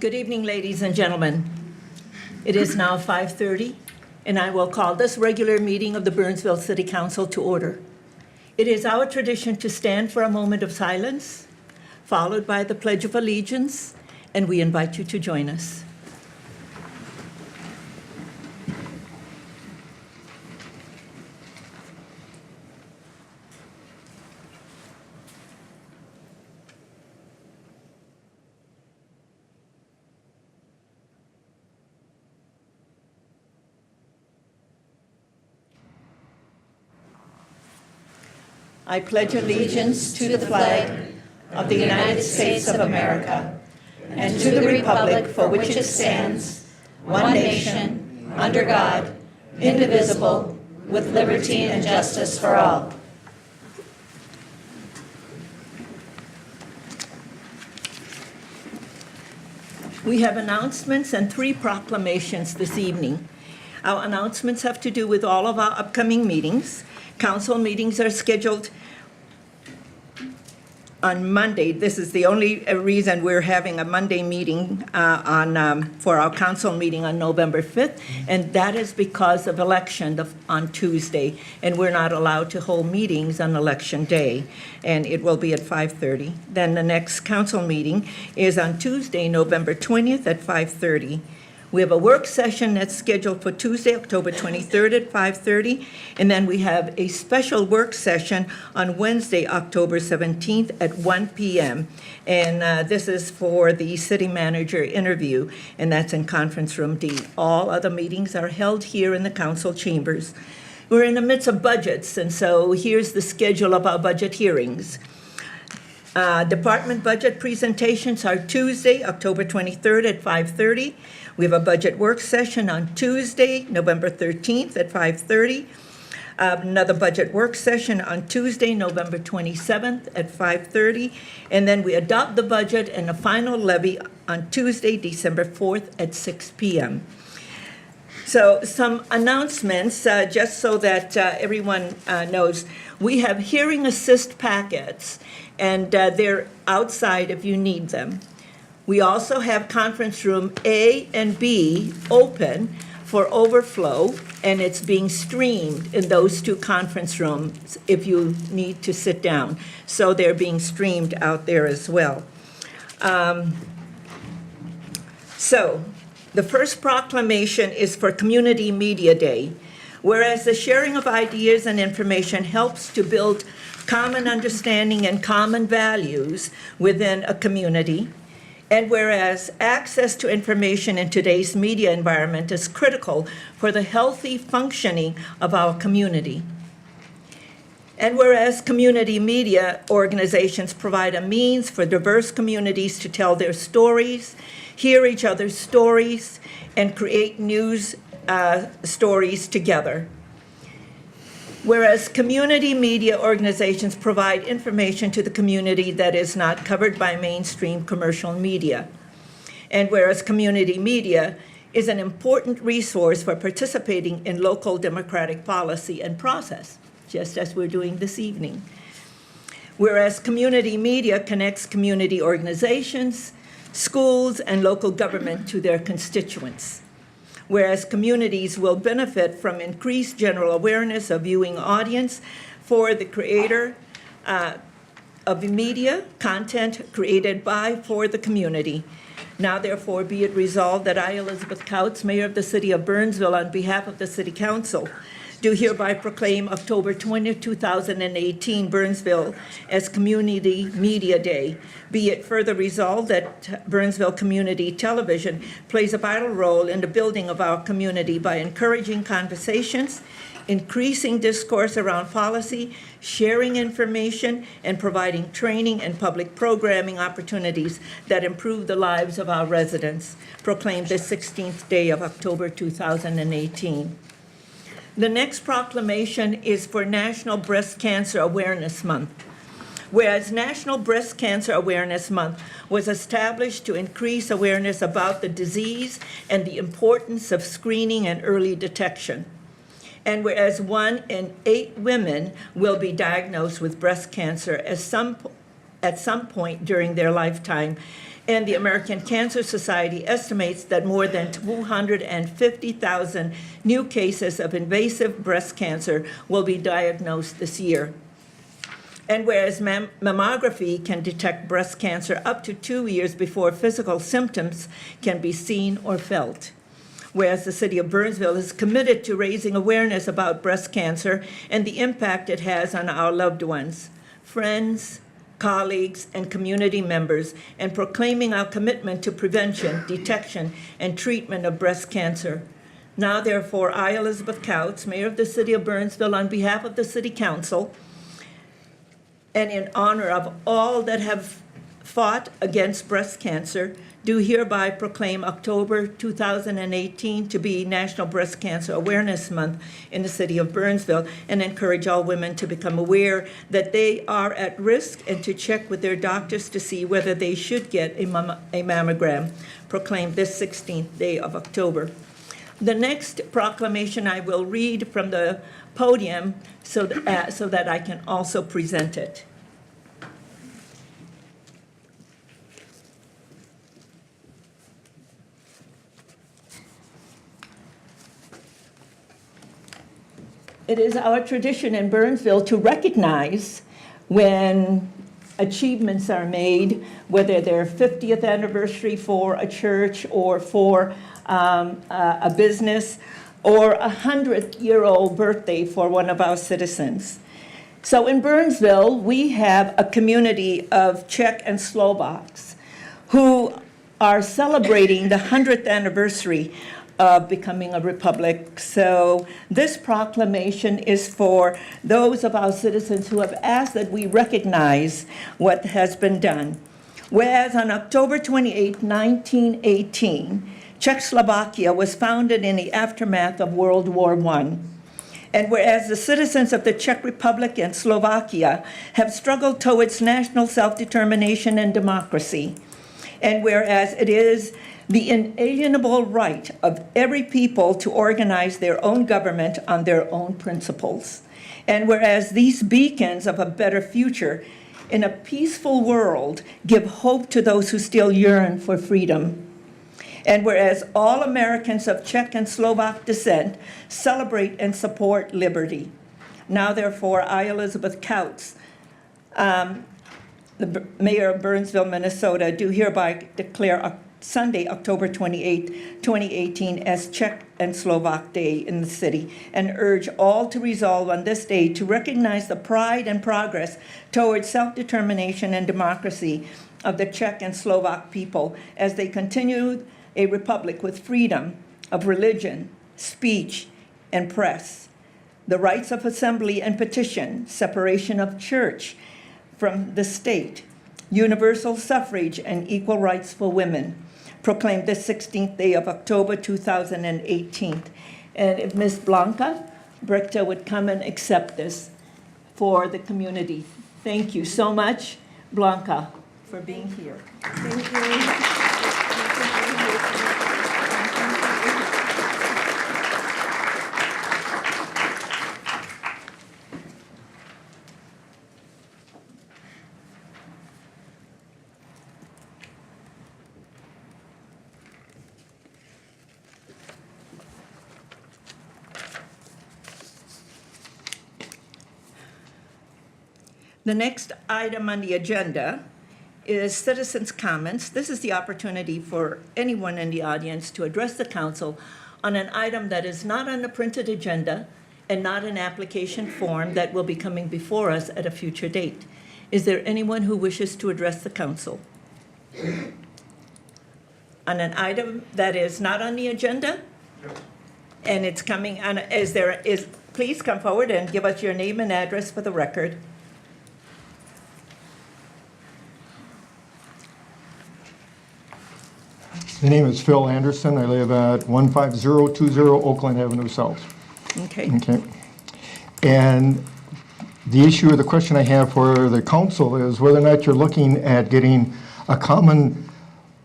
Good evening, ladies and gentlemen. It is now 5:30, and I will call this regular meeting of the Burnsville City Council to order. It is our tradition to stand for a moment of silence, followed by the Pledge of Allegiance, and we invite you to join us. I pledge allegiance to the flag of the United States of America and to the republic for which it stands, one nation, under God, indivisible, with liberty and justice for all. We have announcements and 3 proclamations this evening. Our announcements have to do with all of our upcoming meetings. Council meetings are scheduled on Monday. This is the only reason we're having a Monday meeting for our council meeting on November 5th, and that is because of election on Tuesday, and we're not allowed to hold meetings on election day, and it will be at 5:30. Then the next council meeting is on Tuesday, November 20th at 5:30. We have a work session that's scheduled for Tuesday, October 23rd at 5:30, and then we have a special work session on Wednesday, October 17th at 1 p.m. And this is for the city manager interview, and that's in Conference Room D. All other meetings are held here in the council chambers. We're in the midst of budgets, and so here's the schedule of our budget hearings. Department budget presentations are Tuesday, October 23rd at 5:30. We have a budget work session on Tuesday, November 13th at 5:30. Another budget work session on Tuesday, November 27th at 5:30. And then we adopt the budget and the final levy on Tuesday, December 4th at 6 p.m. So some announcements, just so that everyone knows. We have hearing assist packets, and they're outside if you need them. We also have conference room A and B open for overflow, and it's being streamed in those 2 conference rooms if you need to sit down. So they're being streamed out there as well. So the first proclamation is for Community Media Day. Whereas the sharing of ideas and information helps to build common understanding and common values within a community, and whereas access to information in today's media environment is critical for the healthy functioning of our community. And whereas community media organizations provide a means for diverse communities to tell their stories, hear each other's stories, and create news stories together. Whereas community media organizations provide information to the community that is not covered by mainstream commercial media. And whereas community media is an important resource for participating in local democratic policy and process, just as we're doing this evening. Whereas community media connects community organizations, schools, and local government to their constituents. Whereas communities will benefit from increased general awareness of viewing audience for the creator of media content created by for the community. Now therefore be it resolved that I, Elizabeth Couts, Mayor of the City of Burnsville, on behalf of the City Council, do hereby proclaim October 20, 2018, Burnsville as Community Media Day. Be it further resolved that Burnsville Community Television plays a vital role in the building of our community by encouraging conversations, increasing discourse around policy, sharing information, and providing training and public programming opportunities that improve the lives of our residents. Proclaimed this 16th day of October 2018. The next proclamation is for National Breast Cancer Awareness Month. Whereas National Breast Cancer Awareness Month was established to increase awareness about the disease and the importance of screening and early detection. And whereas 1 in 8 women will be diagnosed with breast cancer at some point during their lifetime, And the American Cancer Society estimates that more than 250,000 new cases of invasive breast cancer will be diagnosed this year. And whereas mammography can detect breast cancer up to 2 years before physical symptoms can be seen or felt. Whereas the city of Burnsville is committed to raising awareness about breast cancer and the impact it has on our loved ones, friends, colleagues, and community members, and proclaiming our commitment to prevention, detection, and treatment of breast cancer. Now, therefore, I, Elizabeth Couts, Mayor of the City of Burnsville, on behalf of the City Council, and in honor of all that have fought against breast cancer, do hereby proclaim October 2018 to be National Breast Cancer Awareness Month in the city of Burnsville, and encourage all women to become aware that they are at risk and to check with their doctors to see whether they should get a mammogram, proclaimed this 16th day of October. The next proclamation I will read from the podium so that I can also present it. It is our tradition in Burnsville to recognize when achievements are made, whether they're 50th anniversary for a church or for a business, or a 100-year-old birthday for one of our citizens. So in Burnsville, we have a community of Czech and Slovaks who are celebrating the 100th anniversary of becoming a republic. So this proclamation is for those of our citizens who have asked that we recognize what has been done. Whereas on October 28, 1918, Czechoslovakia was founded in the aftermath of World War I. And whereas the citizens of the Czech Republic and Slovakia have struggled towards national self-determination and democracy, and whereas it is the inalienable right of every people to organize their own government on their own principles, and whereas these beacons of a better future in a peaceful world give hope to those who still yearn for freedom, and whereas all Americans of Czech and Slovak descent celebrate and support liberty. Now, therefore, I, Elizabeth Couts, the Mayor of Burnsville, Minnesota, do hereby declare Sunday, October 28, 2018, as Czech and Slovak Day in the city, and urge all to resolve on this day to recognize the pride and progress towards self-determination and democracy of the Czech and Slovak people as they continue a republic with freedom of religion, speech, and press, the rights of assembly and petition, separation of church from the state, universal suffrage, and equal rights for women, proclaimed this 16th day of October 2018. And if Ms. Blanca Brichta would come and accept this for the community. Thank you so much, Blanca, for being here. Thank you. The next item on the agenda is citizens' comments. This is the opportunity for anyone in the audience to address the council on an item that is not on the printed agenda and not an application form that will be coming before us at a future date. Is there anyone who wishes to address the council on an item that is not on the agenda? And it's coming on, please come forward and give us your name and address for the record. The name is Phil Anderson. I live at 15020 Oakland Avenue South. Okay. Okay. And the issue or the question I have for the council is whether or not you're looking at getting a common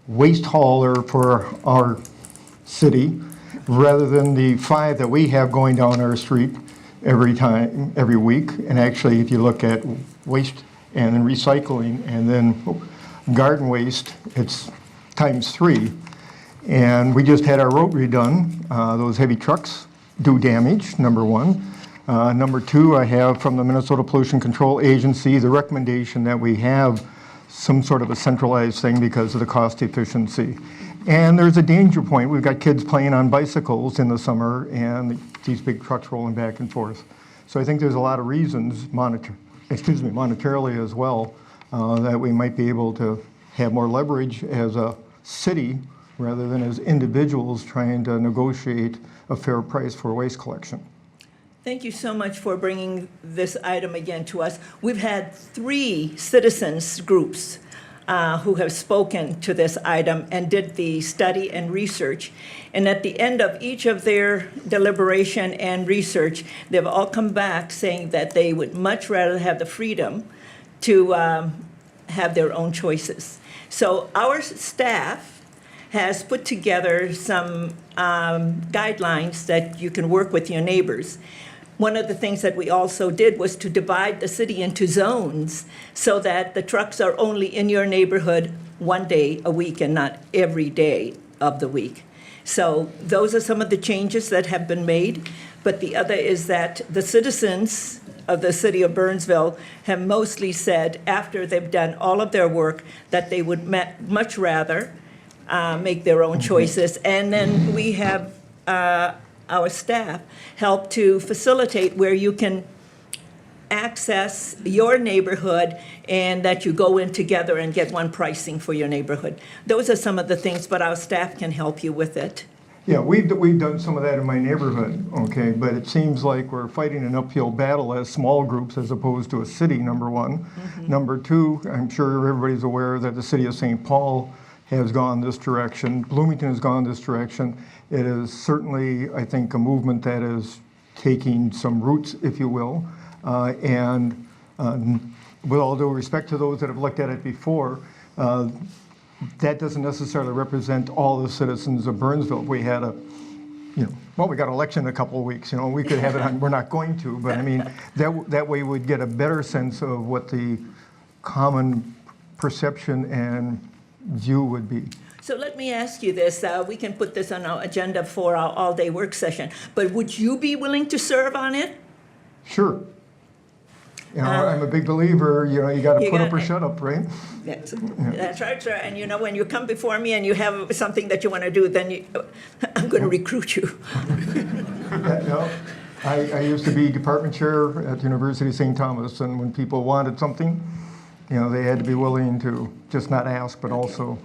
waste hauler for our city rather than the 5 that we have going down our street every week. And actually, if you look at waste and then recycling and then garden waste, it's times 3. And we just had our road redone. Those heavy trucks do damage, number 1. Number 2, I have from the Minnesota Pollution Control Agency the recommendation that we have some sort of a centralized thing because of the cost efficiency. And there's a danger point. We've got kids playing on bicycles in the summer and these big trucks rolling back and forth. So I think there's a lot of reasons, monetarily as well, that we might be able to have more leverage as a city rather than as individuals trying to negotiate a fair price for waste collection. Thank you so much for bringing this item again to us. We've had 3 citizens groups who have spoken to this item and did the study and research. And at the end of each of their deliberation and research, they've all come back saying that they would much rather have the freedom to have their own choices. So our staff has put together some guidelines that you can work with your neighbors. One of the things that we also did was to divide the city into zones so that the trucks are only in your neighborhood one day a week and not every day of the week. So those are some of the changes that have been made. But the other is that the citizens of the city of Burnsville have mostly said, after they've done all of their work, that they would much rather make their own choices. And then we have our staff help to facilitate where you can access your neighborhood and that you go in together and get one pricing for your neighborhood. Those are some of the things, but our staff can help you with it. Yeah, we've done some of that in my neighborhood, okay, but it seems like we're fighting an uphill battle as small groups as opposed to a city, number 1. Number 2, I'm sure everybody's aware that the city of St. Paul has gone this direction. Bloomington has gone this direction. It is certainly, I think, a movement that is taking some roots, if you will. And with all due respect to those that have looked at it before, that doesn't necessarily represent all the citizens of Burnsville. We had we got an election in a couple of weeks, we could have it on, we're not going to, but I mean, that way we'd get a better sense of what the common perception and view would be. So let me ask you this. We can put this on our agenda for our all-day work session, but would you be willing to serve on it? Sure. I'm a big believer, you got to put up or gotta- shut up, right? That's right, sir. And when you come before me and you have something that you want to do, then I'm going to recruit you. I used to be department chair at the University of St. Thomas, and when people wanted something, they had to be willing to just not ask, but also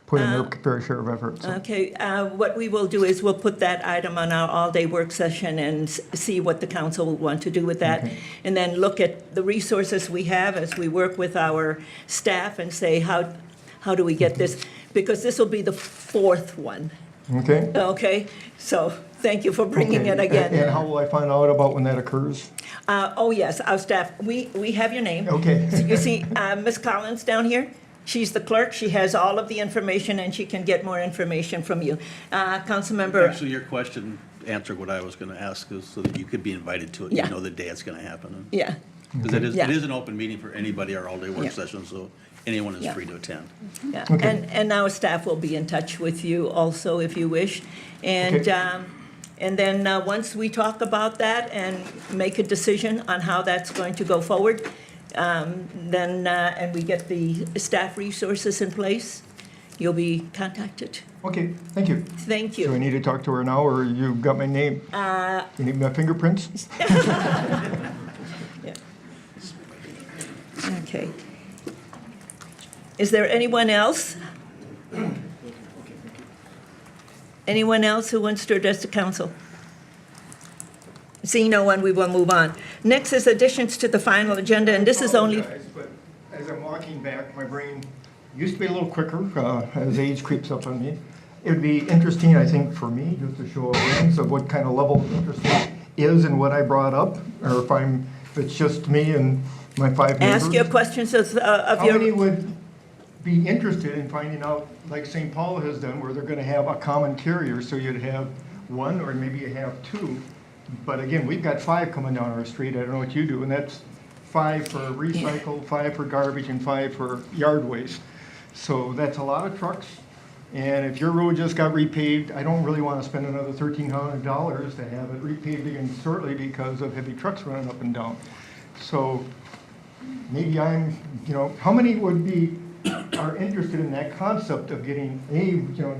put in their fair share of effort. So. Okay, what we will do is we'll put that item on our all-day work session and see what the council will want to do with that. Okay. And then look at the resources we have as we work with our staff and say, how do we get this? Because this will be the 4th one. Okay? Okay, so thank you for bringing it again. And how will I find out about when that occurs? Oh, yes, our staff, we have your name. Okay. So you see Ms. Collins down here? She's the clerk. She has all of the information, and she can get more information from you. Councilmember, Actually, your question answered what I was going to ask, is so that you could be invited to it. Yeah. You know the day it's going to happen. yeah, Because Yeah. it is an open meeting for anybody, our all-day Yeah. work session, so anyone is Yeah. free to attend. yeah. Okay. And our staff will be in touch with you also if you wish. And, Okay. and then once we talk about that and make a decision on how that's going to go forward, then, and we get the staff resources in place, you'll be contacted. Okay, thank you. Thank Do I you. need to talk to her now, or you got my name? You need my fingerprints? Yeah. Okay. Is there anyone else? Anyone else who wants to address the council? Seeing no one, we will move on. Next is additions to the final agenda, and this is only, Apologize, but as I'm walking back, my brain used to be a little quicker as age creeps up on me. It would be interesting, I think, for me, just to show a glimpse of what kind of level of interest is in what I brought up, or if it's just me and my 5 neighbors. ask your questions of How many your, would be interested in finding out, like St. Paul has done, where they're gonna have a common carrier, so you'd have 1, or maybe you have 2. But again, we've got 5 coming down our street, I don't know what you do, and that's 5 for recycle, 5 for garbage, and 5 for yard waste. So that's a lot of trucks. And if your road just got repaved, I don't really want to spend another $1,300 to have it repaved again shortly because of heavy trucks running up and down. So maybe how many are interested in that concept of getting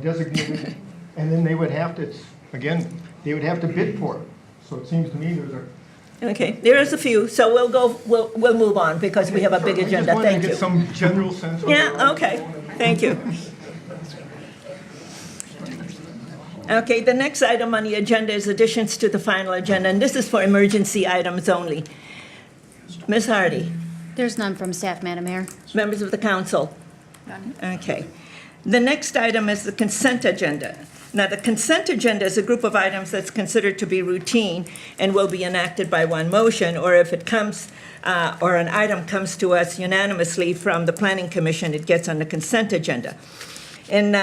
designated, and then they would have to, they would have to bid for it. So it seems to me there's a. Okay, there is a few, so we'll move on because we have a big agenda. Thank I just wanted to you. get some general sense of. Yeah, okay, thank you. Okay, the next item on the agenda is additions to the final agenda, and this is for emergency items only. Ms. Hardy, There's none from staff, Madam Mayor. members of the council? Okay. The next item is the consent agenda. Now, the consent agenda is a group of items that's considered to be routine and will be enacted by one motion, or if it comes, or an item comes to us unanimously from the Planning Commission, it gets on the consent agenda. And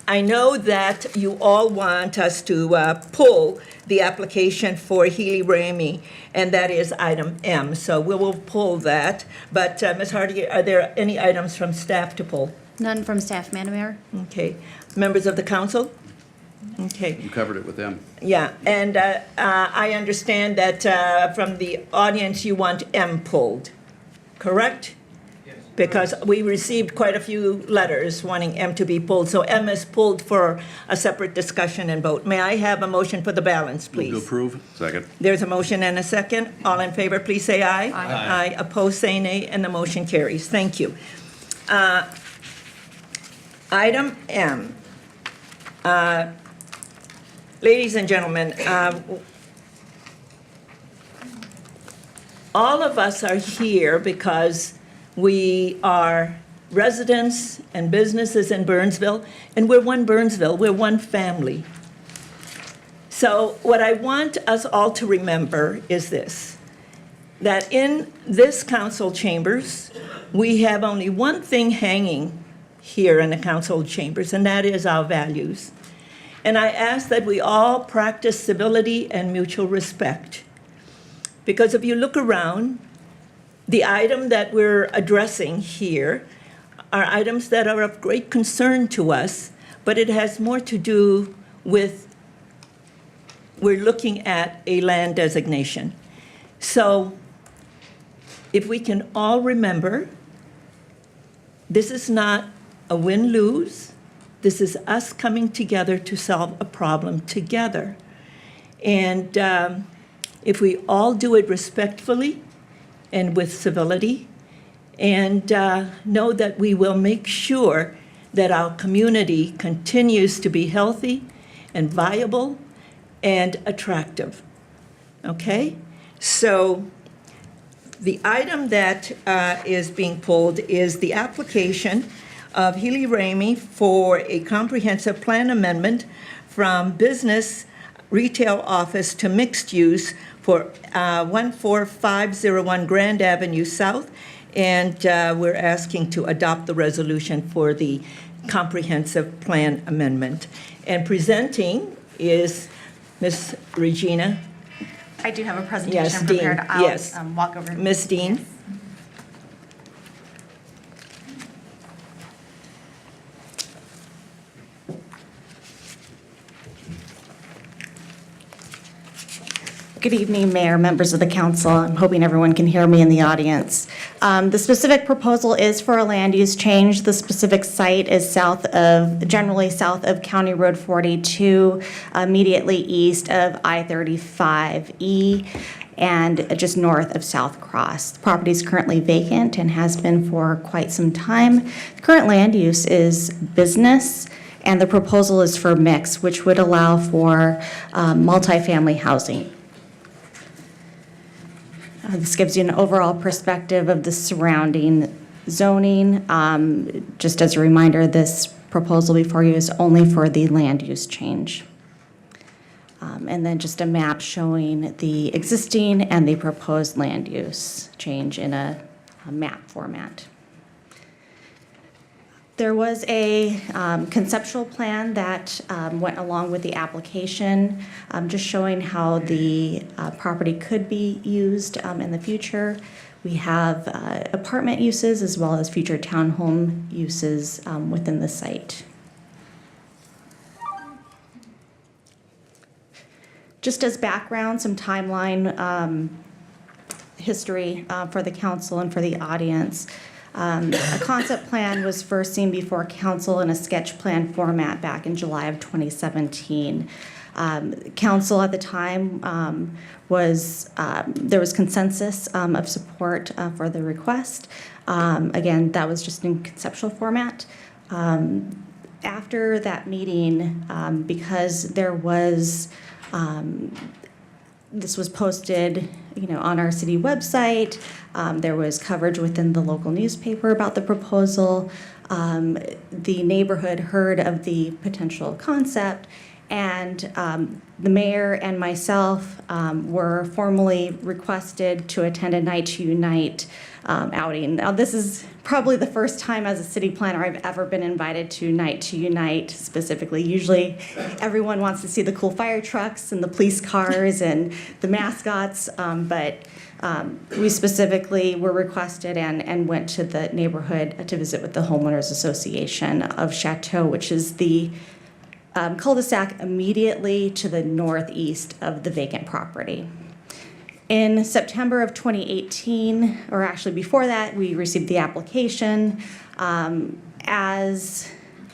I know that you all want us to pull the application for Healy Ramey, and that is item M. So we will pull that. But Ms. Hardy, are there any items from staff to pull? None from staff, Madam Mayor. Okay. Members of the council? Okay. You covered it with them. Yeah, and I understand that from the audience, you want M pulled, correct? Yes. Because we received quite a few letters wanting M to be pulled, so M is pulled for a separate discussion and vote. May I have a motion for the balance, Move to please? approve? Second. There's a motion and a second. All in favor, please say aye. Aye. Opposed, say nay, and the motion carries. Thank you. Item M. Ladies and gentlemen, all of us are here because we are residents and businesses in Burnsville, and we're one Burnsville, we're one family. So what I want us all to remember is this, that in this council chambers, we have only one thing hanging here in the council chambers, and that is our values. And I ask that we all practice civility and mutual respect. Because if you look around, the item that we're addressing here are items that are of great concern to us, but it has more to do with, we're looking at a land designation. So if we can all remember, this is not a win-lose. This is us coming together to solve a problem together. And if we all do it respectfully and with civility, and know that we will make sure that our community continues to be healthy and viable and attractive. Okay? So the item that is being pulled is the application of Healy Ramey for a comprehensive plan amendment from business retail office to mixed use for 14501 Grand Avenue South. And we're asking to adopt the resolution for the comprehensive plan amendment. And presenting is Ms. Regina. I do have a Yes, presentation Dean, prepared. I'll yes. walk over. Ms. Dean. Good evening, Mayor, members of the council. I'm hoping everyone can hear me in the audience. The specific proposal is for a land use change. The specific site is generally south of County Road 42, immediately east of I-35E, and just north of South Cross. The property is currently vacant and has been for quite some time. The current land use is business, and the proposal is for mix, which would allow for multifamily housing. This gives you an overall perspective of the surrounding zoning. Just as a reminder, this proposal before you is only for the land use change. And then just a map showing the existing and the proposed land use change in a map format. There was a conceptual plan that went along with the application, just showing how the property could be used in the future. We have apartment uses as well as future townhome uses within the site. Just as background, some timeline history for the council and for the audience. A concept plan was first seen before council in a sketch plan format back in July of 2017. Council at the time there was consensus of support for the request. Again, that was just in conceptual format. After that meeting, because there was this was posted, on our city website. There was coverage within the local newspaper about the proposal. The neighborhood heard of the potential concept, and the mayor and myself were formally requested to attend a Night to Unite outing. Now, this is probably the first time as a city planner I've ever been invited to Night to Unite specifically. Usually everyone wants to see the cool fire trucks and the police cars and the mascots, but we specifically were requested and went to the neighborhood to visit with the Homeowners Association of Chateau, which is the cul-de-sac immediately to the northeast of the vacant property. In September of 2018, or actually before that, we received the application. As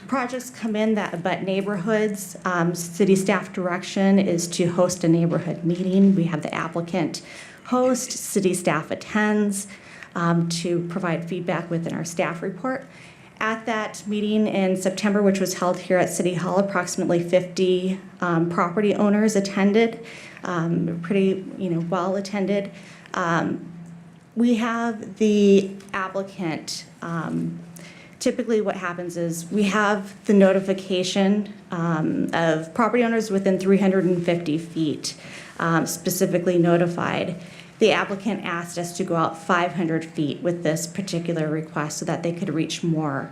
projects come in that abut neighborhoods, city staff direction is to host a neighborhood meeting. We have the applicant host, city staff attends to provide feedback within our staff report. At that meeting in September, which was held here at City Hall, approximately 50 property owners attended, pretty well attended. We have the applicant. Typically what happens is we have the notification of property owners within 350 feet specifically notified. The applicant asked us to go out 500 feet with this particular request so that they could reach more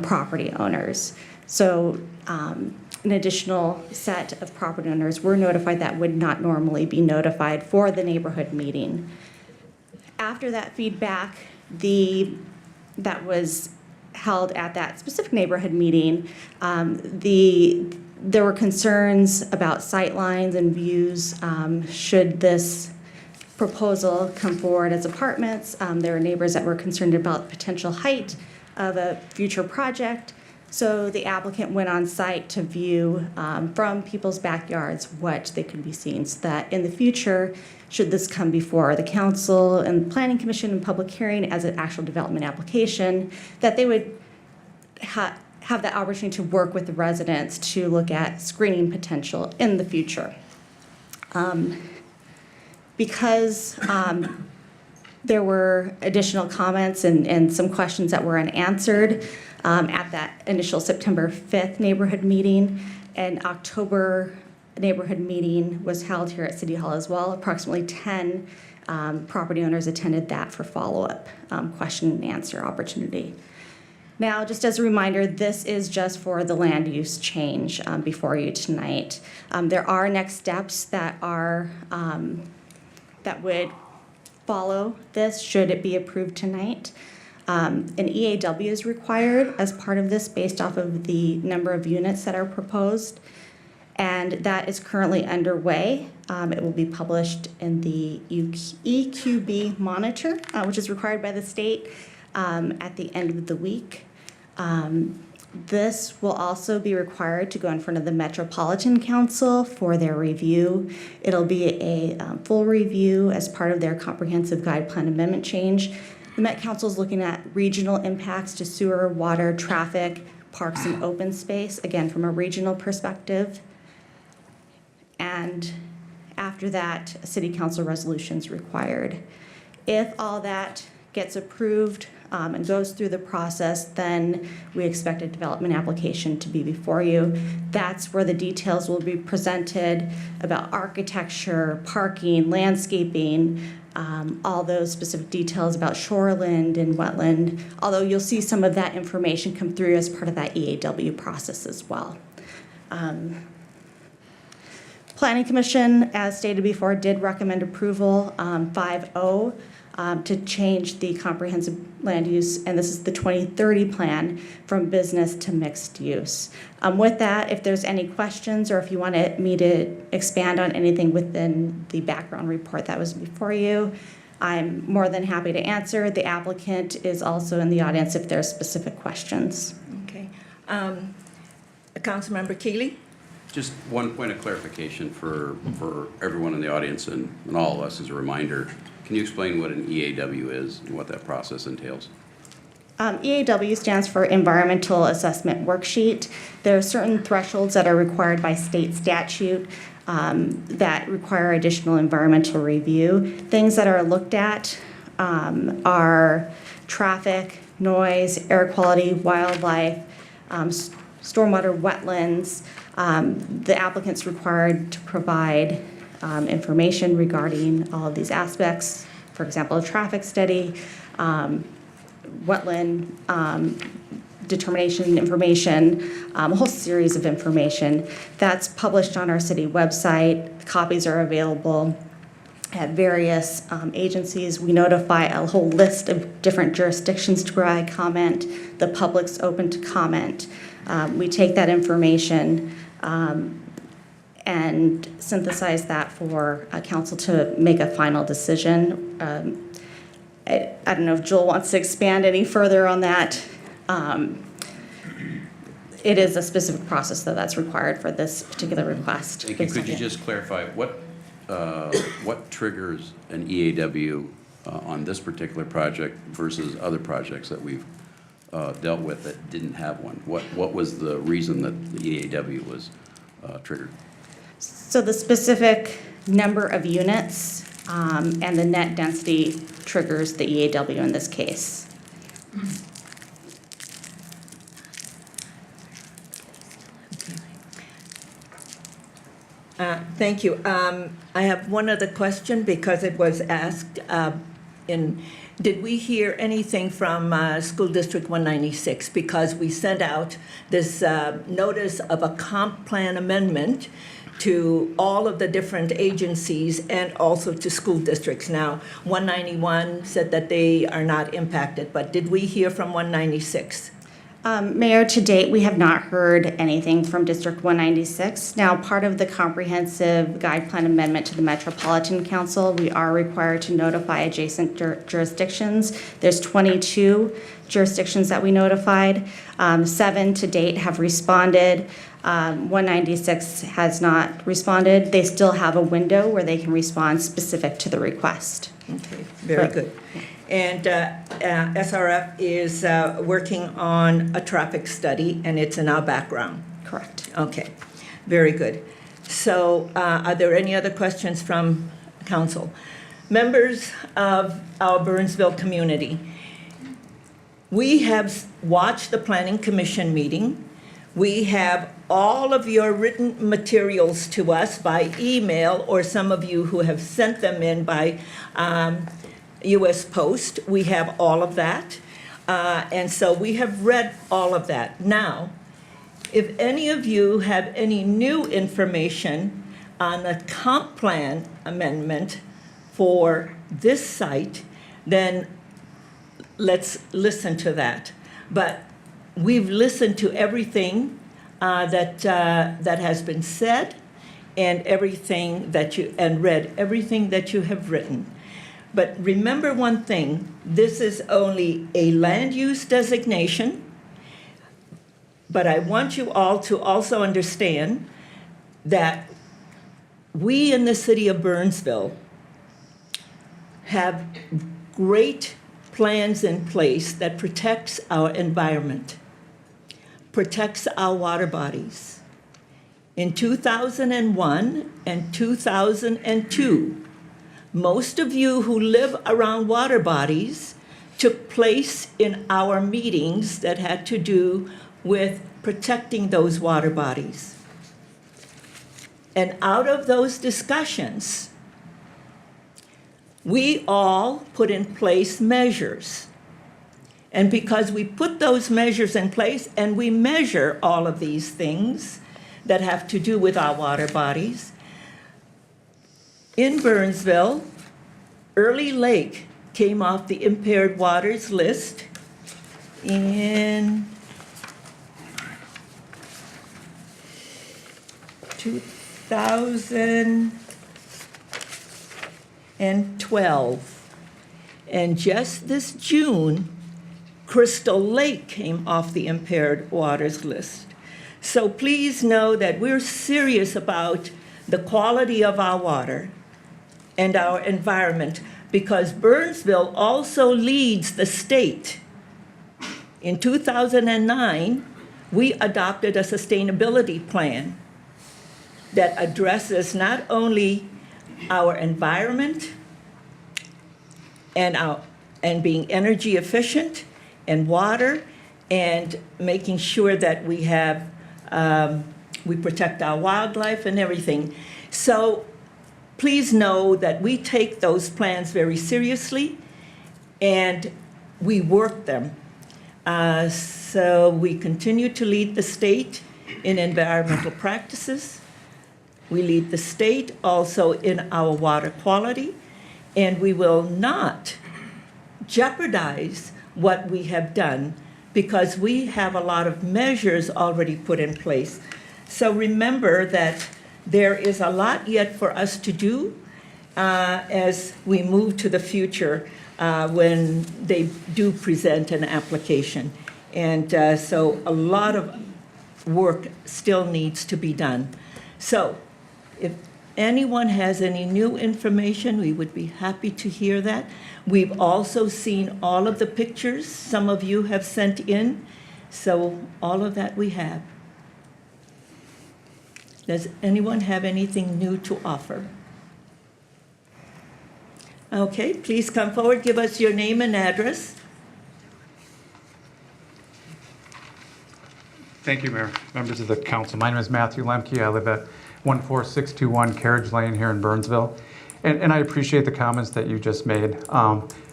property owners. So an additional set of property owners were notified that would not normally be notified for the neighborhood meeting. After that feedback, that was held at that specific neighborhood meeting, there were concerns about sight lines and views should this proposal come forward as apartments. There were neighbors that were concerned about potential height of a future project. So the applicant went on site to view from people's backyards what they could be seeing, so that in the future, should this come before the council and planning commission and public hearing as an actual development application, that they would have that opportunity to work with the residents to look at screening potential in the future. Because there were additional comments and some questions that were unanswered at that initial September 5th neighborhood meeting. An October neighborhood meeting was held here at City Hall as well. Approximately 10 property owners attended that for follow-up question and answer opportunity. Now, just as a reminder, this is just for the land use change before you tonight. There are next steps that are that would follow this should it be approved tonight. An EAW is required as part of this based off of the number of units that are proposed, and that is currently underway. It will be published in the EQB Monitor, which is required by the state at the end of the week. This will also be required to go in front of the Metropolitan Council for their review. It'll be a full review as part of their comprehensive guide plan amendment change. The Met Council is looking at regional impacts to sewer, water, traffic, parks, and open space, again, from a regional perspective. And after that, a city council resolution is required. If all that gets approved and goes through the process, then we expect a development application to be before you. That's where the details will be presented about architecture, parking, landscaping, all those specific details about shoreland and wetland, although you'll see some of that information come through as part of that EAW process as well. Planning Commission, as stated before, did recommend approval 5-0. to change the comprehensive land use, and this is the 2030 plan, from business to mixed use. With that, if there's any questions or if you want me to expand on anything within the background report that was before you, I'm more than happy to answer. The applicant is also in the audience if there are specific questions. Okay. Councilmember Keeley? Just one point of clarification for everyone in the audience and all of us as a reminder. Can you explain what an EAW is and what that process entails? EAW stands for Environmental Assessment Worksheet. There are certain thresholds that are required by state statute that require additional environmental review. Things that are looked at are traffic, noise, air quality, wildlife, stormwater, wetlands. The applicant's required to provide information regarding all of these aspects. For example, a traffic study, wetland determination information, a whole series of information that's published on our city website. Copies are available at various agencies. We notify a whole list of different jurisdictions to provide comment. The public's open to comment. We take that information and synthesize that for council to make a final decision. I don't know if Joel wants to expand any further on that. It is a specific process, though, that's required for this particular request. Thank you. Could you just clarify what triggers an EAW on this particular project versus other projects that we've dealt with that didn't have one? What was the reason that the EAW was triggered? So the specific number of units and the net density triggers the EAW in this case. Thank you. I have one other question because it was asked did we hear anything from School District 196? Because we sent out this notice of a comp plan amendment to all of the different agencies and also to school districts. Now, 191 said that they are not impacted, but did we hear from 196? Mayor, to date, we have not heard anything from District 196. Now, part of the comprehensive guide plan amendment to the Metropolitan Council, we are required to notify adjacent jurisdictions. There's 22 jurisdictions that we notified. 7 to date have responded. 196 has not responded. They still have a window where they can respond specific to the request. Okay, very good. And SRF is working on a traffic study, and it's in our background. Correct. Okay, very good. So are there any other questions from council? Members of our Burnsville community, we have watched the Planning Commission meeting. We have all of your written materials to us by email, or some of you who have sent them in by U.S. Post. We have all of that. And so we have read all of that. Now, if any of you have any new information on the comp plan amendment for this site, then let's listen to that. But we've listened to everything that has been said and everything that and read everything that you have written. But remember one thing, this is only a land use designation, but I want you all to also understand that we in the city of Burnsville have great plans in place that protects our environment, protects our water bodies. In 2001 and 2002, most of you who live around water bodies took place in our meetings that had to do with protecting those water bodies. And out of those discussions, we all put in place measures. And because we put those measures in place and we measure all of these things that have to do with our water bodies, in Burnsville, Early Lake came off the impaired waters list in 2012. And just this June, Crystal Lake came off the impaired waters list. So please know that we're serious about the quality of our water and our environment, because Burnsville also leads the state. In 2009, we adopted a sustainability plan that addresses not only our environment and being energy efficient and water, and making sure that we have we protect our wildlife and everything. So please know that we take those plans very seriously and we work them. So we continue to lead the state in environmental practices. We lead the state also in our water quality, and we will not jeopardize what we have done because we have a lot of measures already put in place. So remember that there is a lot yet for us to do as we move to the future when they do present an application. And so a lot of work still needs to be done. So if anyone has any new information, we would be happy to hear that. We've also seen all of the pictures some of you have sent in, so all of that we have. Does anyone have anything new to offer? Okay, please come forward, give us your name and address. Thank you, Mayor, members of the council. My name is Matthew Lemke. I live at 14621 Carriage Lane here in Burnsville. And I appreciate the comments that you just made.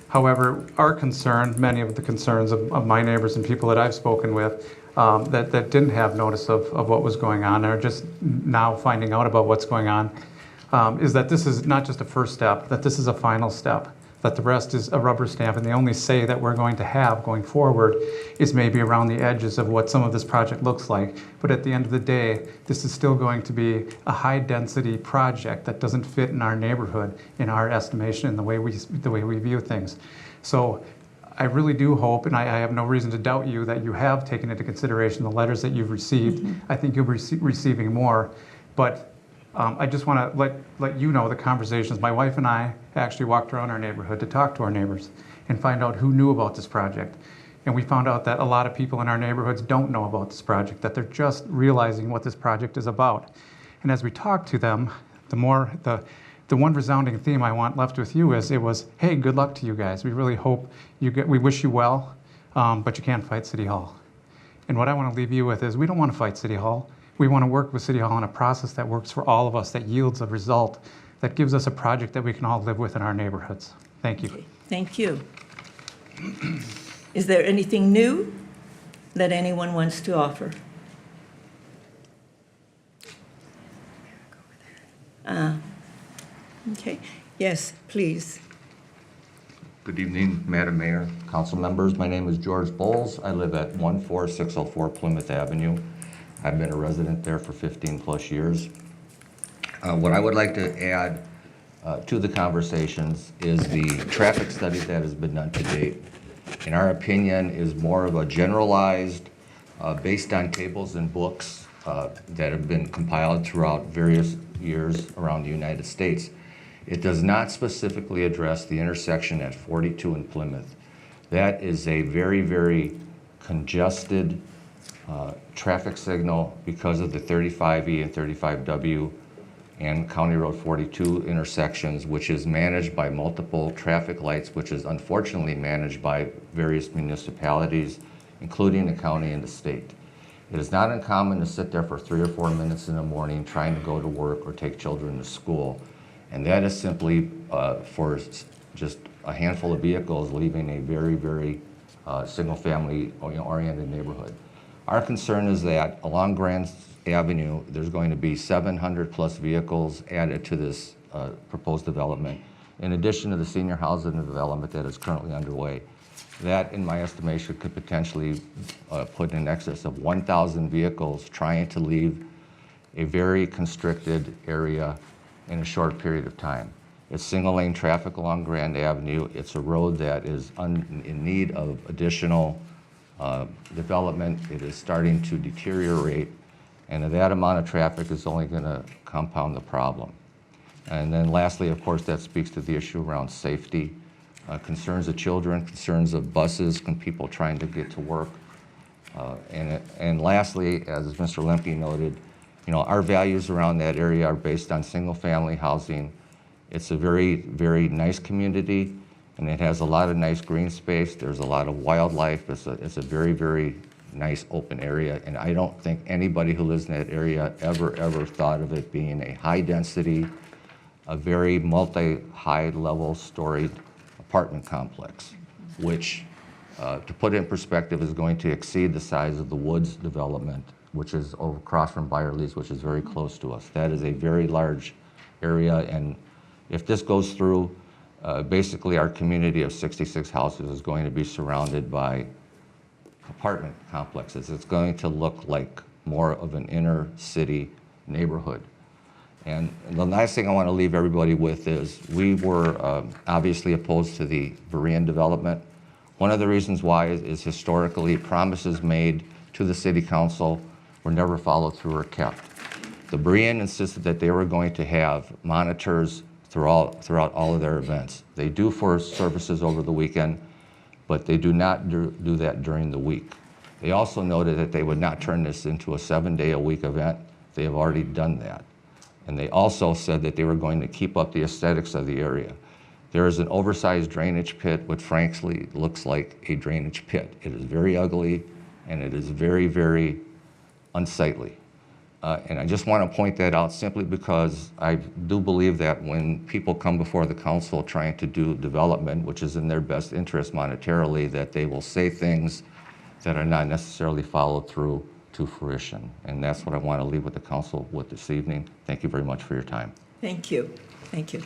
However, our concern, many of the concerns of my neighbors and people that I've spoken with that didn't have notice of what was going on, are just now finding out about what's going on, is that this is not just a first step, that this is a final step, that the rest is a rubber stamp, and the only say that we're going to have going forward is maybe around the edges of what some of this project looks like. But at the end of the day, this is still going to be a high-density project that doesn't fit in our neighborhood, in our estimation, and the way we view things. So I really do hope, and I have no reason to doubt you, that you have taken into consideration the letters that you've received. I think you'll be receiving more. But I just want to let you know the conversations. My wife and I actually walked around our neighborhood to talk to our neighbors and find out who knew about this project. And we found out that a lot of people in our neighborhoods don't know about this project, that they're just realizing what this project is about. And as we talked to them, the one resounding theme I want left with you is, it was, hey, good luck to you guys. We really hope we wish you well, but you can't fight City Hall. And what I want to leave you with is, we don't want to fight City Hall. We want to work with City Hall in a process that works for all of us, that yields a result, that gives us a project that we can all live with in our neighborhoods. Thank you. Okay, thank you. Is there anything new that anyone wants to offer? Okay, yes, please. Good evening, Madam Mayor, council members. My name is George Bowles. I live at 14604 Plymouth Avenue. I've been a resident there for 15 plus years. What I would like to add to the conversations is the traffic study that has been done to date. In our opinion, is more of a generalized, based on tables and books that have been compiled throughout various years around the United States. It does not specifically address the intersection at 42 in Plymouth. That is a very, very congested traffic signal because of the 35E and 35W and County Road 42 intersections, which is managed by multiple traffic lights, which is unfortunately managed by various municipalities, including the county and the state. It is not uncommon to sit there for 3 or 4 minutes in the morning trying to go to work or take children to school. And that is simply for just a handful of vehicles leaving a very, very single-family oriented neighborhood. Our concern is that along Grand Avenue, there's going to be 700 plus vehicles added to this proposed development. in addition to the senior housing development that is currently underway. That, in my estimation, could potentially put in excess of 1,000 vehicles trying to leave a very constricted area in a short period of time. It's single-lane traffic along Grand Avenue. It's a road that is in need of additional development. It is starting to deteriorate, and that amount of traffic is only going to compound the problem. And then lastly, of course, that speaks to the issue around safety, concerns of children, concerns of buses, and people trying to get to work. And lastly, as Mr. Lemke noted, our values around that area are based on single-family housing. It's a very, very nice community, and it has a lot of nice green space. There's a lot of wildlife. It's a very, very nice open area, and I don't think anybody who lives in that area ever thought of it being a high-density, a very high-level storied apartment complex, which, to put it in perspective, is going to exceed the size of the Woods development, which is across from Byerly's, which is very close to us. That is a very large area, and if this goes through, basically our community of 66 houses is going to be surrounded by apartment complexes. It's going to look like more of an inner city neighborhood. And the last thing I want to leave everybody with is we were obviously opposed to the Berean development. One of the reasons why is historically promises made to the city council were never followed through or kept. The Berean insisted that they were going to have monitors throughout all of their events. They do for services over the weekend, but they do not do that during the week. They also noted that they would not turn this into a 7-day-a-week event. They have already done that. And they also said that they were going to keep up the aesthetics of the area. There is an oversized drainage pit, which frankly looks like a drainage pit. It is very ugly, and it is very, very unsightly. And I just want to point that out simply because I do believe that when people come before the council trying to do development, which is in their best interest monetarily, that they will say things that are not necessarily followed through to fruition. And that's what I want to leave with the council with this evening. Thank you very much for your time. Thank you. Thank you.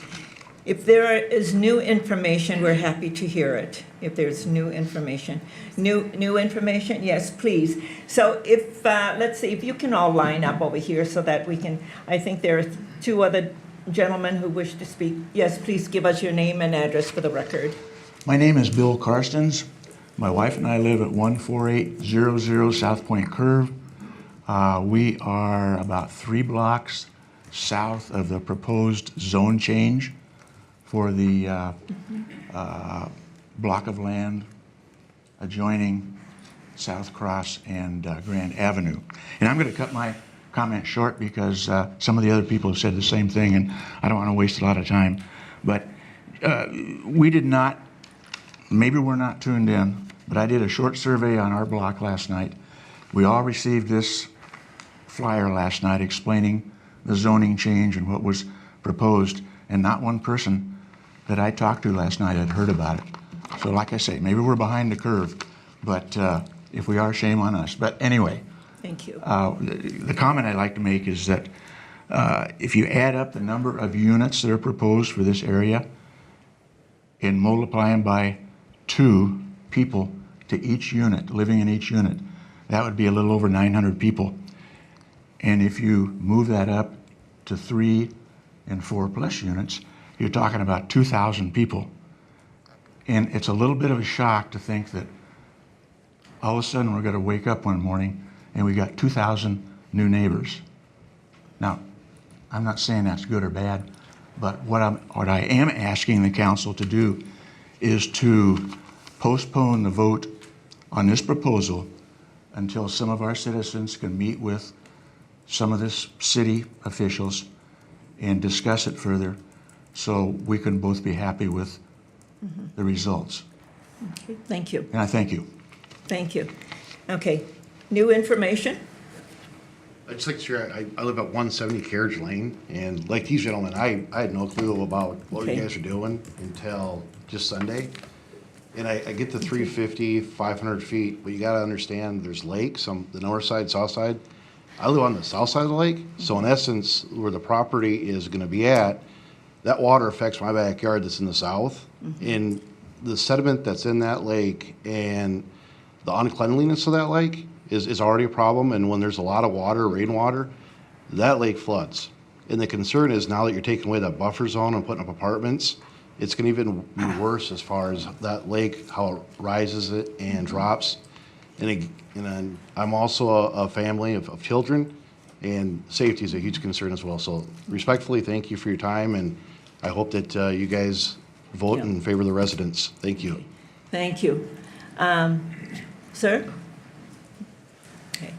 If there is new information, we're happy to hear it. If there's new information. New information? Yes, please. So if, let's see, if you can all line up over here so that we can, I think there are 2 other gentlemen who wish to speak. Yes, please give us your name and address for the record. My name is Bill Karstens. My wife and I live at 14800 South Point Curve. We are about 3 blocks south of the proposed zone change for the block of land adjoining South Cross and Grand Avenue. And I'm going to cut my comment short because some of the other people have said the same thing, and I don't want to waste a lot of time. But we did not, maybe we're not tuned in, but I did a short survey on our block last night. We all received this flyer last night explaining the zoning change and what was proposed, and not one person that I talked to last night had heard about it. So like I say, maybe we're behind the curve, but if we are, shame on us. But anyway. Thank you. The comment I'd like to make is that if you add up the number of units that are proposed for this area and multiply them by 2 people to each unit, living in each unit, that would be a little over 900 people. And if you move that up to 3 and 4 plus units, you're talking about 2,000 people. And it's a little bit of a shock to think that all of a sudden we're going to wake up one morning and we got 2,000 new neighbors. Now, I'm not saying that's good or bad, but what I am asking the council to do is to postpone the vote on this proposal until some of our citizens can meet with some of this city officials and discuss it further so we can both be happy with the results. Okay, thank you. And I thank you. Thank you. Okay, new information? I'd just like to share, I live at 170 Carriage Lane, and like these gentlemen, I had no clue about what Okay. you guys are doing until just Sunday. And I get the 350, 500 feet, but you gotta understand, there's lakes on the north side, south side. I live on the south side of the lake, so in essence, where the property is gonna be at, that water affects my backyard that's in the south. And the sediment that's in that lake and the uncleanliness of that lake is already a problem. And when there's a lot of water, rainwater, that lake floods. And the concern is now that you're taking away that buffer zone and putting up apartments, it's gonna even be worse as far as that lake, how it rises it and drops. And then I'm also a family of children, and safety is a huge concern as well. So respectfully, thank you for your time, and I hope that you guys vote in favor of the residents. Thank you. Thank you. Sir? Okay.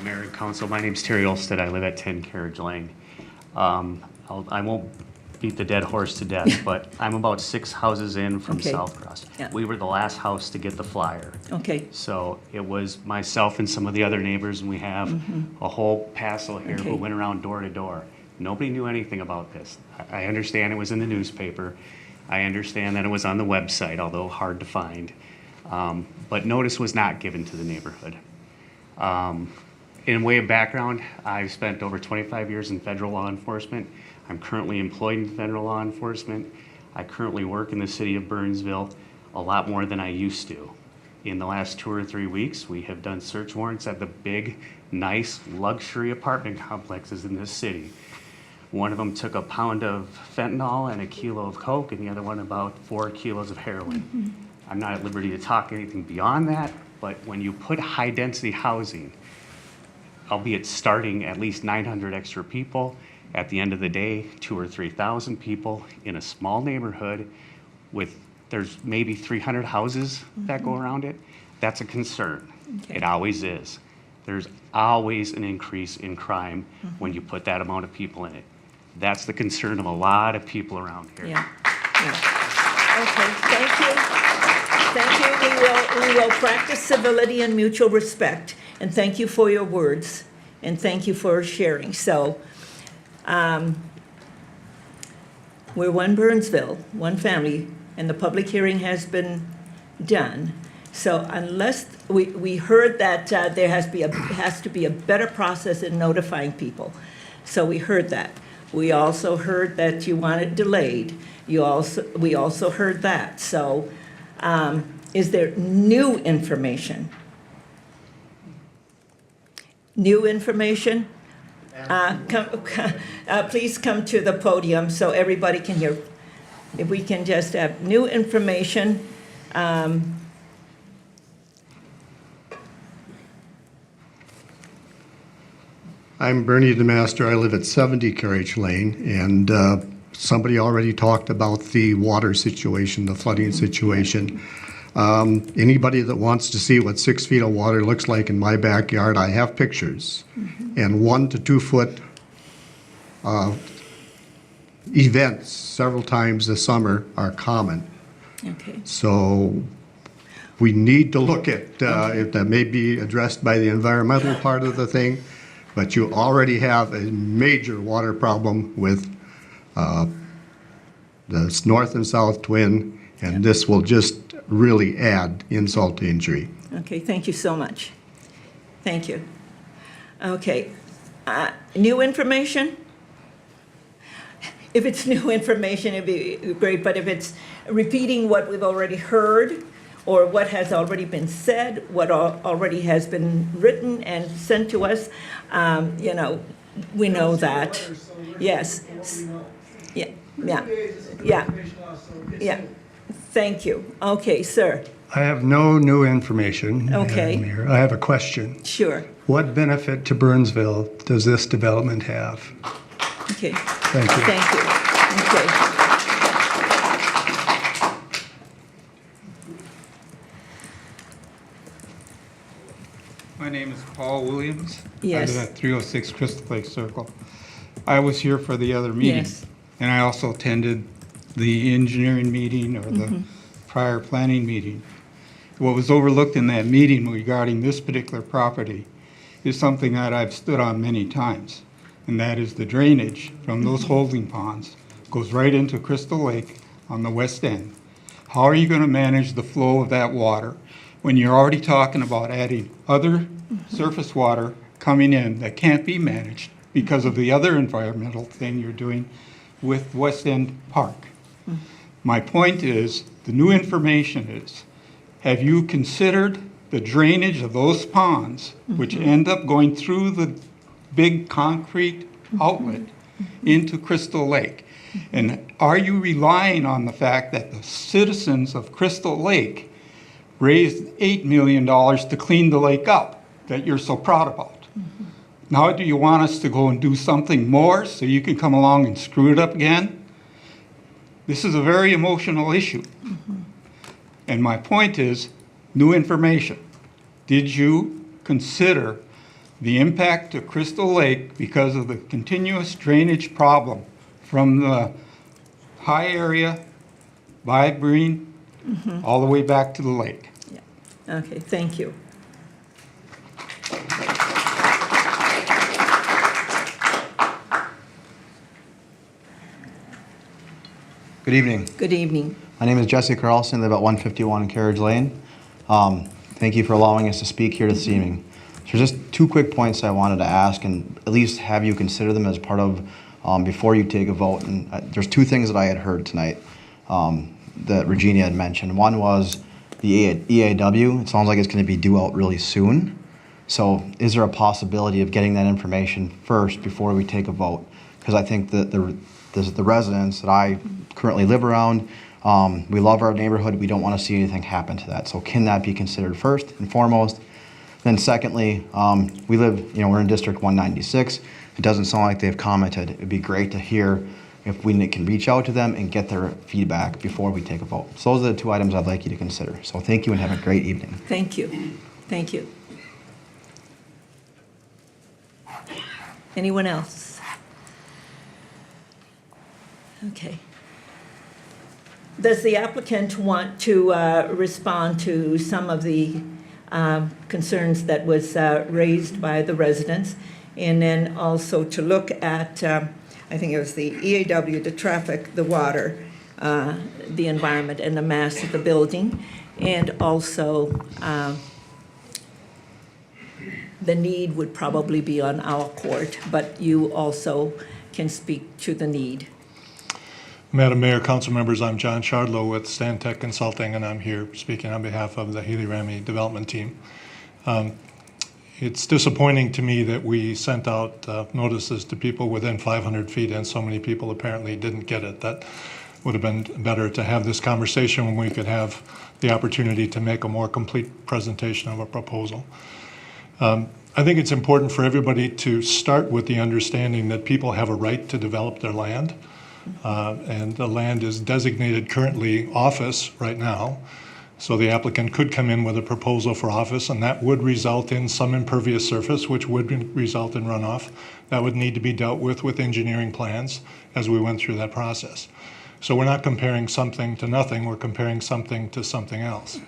Mayor and Council, my name's Terry Olsted. I live at 10 Carriage Lane. I won't beat the dead horse to death, but I'm about 6 houses in from Okay. Southcross. Yeah. We were the last house to get the flyer. Okay, So it was myself and some of the other neighbors, and we have a whole passel here Okay. who went around door to door. Nobody knew anything about this. I understand it was in the newspaper. I understand that it was on the website, although hard to find. But notice was not given to the neighborhood. In way of background, I've spent over 25 years in federal law enforcement. I'm currently employed in federal law enforcement. I currently work in the city of Burnsville a lot more than I used to. In the last 2 or 3 weeks, we have done search warrants at the big, nice luxury apartment complexes in this city. One of them took a pound of fentanyl and a kilo of coke, and the other one about 4 kilos of heroin. I'm not at liberty to talk anything beyond that, but when you put high-density housing, albeit starting at least 900 extra people, at the end of the day, 2,000 or 3,000 people in a small neighborhood with, there's maybe 300 houses that go around it, that's a concern. Okay. It always is. There's always an increase in crime when you put that amount of people in it. That's the concern of a lot of people around here. yeah, yeah. Okay, thank you. Thank you. We will practice civility and mutual respect, and thank you for your words, and thank you for sharing. So, we're one Burnsville, one family, and the public hearing has been done. So unless, we heard that there has to be a better process in notifying people. So we heard that. We also heard that you want it delayed. We also heard that. So is there new information? New information? Please come to the podium so everybody can hear. If we can just have new information. I'm Bernie DeMaster. I live at 70 Carriage Lane, and somebody already talked about the water situation, the flooding situation. Anybody that wants to see what 6 feet of water looks like in my backyard, I have pictures. And 1 to 2 foot events several times this summer are common. Okay. So we need to look at if that may be addressed by the environmental part of the thing, but you already have a major water problem with the north and south twin, and this will just really add insult to injury. Okay, thank you so much. Thank you. Okay, new information? If it's new information, it'd be great, but if it's repeating what we've already heard, or what has already been said, what already has been written and sent to us, we know that. Yes. Yeah, yeah, yeah, yeah. Thank you. Okay, sir. I have no new information, Madam Okay. Mayor. I have a question. Sure. What benefit to Burnsville does this development have? Okay. Thank you. Thank you. Okay. My name is Paul Williams. Yes. I live at 306 Crystal Lake Circle. I was here for the other meeting. Yes. And I also attended the engineering meeting or the prior planning meeting. What was overlooked in that meeting regarding this particular property is something that I've stood on many times, and that is the drainage from those holding ponds goes right into Crystal Lake on the west end. How are you going to manage the flow of that water when you're already talking about adding other surface water coming in that can't be managed because of the other environmental thing you're doing with West End Park. My point is, the new information is, have you considered the drainage of those ponds, which end up going through the big concrete outlet into Crystal Lake? And are you relying on the fact that the citizens of Crystal Lake raised $8 million to clean the lake up that you're so proud about? Now do you want us to go and do something more so you can come along and screw it up again? This is a very emotional issue. And my point is, new information. Did you consider the impact to Crystal Lake because of the continuous drainage problem from the high area by Breen all the way back to the lake? Okay, thank you. Good evening. Good evening. My name is Jesse Carlson, I live at 151 Carriage Lane. Thank you for allowing us to speak here this evening. So just two quick points I wanted to ask and at least have you consider them as part of, before you take a vote. And there's two things that I had heard tonight that Regina had mentioned. One was the EAW. It sounds like it's going to be due out really soon. So is there a possibility of getting that information first before we take a vote? Because I think that the residents that I currently live around, we love our neighborhood. We don't want to see anything happen to that. So can that be considered first and foremost? Then secondly, we live, we're in District 196. It doesn't sound like they've commented. It'd be great to hear if we can reach out to them and get their feedback before we take a vote. So those are the two items I'd like you to consider. So thank you and have a great evening. Thank you. Thank you. Anyone else? Okay. Does the applicant want to respond to some of the concerns that was raised by the residents? And then also to look at, I think it was the EAW, the traffic, the water, the environment, and the mass of the building, and also the need would probably be on our court, but you also can speak to the need. Madam Mayor, council members, I'm John Shardlow with Stantec Consulting, and I'm here speaking on behalf of the Healy-Ramey development team. It's disappointing to me that we sent out notices to people within 500 feet and so many people apparently didn't get it. That would have been better to have this conversation when we could have the opportunity to make a more complete presentation of a proposal. I think it's important for everybody to start with the understanding that people have a right to develop their land. And the land is designated currently office right now. So the applicant could come in with a proposal for office, and that would result in some impervious surface, which would result in runoff. That would need to be dealt with engineering plans as we went through that process. So we're not comparing something to nothing, we're comparing something to something else.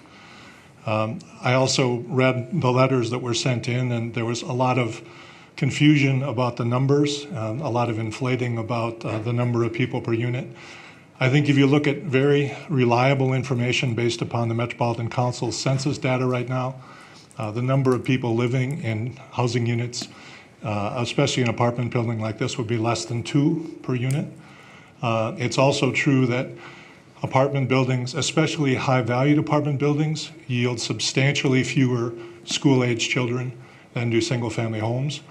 I also read the letters that were sent in, and there was a lot of confusion about the numbers, a lot of inflating about the number of people per unit. I think if you look at very reliable information based upon the Metropolitan Council's census data right now, the number of people living in housing units, especially an apartment building like this, would be less than 2 per unit. It's also true that apartment buildings, especially high-valued apartment buildings, yield substantially fewer school-age children than do single-family homes.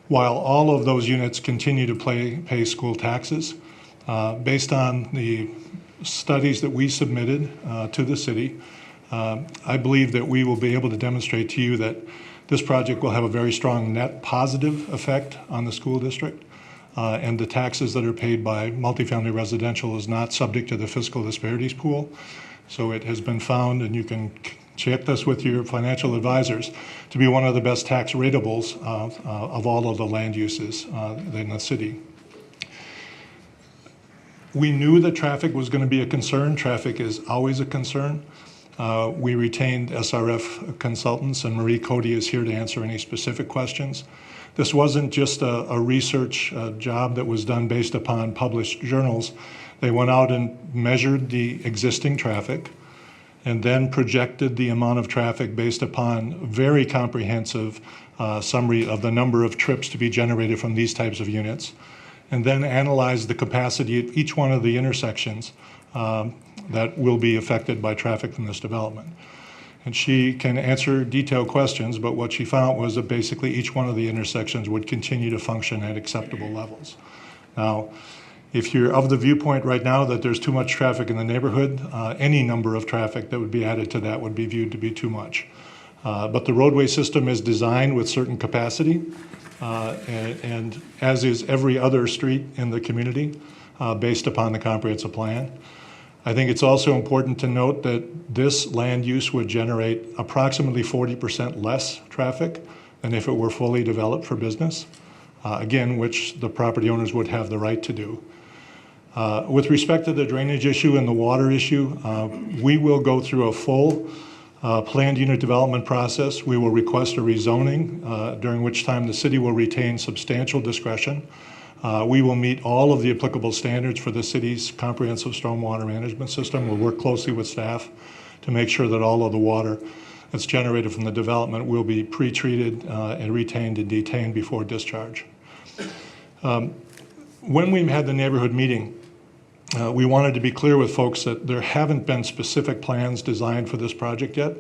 While all of those units continue to pay school taxes, based on the studies that we submitted to the city, I believe that we will be able to demonstrate to you that this project will have a very strong net positive effect on the school district, and the taxes that are paid by multifamily residential is not subject to the fiscal disparities pool. So it has been found, and you can check this with your financial advisors, to be one of the best tax ratables of all of the land uses in the city. We knew that traffic was going to be a concern. Traffic is always a concern. We retained SRF consultants, and Marie Cody is here to answer any specific questions. This wasn't just a research job that was done based upon published journals. They went out and measured the existing traffic, and then projected the amount of traffic based upon very comprehensive summary of the number of trips to be generated from these types of units, and then analyzed the capacity at each one of the intersections that will be affected by traffic from this development. And she can answer detailed questions, but what she found was that basically each one of the intersections would continue to function at acceptable levels. Now, if you're of the viewpoint right now that there's too much traffic in the neighborhood, any number of traffic that would be added to that would be viewed to be too much. But the roadway system is designed with certain capacity, and as is every other street in the community, based upon the comprehensive plan. I think it's also important to note that this land use would generate approximately 40% less traffic than if it were fully developed for business, again, which the property owners would have the right to do. With respect to the drainage issue and the water issue, we will go through a full planned unit development process. We will request a rezoning, during which time the city will retain substantial discretion. We will meet all of the applicable standards for the city's comprehensive stormwater management system. We'll work closely with staff to make sure that all of the water that's generated from the development will be pre-treated and retained and detained before discharge. When we had the neighborhood meeting, we wanted to be clear with folks that there haven't been specific plans designed for this project yet.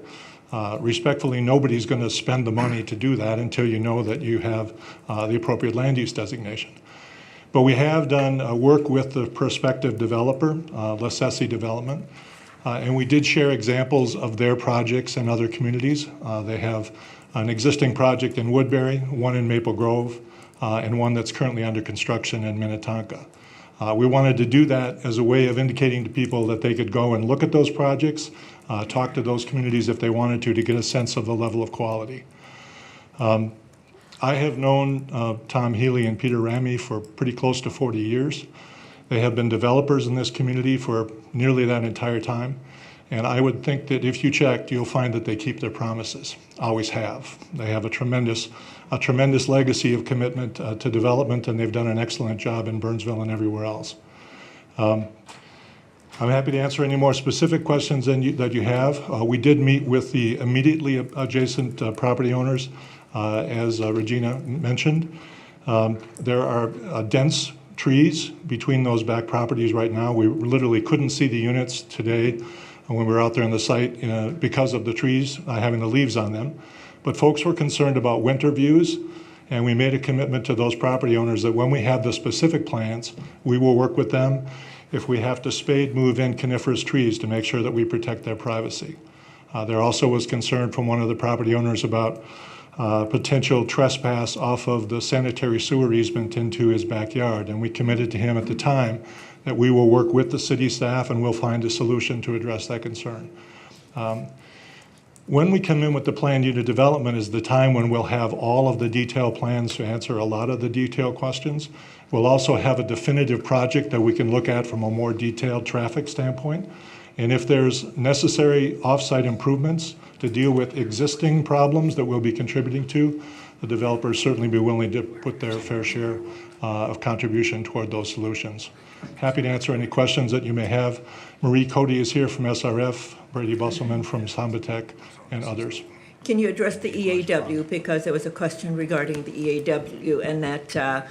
Respectfully, nobody's going to spend the money to do that until you know that you have the appropriate land use designation. But we have done work with the prospective developer, LaSessi Development, and we did share examples of their projects in other communities. They have an existing project in Woodbury, one in Maple Grove, and one that's currently under construction in Minnetonka. We wanted to do that as a way of indicating to people that they could go and look at those projects, talk to those communities if they wanted to get a sense of the level of quality. I have known Tom Healy and Peter Ramey for pretty close to 40 years. They have been developers in this community for nearly that entire time. And I would think that if you checked, you'll find that they keep their promises, always have. They have a tremendous legacy of commitment to development, and they've done an excellent job in Burnsville and everywhere else. I'm happy to answer any more specific questions that you have. We did meet with the immediately adjacent property owners, as Regina mentioned. There are dense trees between those back properties right now. We literally couldn't see the units today when we were out there on the site because of the trees having the leaves on them. But folks were concerned about winter views, and we made a commitment to those property owners that when we have the specific plans, we will work with them if we have to spade move in coniferous trees to make sure that we protect their privacy. There also was concern from one of the property owners about potential trespass off of the sanitary sewer easement into his backyard, and we committed to him at the time that we will work with the city staff and we'll find a solution to address that concern. When we come in with the planned unit development is the time when we'll have all of the detailed plans to answer a lot of the detailed questions. We'll also have a definitive project that we can look at from a more detailed traffic standpoint. And if there's necessary off-site improvements to deal with existing problems that we'll be contributing to, the developers certainly be willing to put their fair share of contribution toward those solutions. Happy to answer any questions that you may have. Marie Cody is here from SRF, Brady Busselman from Sambatech, and others. Can you address the EAW, because there was a question regarding the EAW and that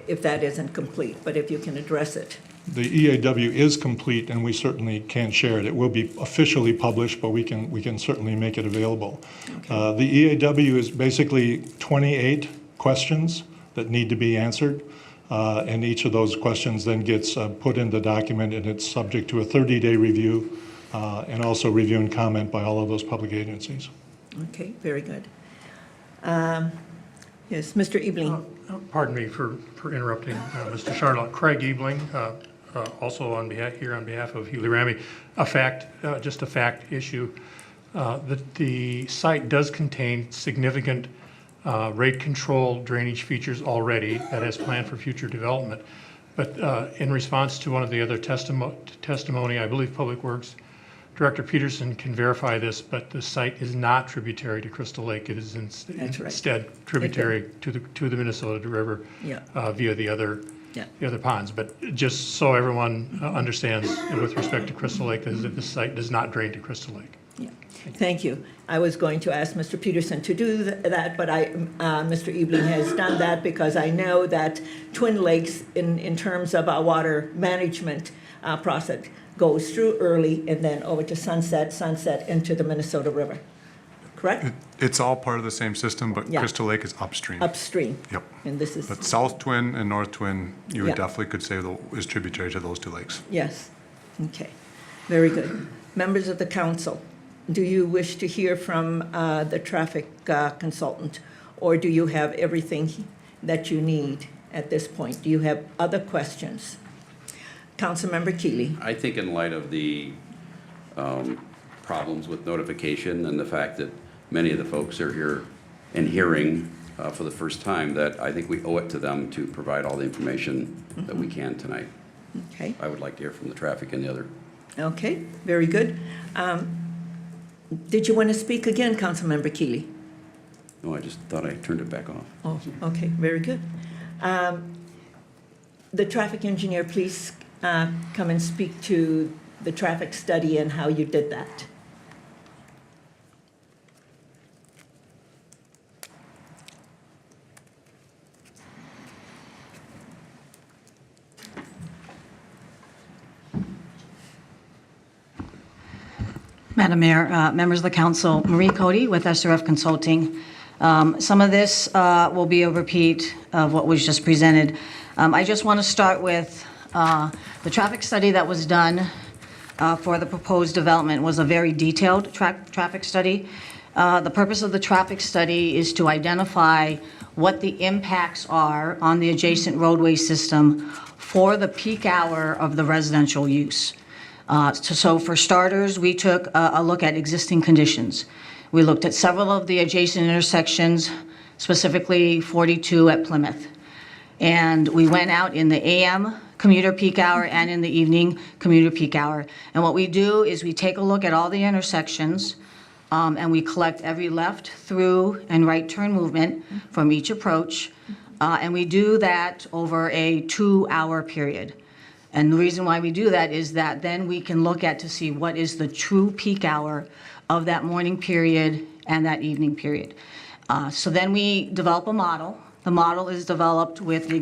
if that isn't complete, but if you can address it. The EAW is complete, and we certainly can share it. It will be officially published, but we can certainly make it available. Okay. The EAW is basically 28 questions that need to be answered, and each of those questions then gets put in the document, and it's subject to a 30-day review and also review and comment by all of those public agencies. Okay, very good. Yes, Mr. Ebling. Pardon me for interrupting, Mr. Charlotte. Craig Ebling, also on behalf of Healy Ramey. Just a fact issue, that the site does contain significant rate control drainage features already that has planned for future development. But in response to one of the other testimony, I believe Public Works Director Peterson can verify this, but the site is not tributary to Crystal Lake. It is instead tributary to the Minnesota River via the other the other ponds. But just so everyone understands, with respect to Crystal Lake, is that the site does not drain to Crystal Lake. Yeah. Thank you. I was going to ask Mr. Peterson to do that, but Mr. Ebling has done that because I know that Twin Lakes, in terms of our water management process, goes through early and then over to Sunset into the Minnesota River. Correct? It's all part of the same system, but Yeah. Crystal Lake is upstream. Upstream. Yep. And this is. But South Twin and North Twin, you Yeah. would definitely could say is tributary to those two lakes. Yes. Okay. Very good. Members of the council, do you wish to hear from the traffic consultant, or do you have everything that you need at this point? Do you have other questions? Councilmember Keeley. I think in light of the problems with notification and the fact that many of the folks are here and hearing for the first time, that I think we owe it to them to provide all the information that we can tonight. Okay. I would like to hear from the traffic and the other. Okay, very good. Did you want to speak again, Councilmember Keeley? No, I just thought I turned it back off. Oh, okay, very good. The traffic engineer, please come and speak to the traffic study and how you did that. Madam Mayor, members of the council, Marie Cody with SRF Consulting. Some of this will be a repeat of what was just presented. I just want to start with the traffic study that was done for the proposed development was a very detailed traffic study. The purpose of the traffic study is to identify what the impacts are on the adjacent roadway system for the peak hour of the residential use. So for starters, we took a look at existing conditions. We looked at several of the adjacent intersections, specifically 42 at Plymouth. And we went out in the AM commuter peak hour and in the evening commuter peak hour. And what we do is we take a look at all the intersections and we collect every left, through, and right turn movement from each approach. And we do that over a 2-hour period. And the reason why we do that is that then we can look at to see what is the true peak hour of that morning period and that evening period. So then we develop a model. The model is developed with the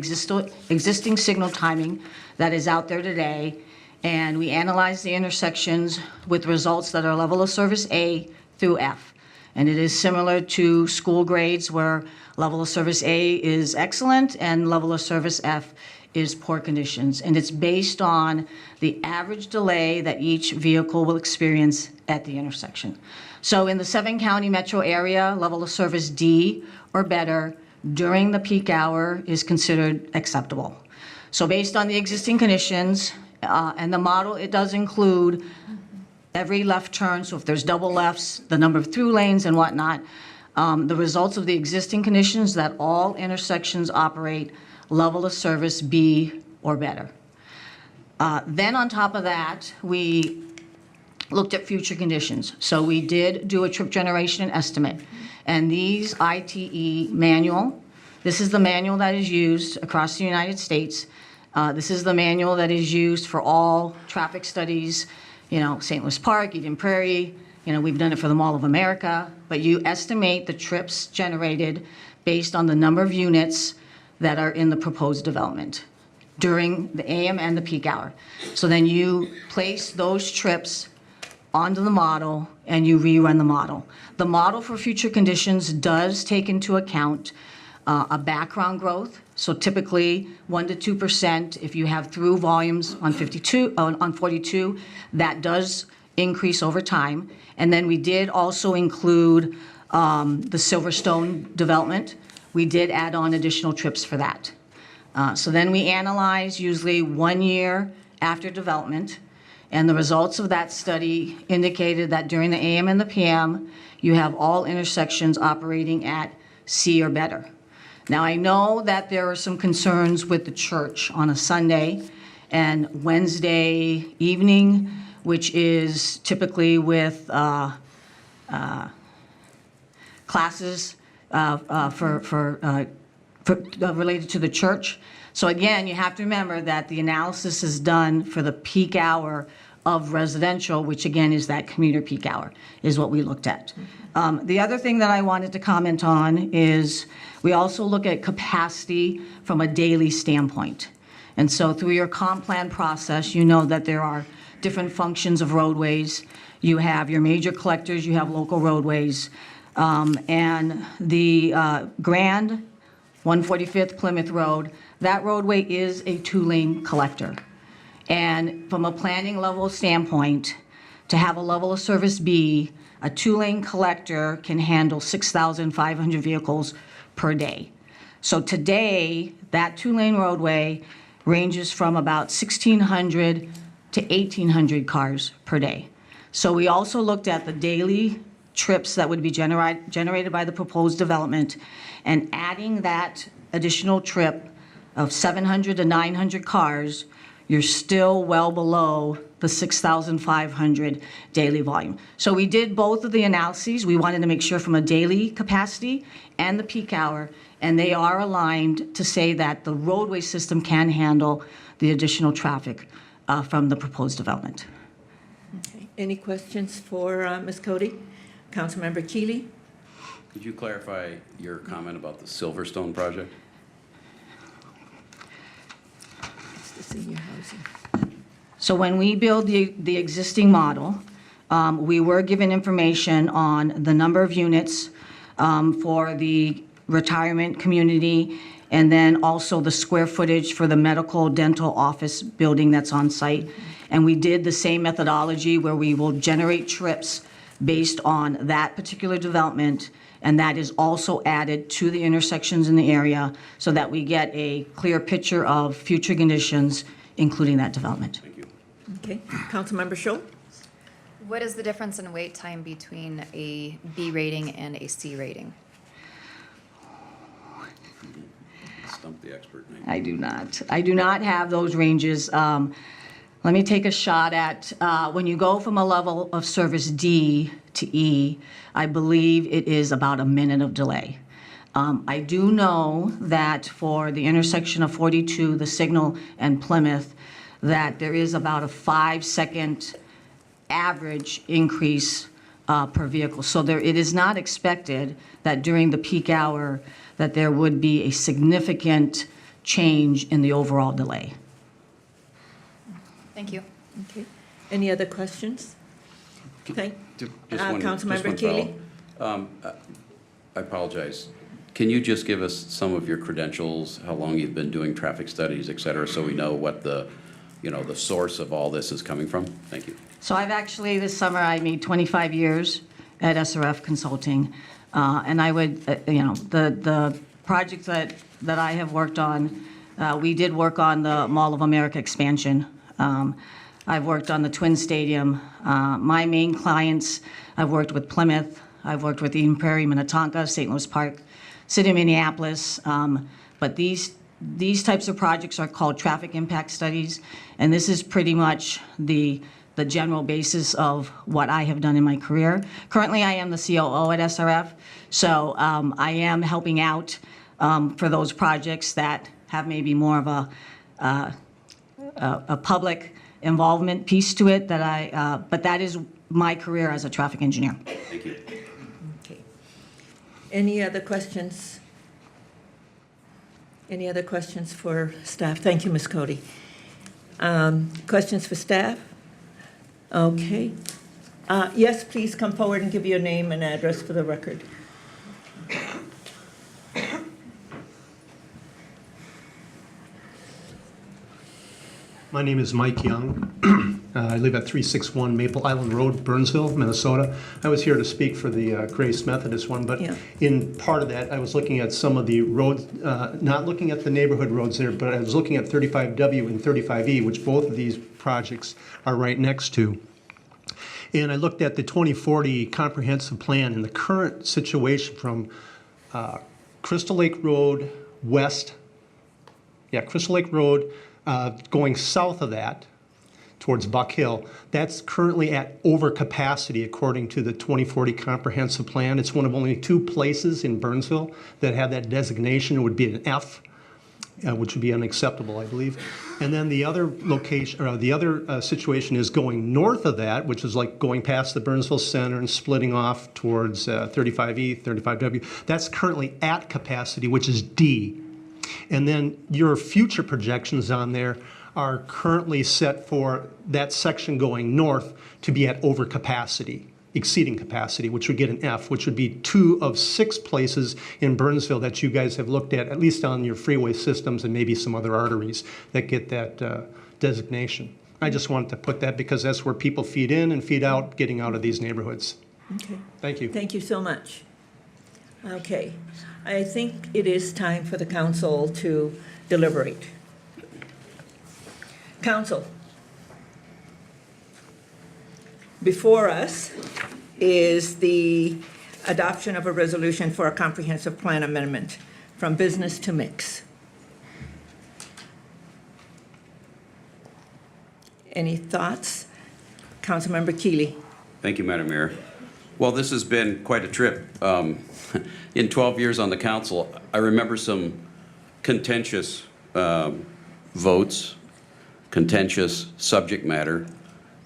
existing signal timing that is out there today, and we analyze the intersections with results that are level of service A through F. And it is similar to school grades where level of service A is excellent and level of service F is poor conditions. And it's based on the average delay that each vehicle will experience at the intersection. So in the 7-county metro area, level of service D or better during the peak hour is considered acceptable. So based on the existing conditions and the model, it does include every left turn. So if there's double lefts, the number of through lanes and whatnot, the results of the existing conditions that all intersections operate level of service B or better. Then on top of that, we looked at future conditions. So we did do a trip generation estimate. And these ITE manual, this is the manual that is used across the United States. This is the manual that is used for all traffic studies, St. Louis Park, Eden Prairie, we've done it for the Mall of America, but you estimate the trips generated based on the number of units that are in the proposed development during the AM and the peak hour. So then you place those trips onto the model and you rerun the model. The model for future conditions does take into account a background growth. So typically 1% to 2% if you have through volumes on 42, that does increase over time. And then we did also include the Silverstone development. We did add on additional trips for that. So then we analyze usually 1 year after development, and the results of that study indicated that during the AM and the PM, you have all intersections operating at C or better. Now I know that there are some concerns with the church on a Sunday and Wednesday evening, which is typically with classes for related to the church. So again, you have to remember that the analysis is done for the peak hour of residential, which again is that commuter peak hour, is what we looked at. The other thing that I wanted to comment on is we also look at capacity from a daily standpoint. And so through your comp plan process, you know that there are different functions of roadways. You have your major collectors, you have local roadways, and the Grand 145th Plymouth Road, that roadway is a two-lane collector. And from a planning level standpoint, to have a level of service B, a two-lane collector can handle 6,500 vehicles per day. So today, that two-lane roadway ranges from about 1,600 to 1,800 cars per day. So we also looked at the daily trips that would be generated by the proposed development, and adding that additional trip of 700 to 900 cars, you're still well below the 6,500 daily volume. So we did both of the analyses. We wanted to make sure from a daily capacity and the peak hour, and they are aligned to say that the roadway system can handle the additional traffic from the proposed development. Okay. Any questions for Ms. Cody? Councilmember Keeley? Could you clarify your comment about the Silverstone project? It's the senior housing. So when we build the existing model, we were given information on the number of units for the retirement community, and then also the square footage for the medical dental office building that's on site. And we did the same methodology where we will generate trips based on that particular development, and that is also added to the intersections in the area so that we get a clear picture of future conditions, including that development. Thank you. Okay. Councilmember Schultz? What is the difference in wait time between a B rating and a C rating? Stump the expert. I do not. I do not have those ranges. Let me take a shot at, when you go from a level of service D to E, I believe it is about a minute of delay. I do know that for the intersection of 42, the Signal, and Plymouth, that there is about a 5-second average increase per vehicle. So it is not expected that during the peak hour that there would be a significant change in the overall delay. Thank you. Okay. Any other questions? Thank Councilmember Councilmember Keeley? I apologize. Can you just give us some of your credentials, how long you've been doing traffic studies, et cetera, so we know what the source of all this is coming from? Thank you. So I've actually, this summer, I made 25 years at SRF Consulting. And I would, the projects that I have worked on, we did work on the Mall of America expansion. I've worked on the Twin Stadium. My main clients, I've worked with Plymouth, I've worked with Eden Prairie, Minnetonka, St. Louis Park, City of Minneapolis. But these types of projects are called traffic impact studies, and this is pretty much the general basis of what I have done in my career. Currently, I am the COO at SRF, so I am helping out for those projects that have maybe more of a public involvement piece to it. But that is my career as a traffic engineer. Thank you. Okay. Any other questions? Any other questions for staff? Thank you, Ms. Cody. Questions for staff? Okay. Yes, please come forward and give your name and address for the record. My name is Mike Young. I live at 361 Maple Island Road, Burnsville, Minnesota. I was here to speak for the Grace Methodist one, but in part of that, I was looking at some of the roads, not looking at the neighborhood roads there, but I was looking at 35W and 35E, which both of these projects are right next to. And I looked at the 2040 comprehensive plan and the current situation from Crystal Lake Road west, Crystal Lake Road going south of that towards Buck Hill. That's currently at overcapacity according to the 2040 Comprehensive Plan. It's one of only 2 places in Burnsville that have that designation. It would be an F, which would be unacceptable, I believe. And then the other location, or the other situation is going north of that, which is like going past the Burnsville Center and splitting off towards 35E, 35W. That's currently at capacity, which is D. And then your future projections on there are currently set for that section going north to be at overcapacity, exceeding capacity, which would get an F, which would be 2 of 6 places in Burnsville that you guys have looked at least on your freeway systems and maybe some other arteries that get that designation. I just wanted to put that because that's where people feed in and feed out, getting out of these neighborhoods. Okay. Thank you. Thank you so much. Okay. I think it is time for the council to deliberate. Council. Before us is the adoption of a resolution for a comprehensive plan amendment from business to mix. Any thoughts? Councilmember Keeley. Thank you, Madam Mayor. Well, this has been quite a trip. In 12 years on the council, I remember some contentious votes, contentious subject matter,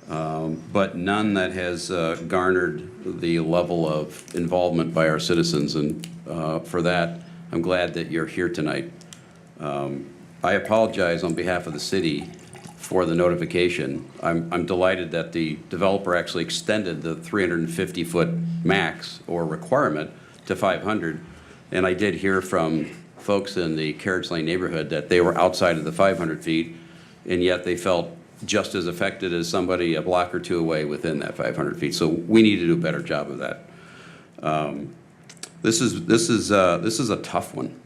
but none that has garnered the level of involvement by our citizens. And for that, I'm glad that you're here tonight. I apologize on behalf of the city for the notification. I'm delighted that the developer actually extended the 350-foot max or requirement to 500. And I did hear from folks in the Carriage Lane neighborhood that they were outside of the 500 feet, and yet they felt just as affected as somebody a block or 2 away within that 500 feet. So we need to do a better job of that. This is a tough one.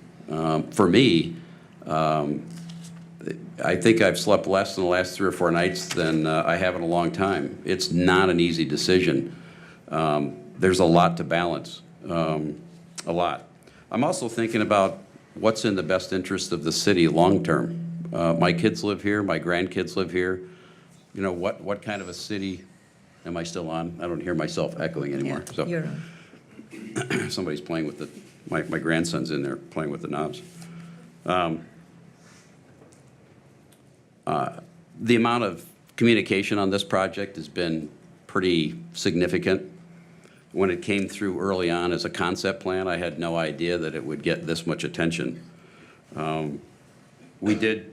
For me, I think I've slept less in the last 3 or 4 nights than I have in a long time. It's not an easy decision. There's a lot to balance, a lot. I'm also thinking about what's in the best interest of the city long-term. My kids live here, my grandkids live here. You know, what kind of a city, am I still on? I don't hear myself echoing anymore. Yeah, so you're on. Somebody's playing with my grandson's in there playing with the knobs. The amount of communication on this project has been pretty significant. When it came through early on as a concept plan, I had no idea that it would get this much attention. We did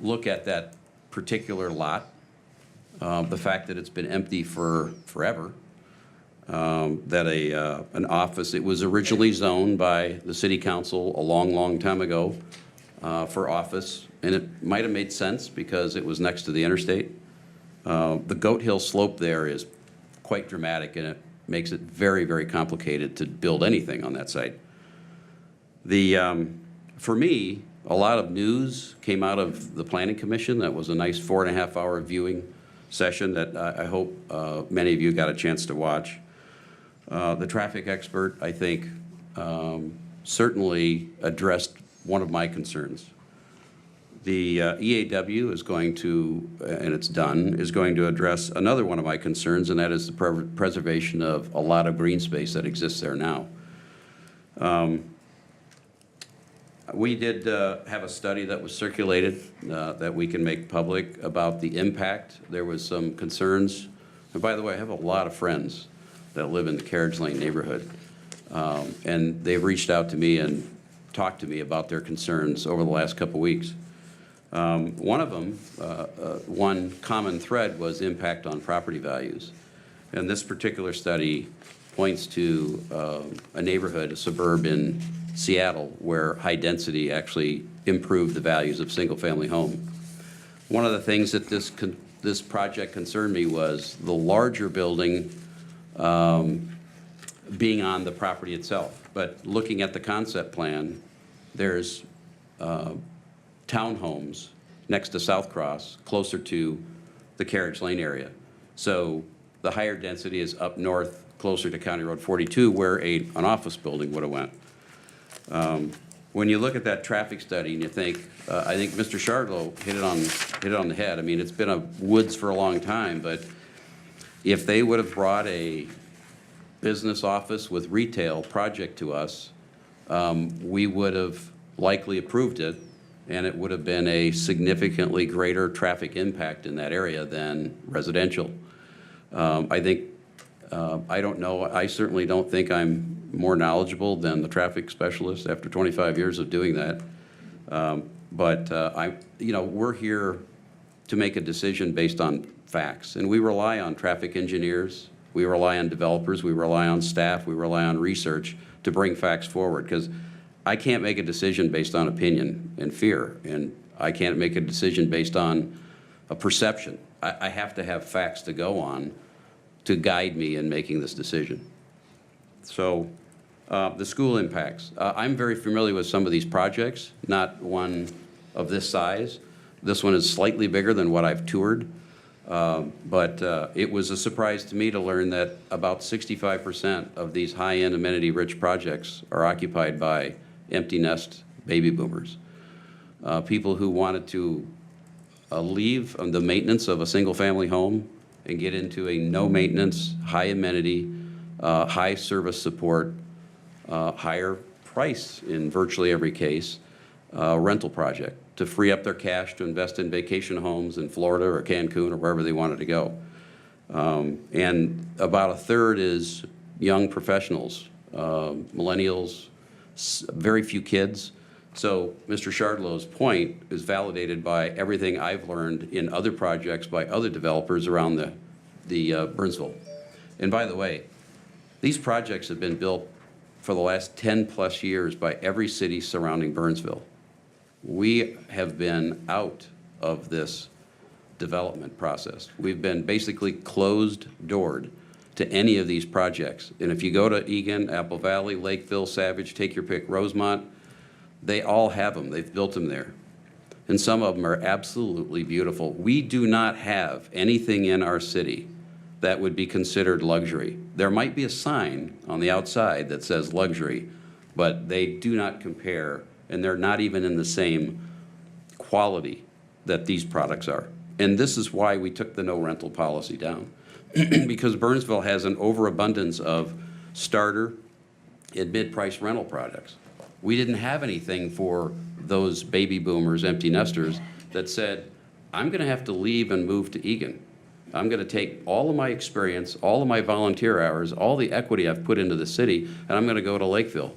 look at that particular lot, the fact that it's been empty for forever, that an office, it was originally zoned by the city council a long, long time ago for office, and it might have made sense because it was next to the interstate. The Goat Hill slope there is quite dramatic, and it makes it very, very complicated to build anything on that site. For me, a lot of news came out of the Planning Commission. That was a nice 4.5-hour viewing session that I hope many of you got a chance to watch. The traffic expert, I think, certainly addressed one of my concerns. The EAW is going to, and it's done, is going to address another one of my concerns, and that is the preservation of a lot of green space that exists there now. We did have a study that was circulated that we can make public about the impact. There was some concerns. And by the way, I have a lot of friends that live in the Carriage Lane neighborhood. And they've reached out to me and talked to me about their concerns over the last couple weeks. One of them, one common thread was impact on property values. And this particular study points to a neighborhood, a suburb in Seattle, where high density actually improved the values of single-family home. One of the things that this project concerned me was the larger building being on the property itself. But looking at the concept plan, there's townhomes next to South Cross, closer to the Carriage Lane area. So the higher density is up north, closer to County Road 42, where an office building would have went. when you look at that traffic study and you think, I think Mr. Shardlow hit it on the head. I mean, it's been a woods for a long time, but if they would have brought a business office with retail project to us, we would have likely approved it, and it would have been a significantly greater traffic impact in that area than residential. I think, I don't know, I certainly don't think I'm more knowledgeable than the traffic specialist after 25 years of doing that. We're here to make a decision based on facts, and we rely on traffic engineers, we rely on developers, we rely on staff, we rely on research to bring facts forward, because I can't make a decision based on opinion and fear, and I can't make a decision based on a perception. I have to have facts to go on to guide me in making this decision. So the school impacts. I'm very familiar with some of these projects, not one of this size. This one is slightly bigger than what I've toured. But it was a surprise to me to learn that about 65% of these high-end amenity-rich projects are occupied by empty nest baby boomers. People who wanted to leave the maintenance of a single-family home and get into a no-maintenance, high-amenity, high-service support, higher price in virtually every case, rental project to free up their cash to invest in vacation homes in Florida or Cancun or wherever they wanted to go. And about a third is young professionals, millennials, very few kids. So Mr. Shardlow's point is validated by everything I've learned in other projects by other developers around the Burnsville. And by the way, these projects have been built for the last 10+ years by every city surrounding Burnsville. We have been out of this development process. We've been basically closed-doored to any of these projects. And if you go to Eagan, Apple Valley, Lakeville, Savage, take your pick, Rosemont, they all have them. They've built them there. And some of them are absolutely beautiful. We do not have anything in our city that would be considered luxury. There might be a sign on the outside that says luxury, but they do not compare, and they're not even in the same quality that these products are. And this is why we took the no rental policy down, because Burnsville has an overabundance of starter and mid-price rental products. We didn't have anything for those baby boomers, empty nesters, that said, I'm going to have to leave and move to Eagan. I'm going to take all of my experience, all of my volunteer hours, all the equity I've put into the city, and I'm going to go to Lakeville.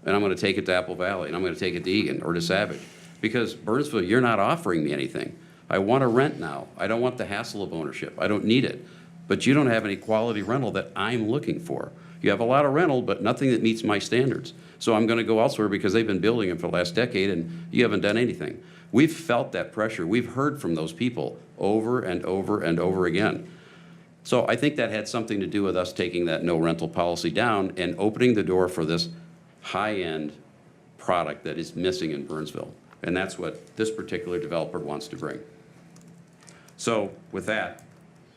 And I'm going to take it to Apple Valley, and I'm going to take it to Eagan or to Savage. Because Burnsville, you're not offering me anything. I want to rent now. I don't want the hassle of ownership. I don't need it. But you don't have any quality rental that I'm looking for. You have a lot of rental, but nothing that meets my standards. So I'm going to go elsewhere because they've been building them for the last decade, and you haven't done anything. We've felt that pressure. We've heard from those people over and over and over again. So I think that had something to do with us taking that no rental policy down and opening the door for this high-end product that is missing in Burnsville. And that's what this particular developer wants to bring. So with that,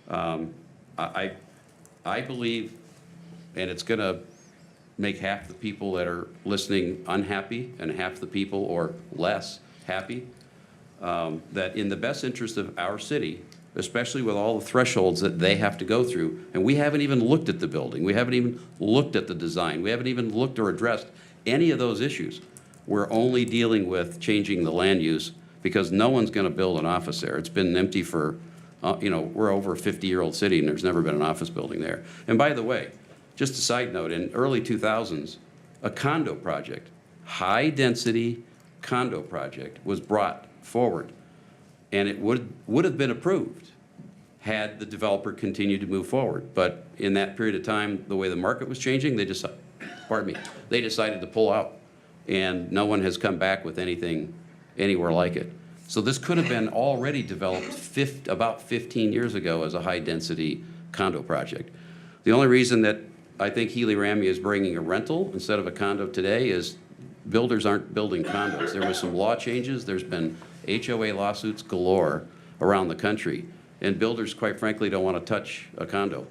I believe, and it's going to make half the people that are listening unhappy and half the people or less happy, that in the best interest of our city, especially with all the thresholds that they have to go through, and we haven't even looked at the building, we haven't even looked at the design, we haven't even looked or addressed any of those issues. We're only dealing with changing the land use because no one's going to build an office there. It's been empty for, we're over a 50-year-old city and there's never been an office building there. And by the way, just a side note, in early 2000s, a condo project, high-density condo project, was brought forward. And it would have been approved had the developer continued to move forward. But in that period of time, the way the market was changing, they decided to pull out. And no one has come back with anything anywhere like it. So this could have been already developed about 15 years ago as a high-density condo project. The only reason that I think Healy-Ramey is bringing a rental instead of a condo today is builders aren't building condos. There was some law changes. There's been HOA lawsuits galore around the country. And builders, quite frankly, don't want to touch a condo,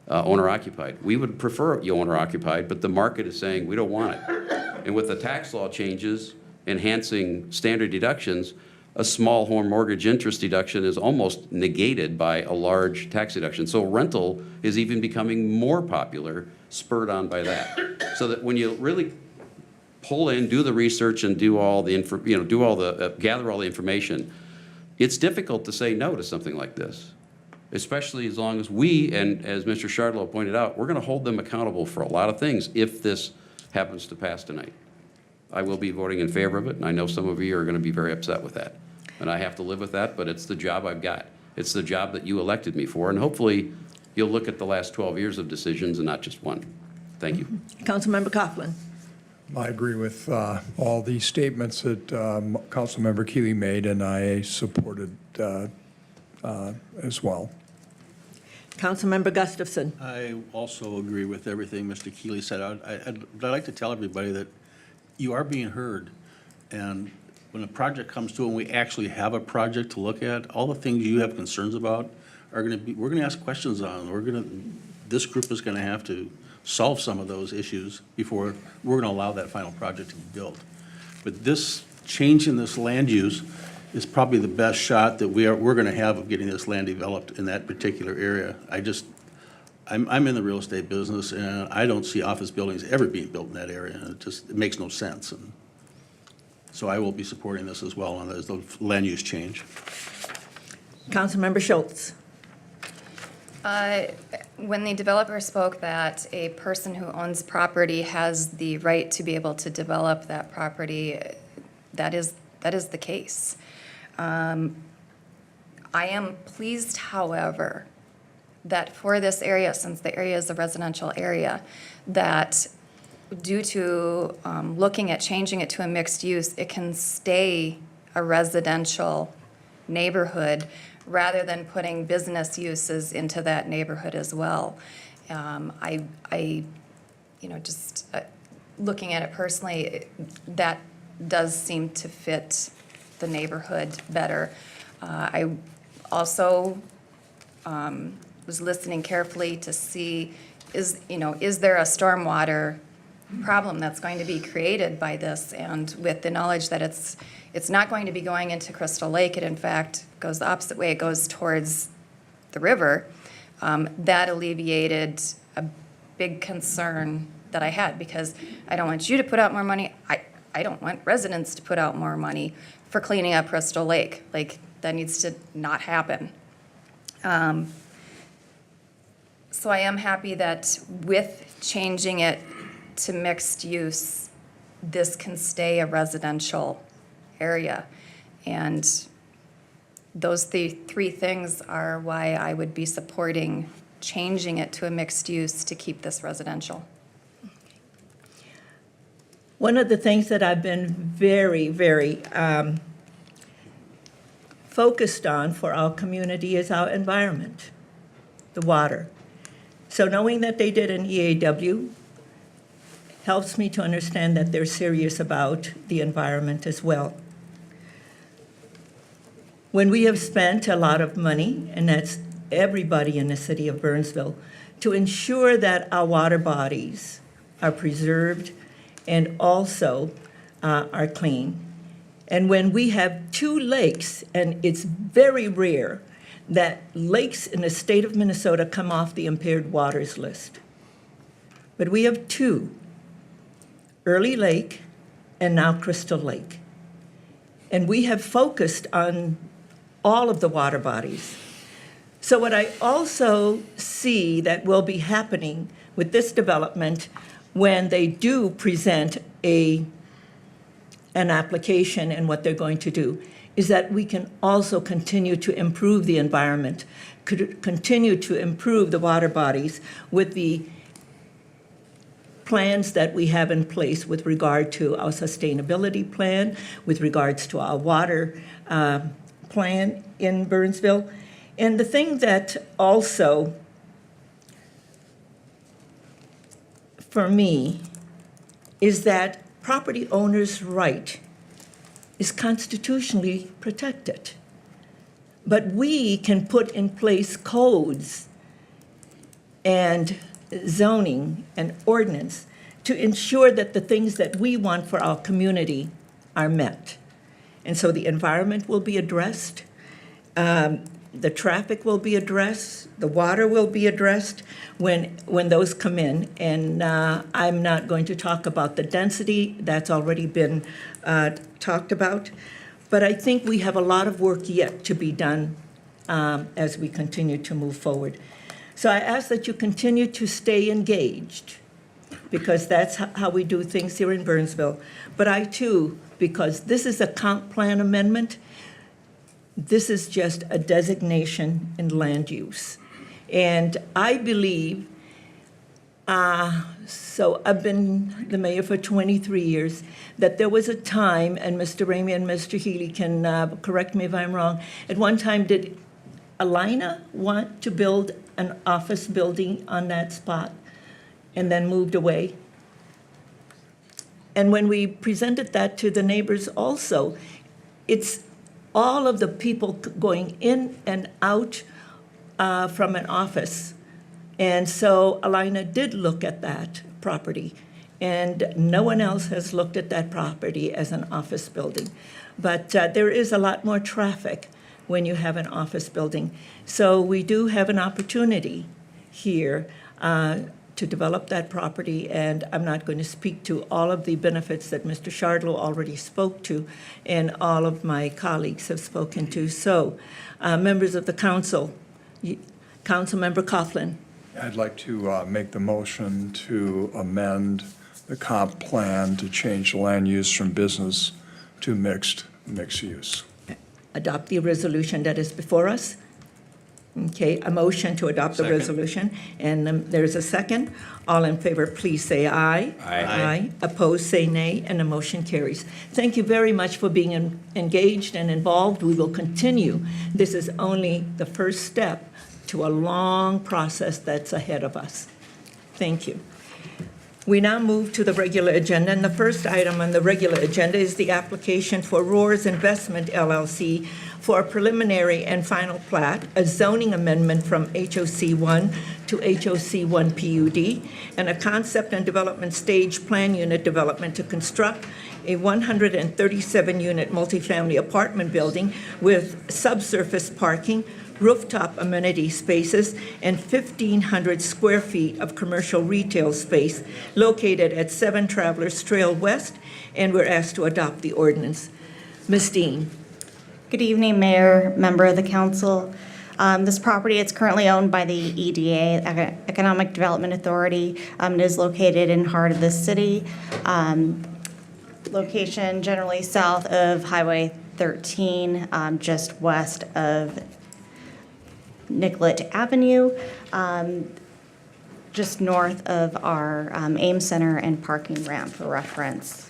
owner-occupied. We would prefer you owner-occupied, but the market is saying we don't want it. And with the tax law changes enhancing standard deductions, a small home mortgage interest deduction is almost negated by a large tax deduction. So rental is even becoming more popular, spurred on by that. So that when you really pull in, do the research, and do all the gather all the information, it's difficult to say no to something like this, especially as long as we, and as Mr. Shardlow pointed out, we're going to hold them accountable for a lot of things if this happens to pass tonight. I will be voting in favor of it, and I know some of you are going to be very upset with that. And I have to live with that, but it's the job I've got. It's the job that you elected me for, and hopefully you'll look at the last 12 years of decisions and not just one. Thank you. Councilmember Coughlin. I agree with all the statements that Councilmember Keeley made, and I supported as well. Councilmember Gustafson. I also agree with everything Mr. Keeley said. But I'd like to tell everybody that you are being heard. And when a project comes to and we actually have a project to look at, all the things you have concerns about are going to be, we're going to ask questions on. This group is going to have to solve some of those issues before we're going to allow that final project to be built. But this change in this land use is probably the best shot that we're going to have of getting this land developed in that particular area. I'm in the real estate business, and I don't see office buildings ever being built in that area. It makes no sense. And so I will be supporting this as well on the land use change. Councilmember Schultz. When the developer spoke that a person who owns property has the right to be able to develop that property, that is the case. I am pleased, however, that for this area, since the area is a residential area, that due to looking at changing it to a mixed use, it can stay a residential neighborhood rather than putting business uses into that neighborhood as well. Just looking at it personally, that does seem to fit the neighborhood better. I also was listening carefully to see, is there a stormwater problem that's going to be created by this? And with the knowledge that it's not going to be going into Crystal Lake, it in fact goes the opposite way, it goes towards the river, that alleviated a big concern that I had, because I don't want you to put out more money. I don't want residents to put out more money for cleaning up Crystal Lake. Like, that needs to not happen. So I am happy that with changing it to mixed use, this can stay a residential area. And those three things are why I would be supporting changing it to a mixed use to keep this residential. One of the things that I've been very, very focused on for our community is our environment, the water. So knowing that they did an EAW helps me to understand that they're serious about the environment as well. When we have spent a lot of money, and that's everybody in the city of Burnsville, to ensure that our water bodies are preserved and also are clean. And when we have 2 lakes, and it's very rare that lakes in the state of Minnesota come off the impaired waters list. But we have 2, Early Lake and now Crystal Lake. And we have focused on all of the water bodies. So what I also see that will be happening with this development when they do present an application and what they're going to do is that we can also continue to improve the environment, continue to improve the water bodies with the plans that we have in place with regard to our sustainability plan, with regards to our water plan in Burnsville. And the thing that also, for me, is that property owners' right is constitutionally protected. But we can put in place codes and zoning and ordinance to ensure that the things that we want for our community are met. And so the environment will be addressed, the traffic will be addressed, the water will be addressed when those come in. And I'm not going to talk about the density, that's already been talked about. But I think we have a lot of work yet to be done as we continue to move forward. So I ask that you continue to stay engaged, because that's how we do things here in Burnsville. But I too, because this is a comp plan amendment, this is just a designation in land use. And I believe, so I've been the mayor for 23 years, that there was a time, and Mr. Ramey and Mr. Healy can correct me if I'm wrong, at one time did Alina want to build an office building on that spot and then moved away? And when we presented that to the neighbors also, it's all of the people going in and out from an office. And so Alina did look at that property, and no one else has looked at that property as an office building. But there is a lot more traffic when you have an office building. So we do have an opportunity here to develop that property, and I'm not going to speak to all of the benefits that Mr. Shardlow already spoke to and all of my colleagues have spoken to. So, members of the council, Councilmember Coughlin. I'd like to make the motion to amend the comp plan to change the land use from business to mixed use. Adopt the resolution that is before us. Okay, a motion to adopt the resolution, and there's a second. All in favor, please say aye. Aye. Opposed, say nay, and the motion carries. Thank you very much for being engaged and involved. We will continue. This is only the first step to a long process that's ahead of us. Thank you. We now move to the regular agenda, and the first item on the regular agenda is the application for Roars Investment LLC for a preliminary and final plat, a zoning amendment from HOC 1 to HOC 1 PUD, and a concept and development stage plan unit development to construct a 137-unit multifamily apartment building with subsurface parking, rooftop amenity spaces, and 1,500 square feet of commercial retail space located at 7 Travelers Trail West, and we're asked to adopt the ordinance. Ms. Dean. Good evening, Mayor, member of the council. This property, it's currently owned by the EDA, Economic Development Authority. It is located in heart of the city. Location generally south of Highway 13, just west of Nicollet Avenue, just north of our Ames Center and parking ramp for reference.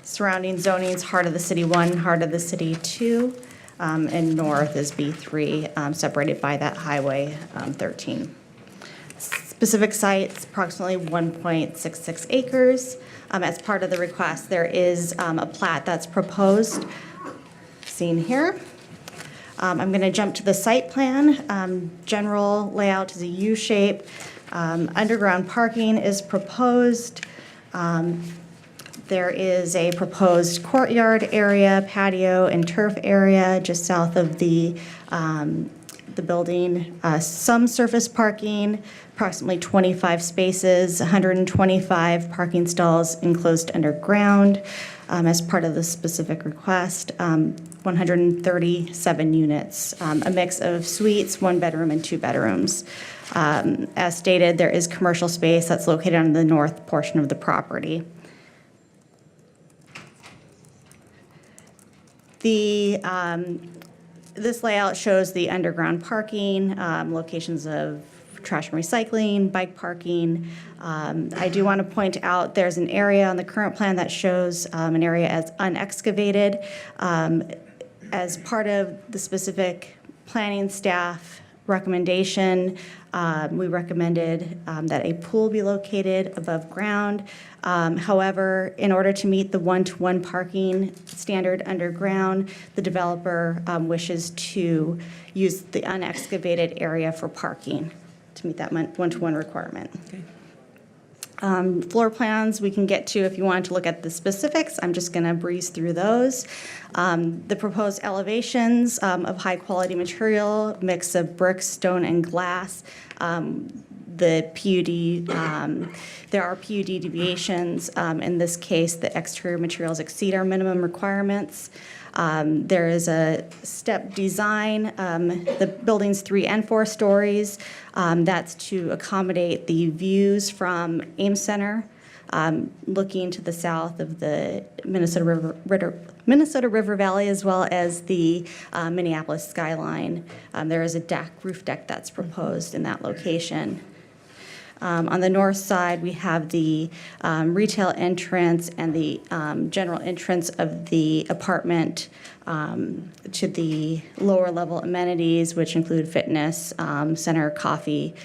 Surrounding zoning is heart of the city 1, heart of the city 2, and north is B3, separated by that Highway 13. Specific sites, approximately 1.66 acres. As part of the request, there is a plat that's proposed, seen here. I'm going to jump to the site plan. General layout is a U shape. Underground parking is proposed. There is a proposed courtyard area, patio, and turf area just south of the building. Some surface parking, approximately 25 spaces, 125 parking stalls enclosed underground. As part of the specific request, 137 units, a mix of suites, 1 bedroom and 2 bedrooms. As stated, there is commercial space that's located on the north portion of the property. This layout shows the underground parking, locations of trash and recycling, bike parking. I do want to point out there's an area on the current plan that shows an area as unexcavated. As part of the specific planning staff recommendation, we recommended that a pool be located above ground. However, in order to meet the 1-to-1 parking standard underground, the developer wishes to use the unexcavated area for parking to meet that 1-to-1 requirement. Okay. Floor plans we can get to if you wanted to look at the specifics. I'm just going to breeze through those. The proposed elevations of high-quality material, mix of brick, stone, and glass. The PUD, there are PUD deviations. In this case, the exterior materials exceed our minimum requirements. There is a step design. The building's 3 and 4 stories. That's to accommodate the views from Ames Center, looking to the south of the Minnesota River Valley, as well as the Minneapolis skyline. There is a roof deck that's proposed in that location. On the north side, we have the retail entrance and the general entrance of the apartment to the lower level amenities, which include fitness center, coffee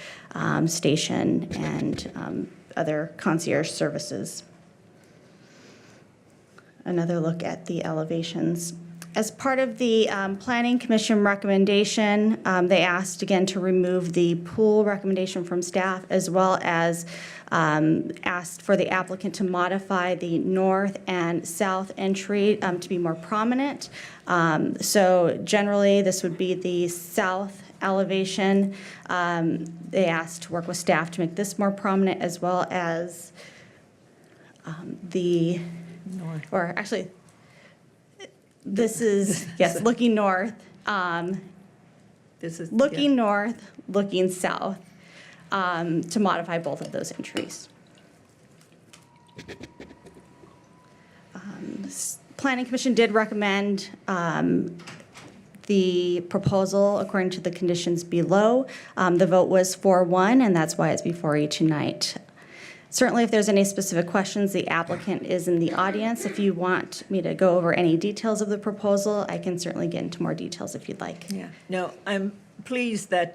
station, and other concierge services. Another look at the elevations. As part of the Planning Commission recommendation, they asked again to remove the pool recommendation from staff, as well as asked for the applicant to modify the north and south entry to be more prominent. So generally, this would be the south elevation. They asked to work with staff to make this more prominent, as well as the north, or actually, this is, yes, looking north. This is looking north, looking south, to modify both of those entries. Planning Commission did recommend the proposal according to the conditions below. The vote was 4-1, and that's why it's before you tonight. Certainly, if there's any specific questions, the applicant is in the audience. If you want me to go over any details of the proposal, I can certainly get into more details if you'd like. Yeah. No, I'm pleased that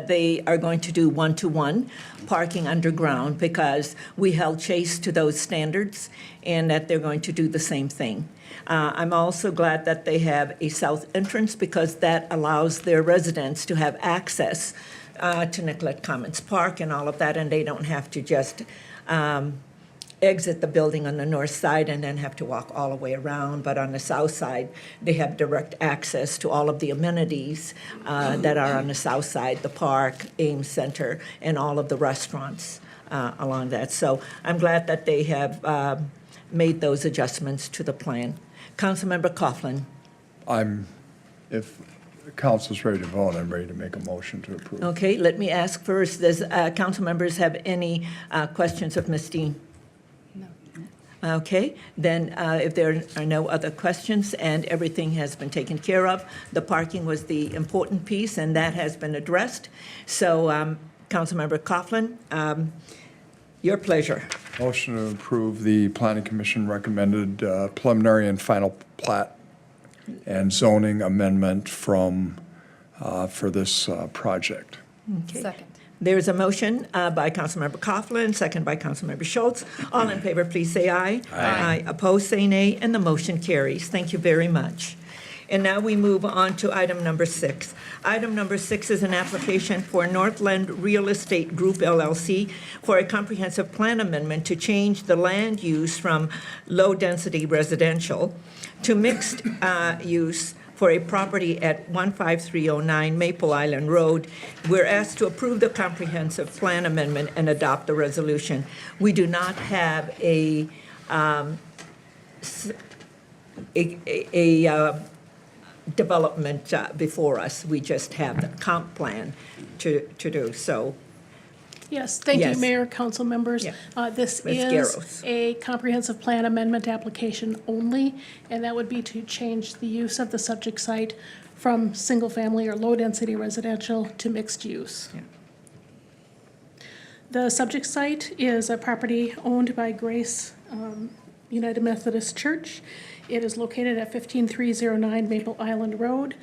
they are going to do one-to-one parking underground, because we held chase to those standards, and that they're going to do the same thing. I'm also glad that they have a south entrance, because that allows their residents to have access to Nicollet Commons Park and all of that, and they don't have to just exit the building on the north side and then have to walk all the way around. But on the south side, they have direct access to all of the amenities that are on the south side, the park, Ames Center, and all of the restaurants along that. So I'm glad that they have made those adjustments to the plan. Councilmember Coughlin. If the council's ready to vote, I'm ready to make a motion to approve. Okay, let me ask first, does council members have any questions of Ms. Dean? No. Okay, then if there are no other questions and everything has been taken care of, the parking was the important piece, and that has been addressed. So, Councilmember Coughlin, your pleasure. Motion to approve the Planning Commission recommended preliminary and final plat and zoning amendment for this project. Okay. Second. There is a motion by Councilmember Coughlin, second by Councilmember Schultz. All in favor, please say aye. Aye. Opposed, say nay, and the motion carries. Thank you very much. And now we move on to item number 6. Item number 6 is an application for Northland Real Estate Group LLC for a comprehensive plan amendment to change the land use from low-density residential to mixed use for a property at 15309 Maple Island Road. We're asked to approve the comprehensive plan amendment and adopt the resolution. We do not have a development before us. We just have the comp plan to do. So, Yes, thank Yes. you, Mayor, council members. This Ms. is Garros. a comprehensive plan amendment application only, and that would be to change the use of the subject site from single-family or low-density residential to mixed use. The subject site is a property owned by Grace United Methodist Church. It is located at 15309 Maple Island Road.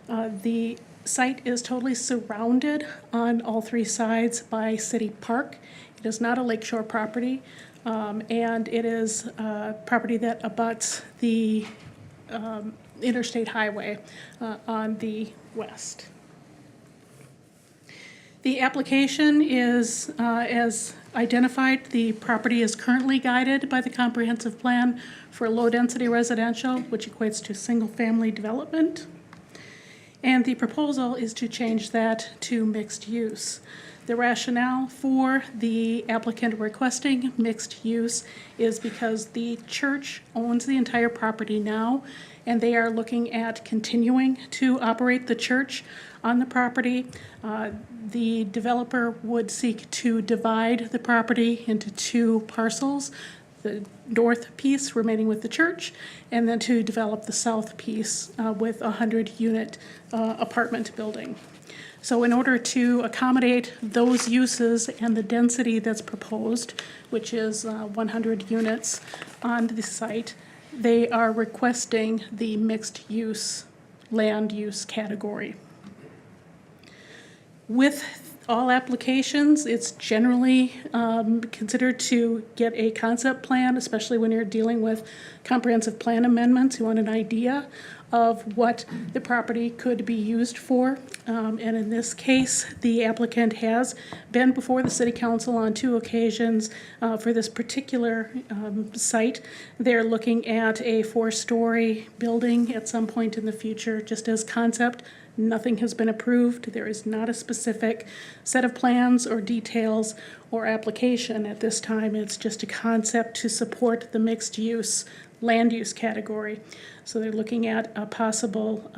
The site is totally surrounded on all 3 sides by City Park. It is not a lakeshore property, and it is a property that abuts the interstate highway on the west. The application is, as identified, the property is currently guided by the comprehensive plan for low-density residential, which equates to single-family development. And the proposal is to change that to mixed use. The rationale for the applicant requesting mixed use is because the church owns the entire property now, and they are looking at continuing to operate the church on the property. The developer would seek to divide the property into two parcels, the north piece remaining with the church, and then to develop the south piece with a 100-unit apartment building. So in order to accommodate those uses and the density that's proposed, which is 100 units on the site, they are requesting the mixed-use land use category. With all applications, it's generally considered to get a concept plan, especially when you're dealing with comprehensive plan amendments. You want an idea of what the property could be used for. And in this case, the applicant has been before the City Council on 2 occasions for this particular site. They're looking at a 4-story building at some point in the future, just as concept. Nothing has been approved. There is not a specific set of plans or details or application at this time. It's just a concept to support the mixed use land use category. So they're looking at a possible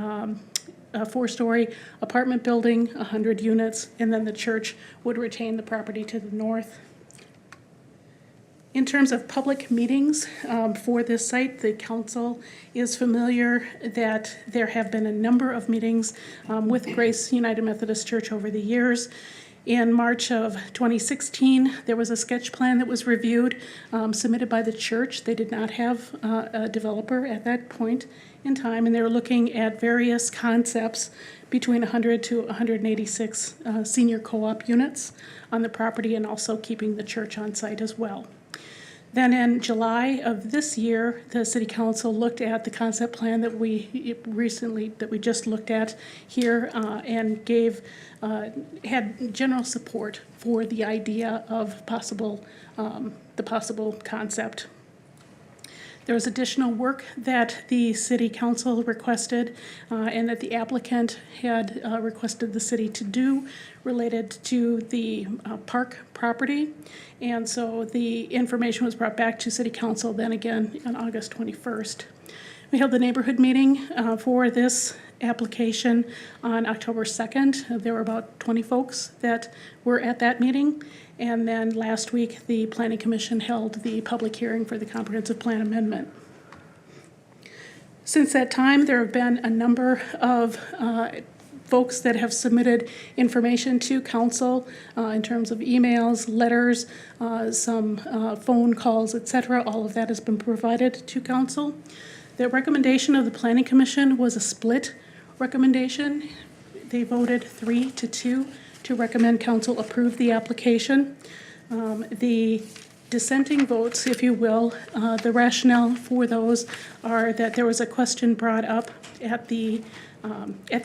4-story apartment building, 100 units, and then the church would retain the property to the north. In terms of public meetings for this site, the council is familiar that there have been a number of meetings with Grace United Methodist Church over the years. In March of 2016, there was a sketch plan that was reviewed, submitted by the church. They did not have a developer at that point in time, and they were looking at various concepts between 100 to 186 senior co-op units on the property, and also keeping the church on site as well. Then in July of this year, the City Council looked at the concept plan that we just looked at here and had general support for the idea of the possible concept. There was additional work that the City Council requested and that the applicant had requested the city to do related to the park property. And so the information was brought back to City Council then again on August 21st. We held the neighborhood meeting for this application on October 2nd. There were about 20 folks that were at that meeting. And then last week, the Planning Commission held the public hearing for the comprehensive plan amendment. Since that time, there have been a number of folks that have submitted information to council in terms of emails, letters, some phone calls, etc. All of that has been provided to council. The recommendation of the Planning Commission was a split recommendation. They voted 3-2 to recommend council approve the application. The dissenting votes, if you will, the rationale for those are that there was a question brought up at the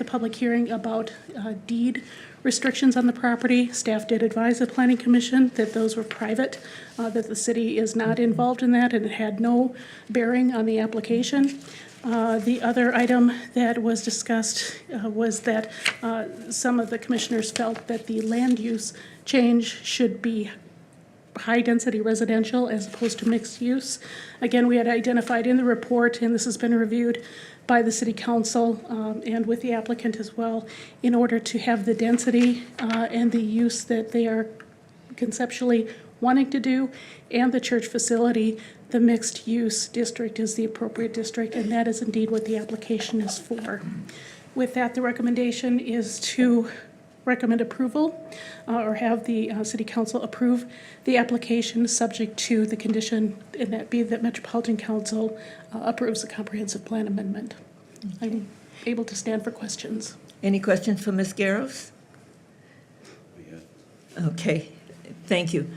public hearing about deed restrictions on the property. Staff did advise the Planning Commission that those were private, that the city is not involved in that, and it had no bearing on the application. The other item that was discussed was that some of the commissioners felt that the land use change should be high-density residential as opposed to mixed use. Again, we had identified in the report, and this has been reviewed by the City Council and with the applicant as well, in order to have the density and the use that they are conceptually wanting to do, and the church facility, the mixed-use district is the appropriate district, and that is indeed what the application is for. With that, the recommendation is to recommend approval or have the City Council approve the application subject to the condition, and that be that Metropolitan Council approves the comprehensive plan amendment. I'm able to stand for questions. Any questions for Ms. Garros? Okay, thank you.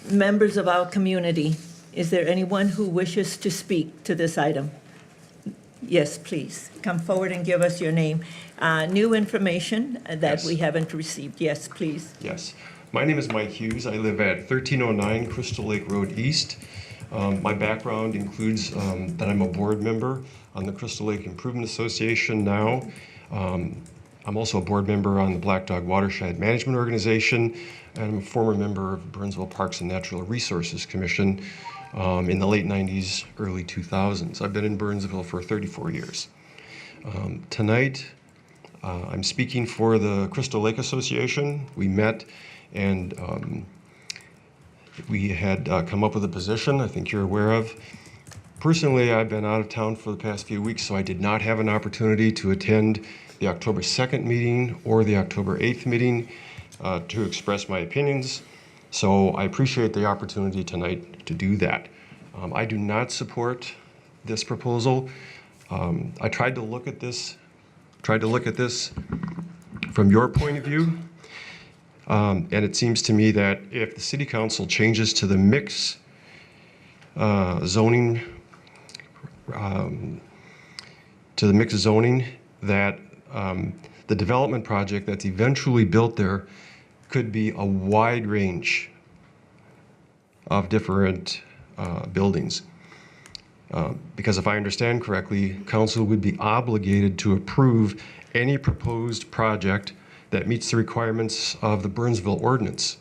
Members of our community, is there anyone who wishes to speak to this item? Yes, please. Come forward and give us your name. New information that Yes. we haven't received. Yes, please. Yes. My name is Mike Hughes. I live at 1309 Crystal Lake Road East. My background includes that I'm a board member on the Crystal Lake Improvement Association now. I'm also a board member on the Black Dog Watershed Management Organization, and I'm a former member of Burnsville Parks and Natural Resources Commission in the late 90s, early 2000s. I've been in Burnsville for 34 years. Tonight, I'm speaking for the Crystal Lake Association. We met and we had come up with a position I think you're aware of. Personally, I've been out of town for the past few weeks, so I did not have an opportunity to attend the October 2nd meeting or the October 8th meeting to express my opinions. So I appreciate the opportunity tonight to do that. I do not support this proposal. I tried to look at this from your point of view. And it seems to me that if the city council changes to the mix zoning, that the development project that's eventually built there could be a wide range of different buildings. Because if I understand correctly, council would be obligated to approve any proposed project that meets the requirements of the Burnsville ordinance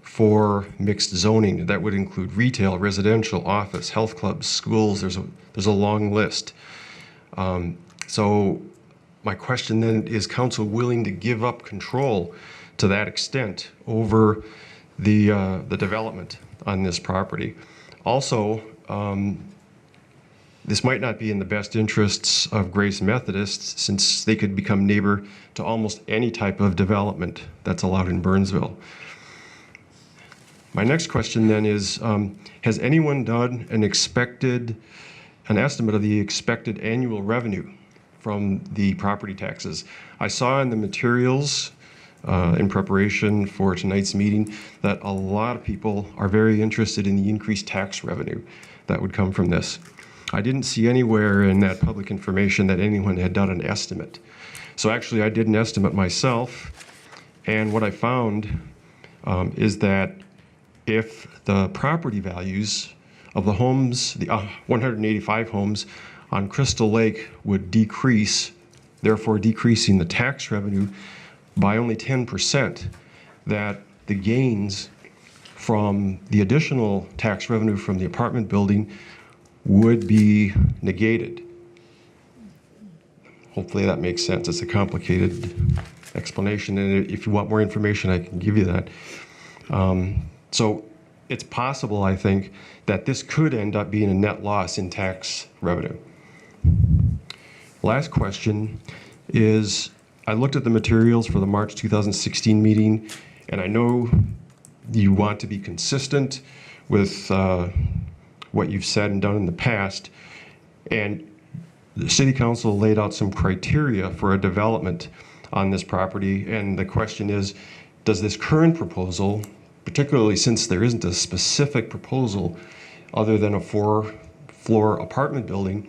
for mixed zoning. That would include retail, residential, office, health clubs, schools. There's a long list. So my question then, is council willing to give up control to that extent over the development on this property? Also, this might not be in the best interests of Grace Methodists, since they could become neighbor to almost any type of development that's allowed in Burnsville. My next question then is, has anyone done an estimate of the expected annual revenue from the property taxes? I saw in the materials in preparation for tonight's meeting that a lot of people are very interested in the increased tax revenue that would come from this. I didn't see anywhere in that public information that anyone had done an estimate. So actually, I did an estimate myself, and what I found is that if the property values of the homes, the 185 homes on Crystal Lake would decrease, therefore decreasing the tax revenue by only 10%, that the gains from the additional tax revenue from the apartment building would be negated. Hopefully that makes sense. It's a complicated explanation, and if you want more information, I can give you that. So it's possible, I think, that this could end up being a net loss in tax revenue. Last question is, I looked at the materials for the March 2016 meeting, and I know you want to be consistent with what you've said and done in the past, and the city council laid out some criteria for a development on this property, and the question is, does this current proposal, particularly since there isn't a specific proposal other than a 4-floor apartment building,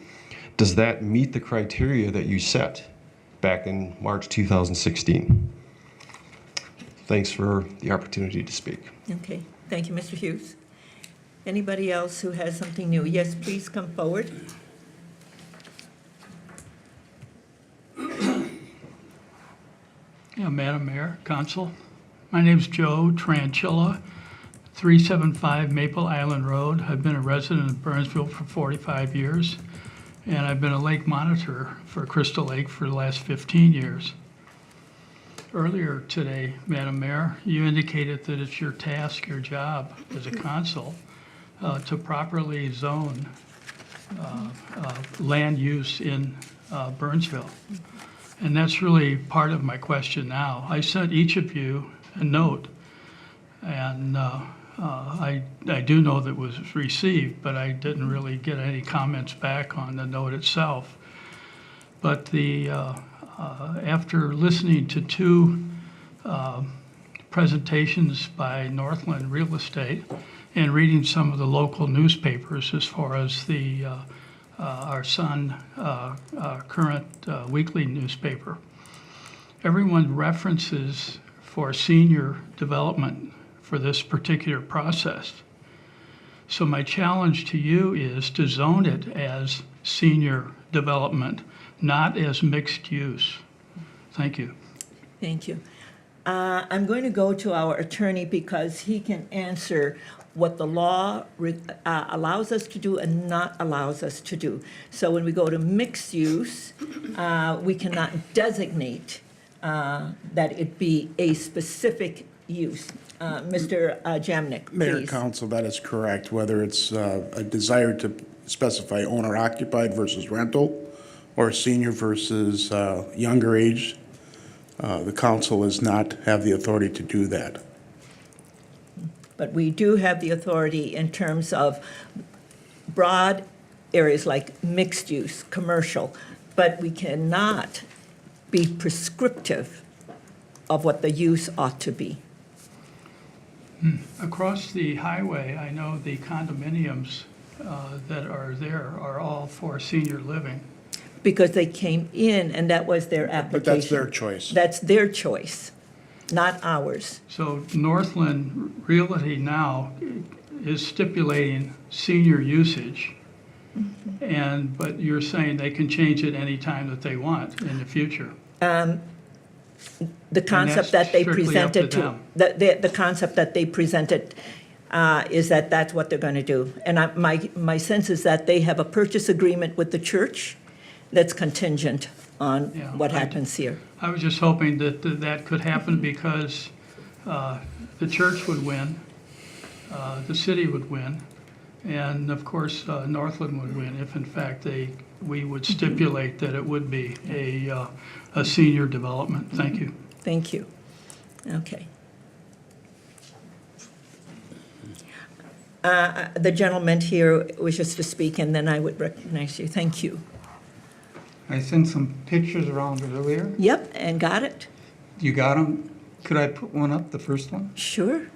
does that meet the criteria that you set back in March 2016? Thanks for the opportunity to speak. Okay, thank you, Mr. Hughes. Anybody else who has something new? Yes, please come forward. Yeah, Madam Mayor, Council. My name's Joe Tranchilla, 375 Maple Island Road. I've been a resident of Burnsville for 45 years, and I've been a lake monitor for Crystal Lake for the last 15 years. Earlier today, Madam Mayor, you indicated that it's your task, your job as a council, to properly zone land use in Burnsville. And that's really part of my question now. I sent each of you a note, and I do know that it was received, but I didn't really get any comments back on the note itself. But after listening to two presentations by Northland Real Estate and reading some of the local newspapers as far as the our Sun current weekly newspaper. Everyone references for senior development for this particular process. So my challenge to you is to zone it as senior development, not as mixed use. Thank you. Thank you. I'm going to go to our attorney because he can answer what the law allows us to do and not allows us to do. So when we go to mixed use, we cannot designate that it be a specific use. Mr. Jamnik, please. Mayor, Council, that is correct. Whether it's a desire to specify owner-occupied versus rental, or senior versus younger age, the council does not have the authority to do that. But we do have the authority in terms of broad areas like mixed use, commercial, but we cannot be prescriptive of what the use ought to be. Across the highway, I know the condominiums that are there are all for senior living. Because they came in and that was their application. But that's their choice. That's their choice, not ours. So Northland Realty now is stipulating senior usage. But you're saying they can change it any time that they want in the future. The concept that they strictly up presented to to, them. the concept that they presented is that that's what they're going to do. And my sense is that they have a purchase agreement with the church that's contingent on what happens here. I was just hoping that that could happen because the church would win, the city would win, and of course Northland would win if in fact we would stipulate that it would be a senior development. Thank you. Thank you. Okay. The gentleman here wishes to speak, and then I would recognize you. Thank you. I sent some pictures around earlier. Yep, and got it. You got them? Could I put one up, the first one? Sure,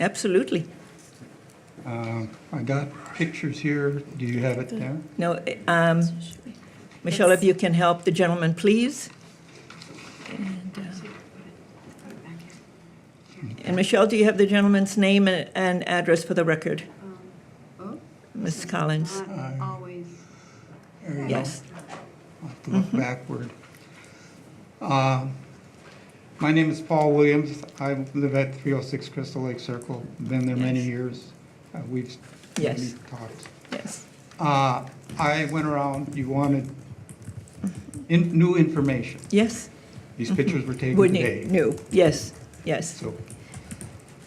absolutely. I got pictures here. Do you have it there? No, Michelle, if you can help the gentleman, please. And Michelle, do you have the gentleman's name and address for the record? Ms. Collins? Always. There you Yes. go. I'll have to look backward. My name is Paul Williams. I live at 306 Crystal Lake Circle. Been there many years. We've Yes. talked. Yes. I went around, you wanted new information. Yes. These pictures were taken We're today. new, yes, yes. So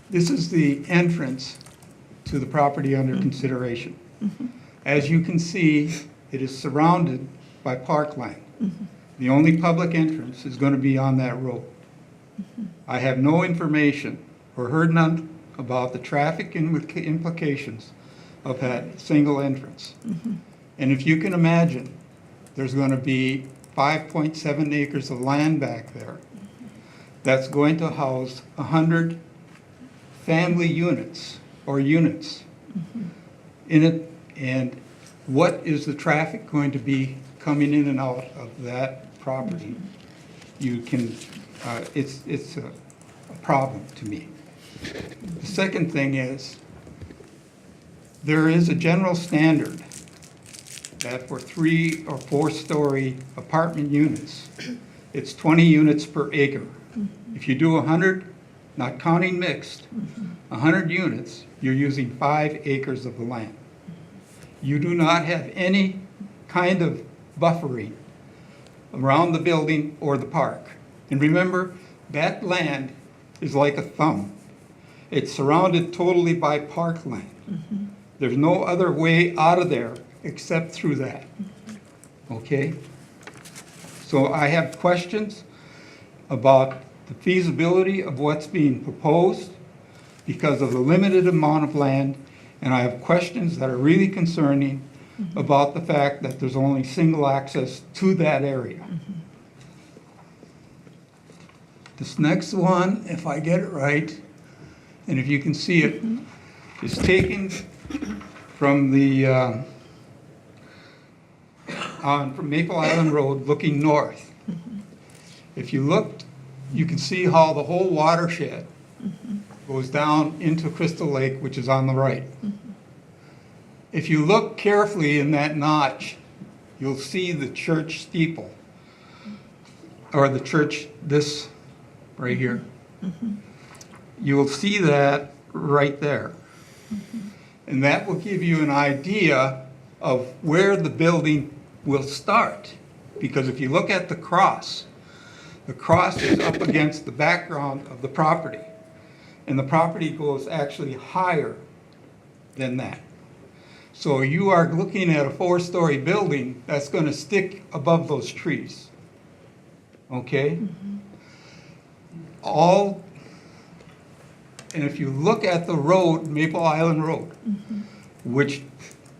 this is the entrance to the property under consideration. As you can see, it is surrounded by parkland. The only public entrance is going to be on that road. I have no information or heard none about the traffic implications of that single entrance. And if you can imagine, there's going to be 5.7 acres of land back there that's going to house 100 family units or units in it. And what is the traffic going to be coming in and out of that property? You can, it's a problem to me. The second thing is, there is a general standard that for 3 or 4 story apartment units, it's 20 units per acre. If you do 100, not counting mixed, 100 units, you're using 5 acres of the land. You do not have any kind of buffering around the building or the park. And remember, that land is like a thumb. It's surrounded totally by parkland. There's no other way out of there except through that. Okay? So I have questions about the feasibility of what's being proposed because of the limited amount of land, and I have questions that are really concerning about the fact that there's only single access to that area. This next one, if I get it right, and if you can see it, is taken from the from Maple Island Road looking north. If you looked, you can see how the whole watershed goes down into Crystal Lake, which is on the right. If you look carefully in that notch, you'll see the church steeple, or the church, this right here. You will see that right there. And that will give you an idea of where the building will start. Because if you look at the cross is up against the background of the property. And the property goes actually higher than that. So you are looking at a 4-story building that's going to stick above those trees. Okay? And if you look at the road, Maple Island Road, which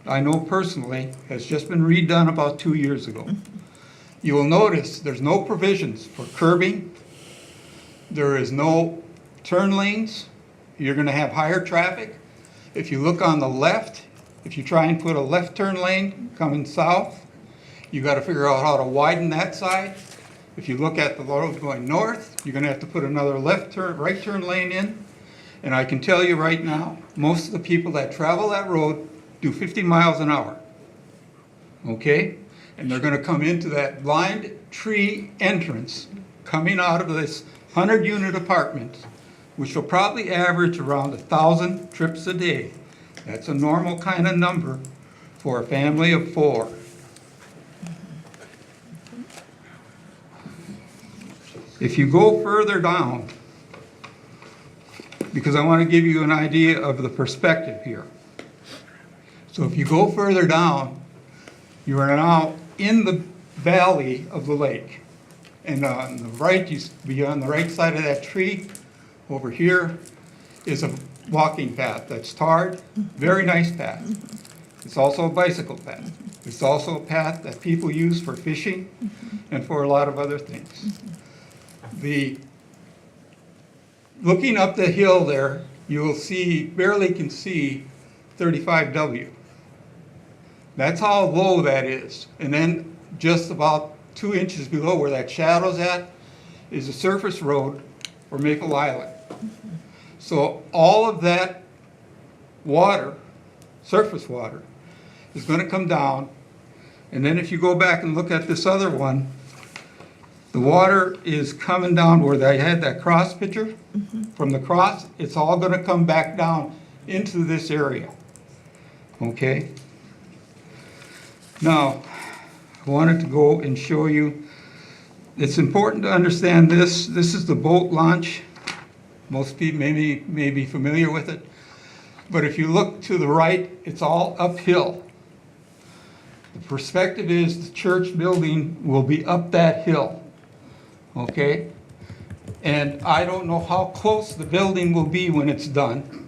I know personally has just been redone about 2 years ago, you will notice there's no provisions for curbing. There is no turn lanes. You're going to have higher traffic. If you look on the left, if you try and put a left turn lane coming south, you got to figure out how to widen that side. If you look at the road going north, you're going to have to put another right turn lane in. And I can tell you right now, most of the people that travel that road do 50 miles an hour. Okay? And they're going to come into that blind tree entrance coming out of this 100-unit apartment, which will probably average around 1,000 trips a day. That's a normal kind of number for a family of 4. If you go further down, because I want to give you an idea of the perspective here. So if you go further down, you are now in the valley of the lake. And on the right, you be on the right side of that tree. Over here is a walking path that's tarred, very nice path. It's also a bicycle path. It's also a path that people use for fishing and for a lot of other things. Looking up the hill there, you will see, barely can see 35W. That's how low that is. And then just about 2 inches below where that shadow's at is a surface road for Maple Island. So all of that water, surface water, is going to come down. And then if you go back and look at this other one, the water is coming down where they had that cross picture. From the cross, it's all going to come back down into this area. Okay? Now, I wanted to go and show you, it's important to understand this. This is the boat launch. Most people may be familiar with it. But if you look to the right, it's all uphill. The perspective is the church building will be up that hill. Okay? And I don't know how close the building will be when it's done,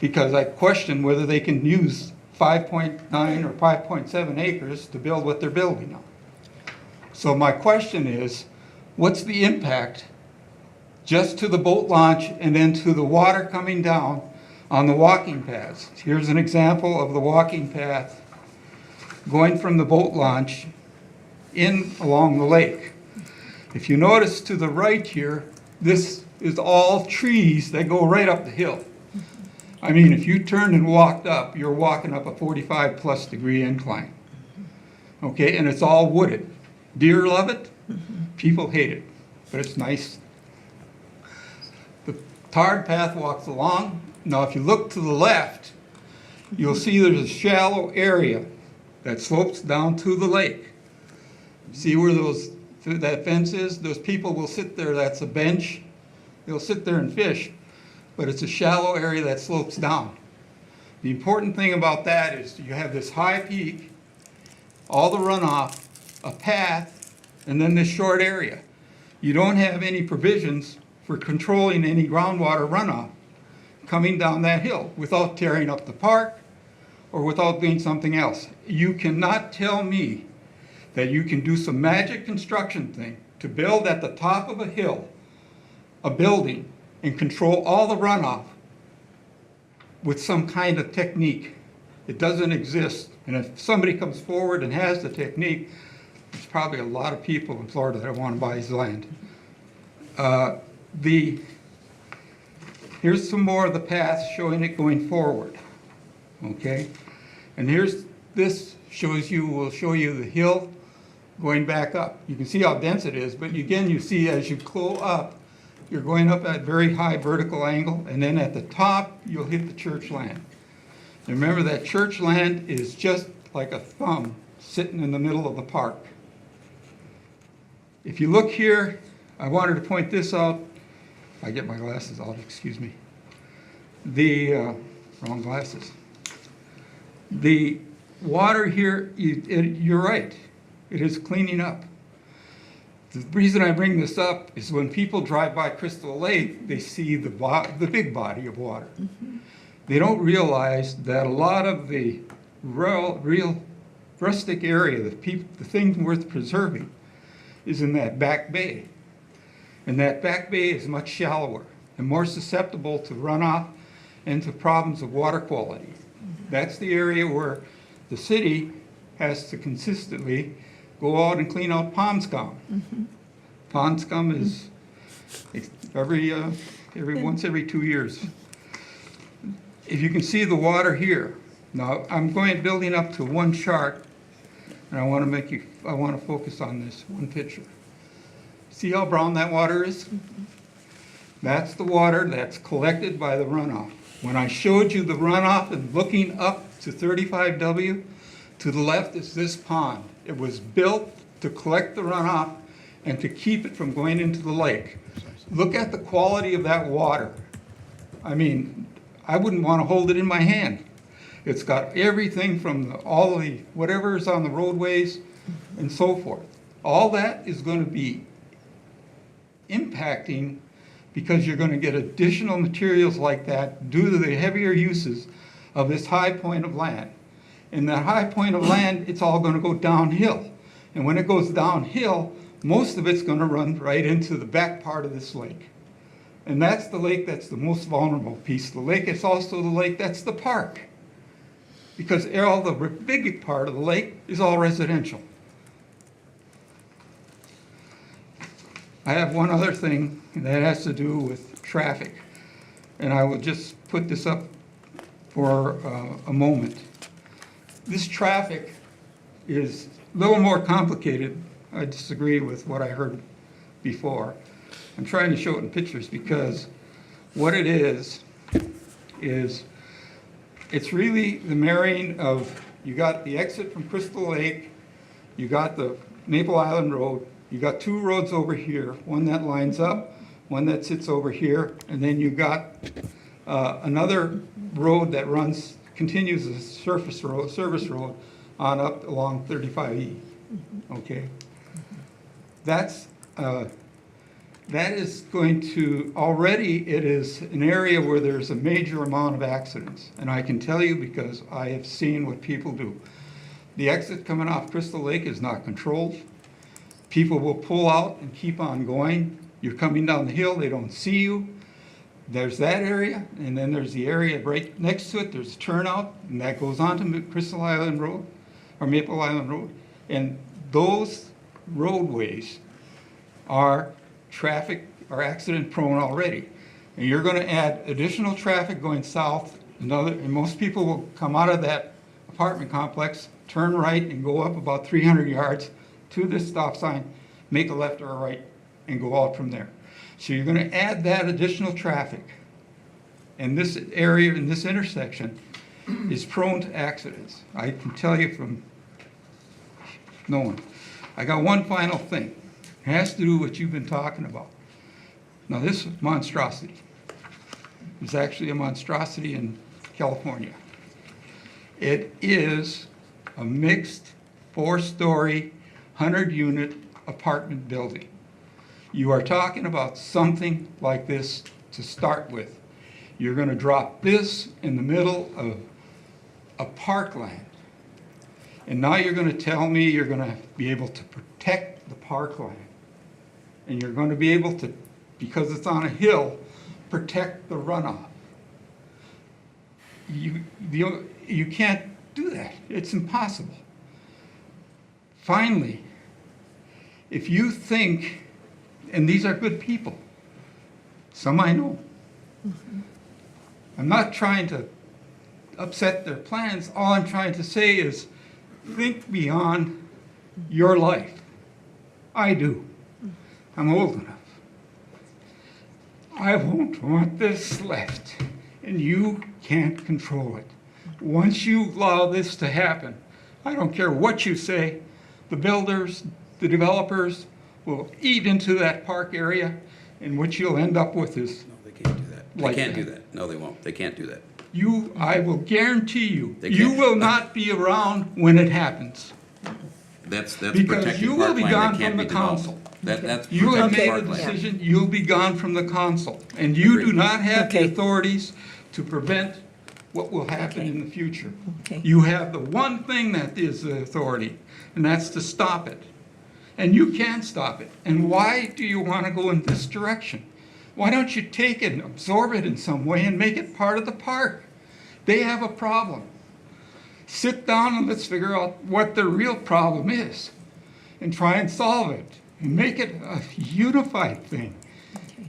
because I question whether they can use 5.9 or 5.7 acres to build what they're building on. So my question is, what's the impact just to the boat launch and then to the water coming down on the walking paths? Here's an example of the walking path going from the boat launch in along the lake. If you notice to the right here, this is all trees that go right up the hill. I mean, if you turned and walked up, you're walking up a 45+ degree incline. Okay, and it's all wooded. Deer love it, people hate it, but it's nice. The tarred path walks along. Now, if you look to the left, you'll see there's a shallow area that slopes down to the lake. See where that fence is? Those people will sit there, that's a bench. They'll sit there and fish, but it's a shallow area that slopes down. The important thing about that is you have this high peak, all the runoff, a path, and then this short area. You don't have any provisions for controlling any groundwater runoff coming down that hill without tearing up the park or without doing something else. You cannot tell me that you can do some magic construction thing to build at the top of a hill a building and control all the runoff with some kind of technique. It doesn't exist. And if somebody comes forward and has the technique, there's probably a lot of people in Florida that want to buy his land. Here's some more of the path showing it going forward, okay? And this will show you the hill going back up. You can see how dense it is, but again, you see as you go up, you're going up at very high vertical angle, and then at the top, you'll hit the church land. And remember that church land is just like a thumb sitting in the middle of the park. If you look here, I wanted to point this out. I get my glasses out, excuse me. Wrong glasses. The water here, you're right, it is cleaning up. The reason I bring this up is when people drive by Crystal Lake, they see the big body of water. They don't realize that a lot of the real rustic area, the thing worth preserving, is in that back bay. And that back bay is much shallower and more susceptible to runoff and to problems of water quality. That's the area where the city has to consistently go out and clean out pond scum. Pond scum is once every 2 years. If you can see the water here, now I'm building up to one chart, and I want to focus on this one picture. See how brown that water is? That's the water that's collected by the runoff. When I showed you the runoff and looking up to 35W, to the left is this pond. It was built to collect the runoff and to keep it from going into the lake. Look at the quality of that water. I mean, I wouldn't want to hold it in my hand. It's got everything from all the whatever is on the roadways and so forth. All that is going to be impacting because you're going to get additional materials like that due to the heavier uses of this high point of land. In that high point of land, it's all going to go downhill. And when it goes downhill, most of it's going to run right into the back part of this lake. And that's the lake that's the most vulnerable piece of the lake. It's also the lake that's the park. Because all the big part of the lake is all residential. I have one other thing that has to do with traffic. And I will just put this up for a moment. This traffic is a little more complicated. I disagree with what I heard before. I'm trying to show it in pictures because what it is it's really the marrying of, you got the exit from Crystal Lake, you got the Maple Island Road, you got two roads over here, one that lines up, one that sits over here, and then you got another road that continues as a service road on up along 35E. Okay? That is going to, already it is an area where there's a major amount of accidents. And I can tell you because I have seen what people do. The exit coming off Crystal Lake is not controlled. People will pull out and keep on going. You're coming down the hill, they don't see you. There's that area, and then there's the area right next to it. There's a turnout, and that goes on to Crystal Island Road, or Maple Island Road. And those roadways are accident prone already. And you're going to add additional traffic going south, and most people will come out of that apartment complex, turn right and go up about 300 yards to this stop sign, make a left or a right, and go out from there. So you're going to add that additional traffic. And this area, in this intersection, is prone to accidents. I can tell you from knowing. I got one final thing. It has to do with what you've been talking about. Now this monstrosity is actually a monstrosity in California. It is a mixed 4-story, 100-unit apartment building. You are talking about something like this to start with. You're going to drop this in the middle of a parkland. And now you're going to tell me you're going to be able to protect the parkland. And you're going to be able to, because it's on a hill, protect the runoff. You can't do that. It's impossible. Finally, if you think, and these are good people, some I know. I'm not trying to upset their plans. All I'm trying to say is think beyond your life. I do. I'm old enough. I won't want this left, and you can't control it. Once you allow this to happen, I don't care what you say, the builders, the developers will eat into that park area, and what you'll end up with is They can't do that. They like can't that. do that. No, they won't. They can't do that. I will guarantee you, They you can't. will not be around when it happens. That's Because protected you will be parkland gone that can't from be the developed. council. That's You have protected made a parkland. decision, you'll be gone from the council, and you do not have the Okay. authorities to prevent what will happen in the future. Okay. You have the one thing that is the authority, and that's to stop it. And you can stop it. And why do you want to go in this direction? Why don't you take it and absorb it in some way and make it part of the park? They have a problem. Sit down and let's figure out what the real problem is and try and solve it and make it a unified thing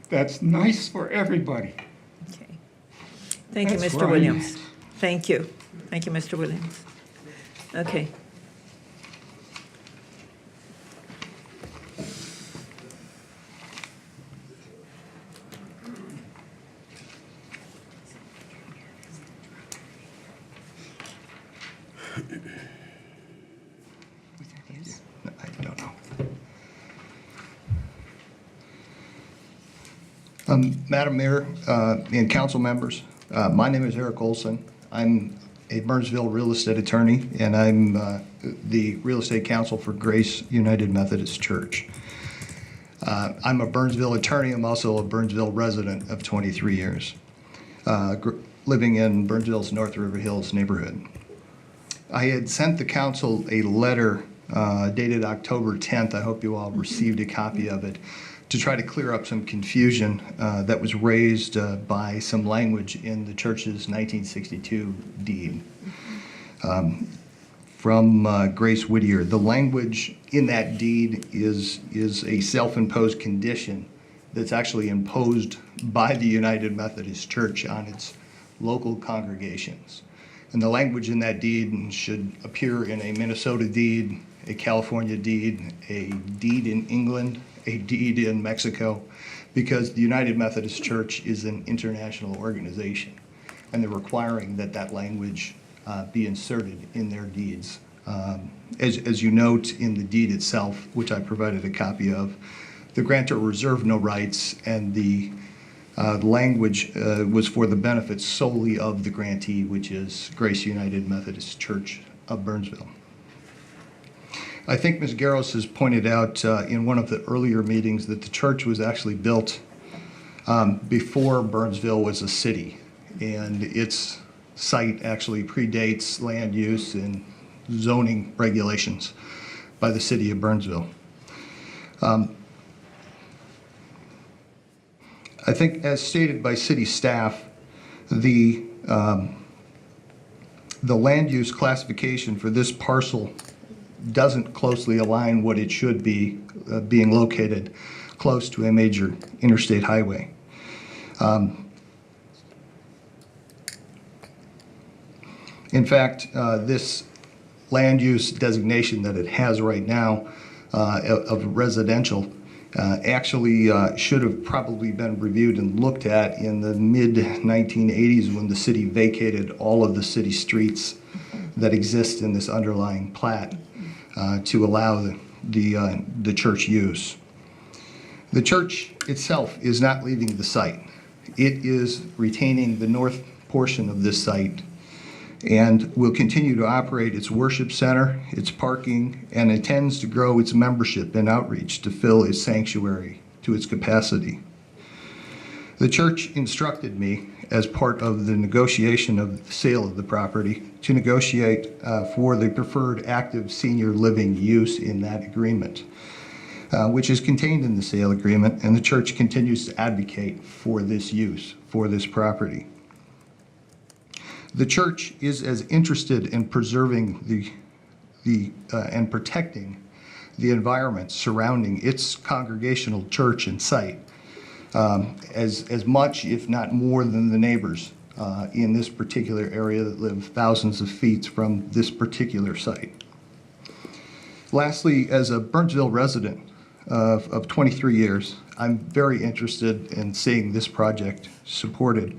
that's nice for everybody. Thank you, That's Mr. where I'm Williams. at. Thank you. Thank you, Mr. Williams. Okay. I don't know. Madam Mayor and council members, my name is Eric Olson. I'm a Burnsville real estate attorney, and I'm the real estate counsel for Grace United Methodist Church. I'm a Burnsville attorney. I'm also a Burnsville resident of 23 years, living in Burnsville's North River Hills neighborhood. I had sent the council a letter dated October 10th. I hope you all received a copy of it, to try to clear up some confusion that was raised by some language in the church's 1962 deed. From Grace Whittier. The language in that deed is a self-imposed condition that's actually imposed by the United Methodist Church on its local congregations. And the language in that deed should appear in a Minnesota deed, a California deed, a deed in England, a deed in Mexico, because the United Methodist Church is an international organization, and they're requiring that that language be inserted in their deeds. As you note in the deed itself, which I provided a copy of, the grantor reserved no rights, and the language was for the benefit solely of the grantee, which is Grace United Methodist Church of Burnsville. I think Ms. Garros has pointed out in one of the earlier meetings that the church was actually built before Burnsville was a city, and its site actually predates land use and zoning regulations by the city of Burnsville. I think, as stated by city staff, the land use classification for this parcel doesn't closely align what it should be, being located close to a major interstate highway. In fact, this land use designation that it has right now of residential actually should have probably been reviewed and looked at in the mid-1980s when the city vacated all of the city streets that exist in this underlying plat to allow the church use. The church itself is not leaving the site. It is retaining the north portion of this site and will continue to operate its worship center, its parking, and intends to grow its membership and outreach to fill its sanctuary to its capacity. The church instructed me, as part of the negotiation of the sale of the property, to negotiate for the preferred active senior living use in that agreement, which is contained in the sale agreement, and the church continues to advocate for this use, for this property. The church is as interested in preserving and protecting the environment surrounding its congregational church and site as much, if not more, than the neighbors in this particular area that live thousands of feet from this particular site. Lastly, as a Burnsville resident of 23 years, I'm very interested in seeing this project supported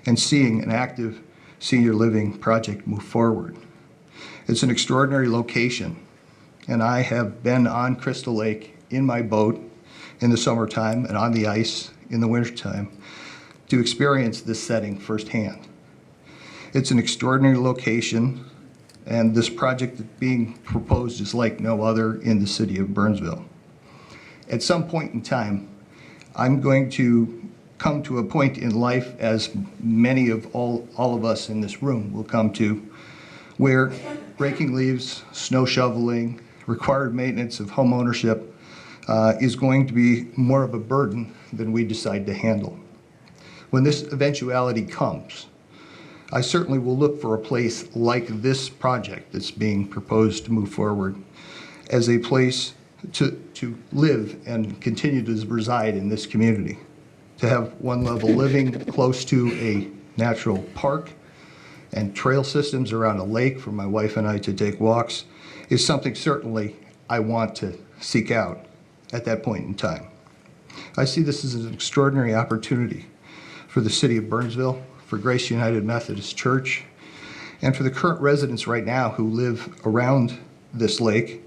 and seeing an active senior living project move forward. It's an extraordinary location, and I have been on Crystal Lake in my boat in the summertime and on the ice in the wintertime to experience this setting firsthand. It's an extraordinary location, and this project that's being proposed is like no other in the city of Burnsville. At some point in time, I'm going to come to a point in life, as many of all of us in this room will come to, where raking leaves, snow shoveling, required maintenance of home ownership is going to be more of a burden than we decide to handle. When this eventuality comes, I certainly will look for a place like this project that's being proposed to move forward as a place to live and continue to reside in this community. To have one level living close to a natural park and trail systems around a lake for my wife and I to take walks is something certainly I want to seek out at that point in time. I see this as an extraordinary opportunity for the city of Burnsville, for Grace United Methodist Church, and for the current residents right now who live around this lake,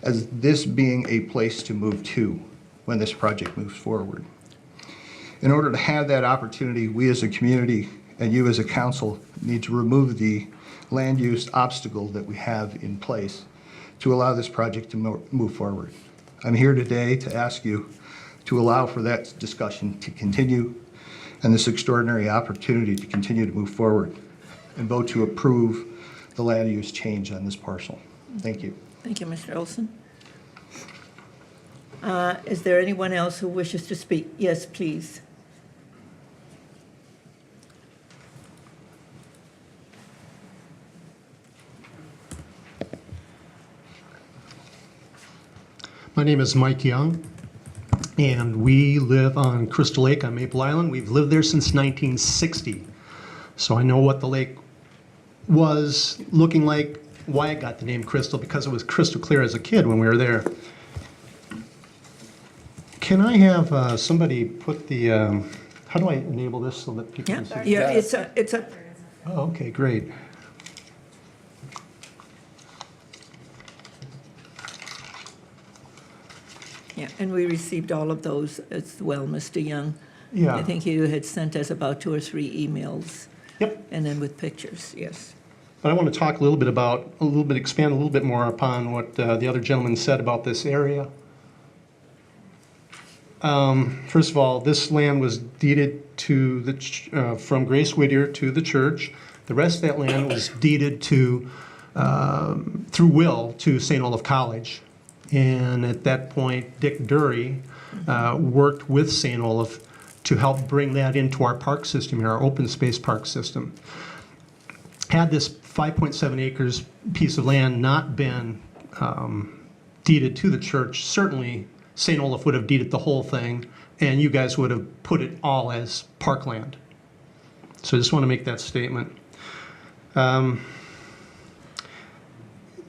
as this being a place to move to when this project moves forward. In order to have that opportunity, we as a community and you as a council need to remove the land use obstacle that we have in place to allow this project to move forward. I'm here today to ask you to allow for that discussion to continue and this extraordinary opportunity to continue to move forward and vote to approve the land use change on this parcel. Thank you. Thank you, Mr. Olson. Is there anyone else who wishes to speak? Yes, please. My name is Mike Young, and we live on Crystal Lake on Maple Island. We've lived there since 1960, so I know what the lake was looking like, why it got the name Crystal, because it was crystal clear as a kid when we were there. Can I have somebody put the, how do I enable this so that people can see? Yeah, it's a. Oh, okay, great. Yeah, and we received all of those as well, Mr. Young. Yeah. I think you had sent us about 2 or 3 emails. Yep. And then with pictures, yes. But I want to talk a little bit about, expand a little bit more upon what the other gentleman said about this area. First of all, this land was deeded to the from Grace Whittier to the church. The rest of that land was deeded to through will to St. Olaf College. And at that point, Dick Dury worked with St. Olaf to help bring that into our park system here, our open space park system. Had this 5.7 acres piece of land not been deeded to the church, certainly St. Olaf would have deeded the whole thing, and you guys would have put it all as parkland. So I just want to make that statement.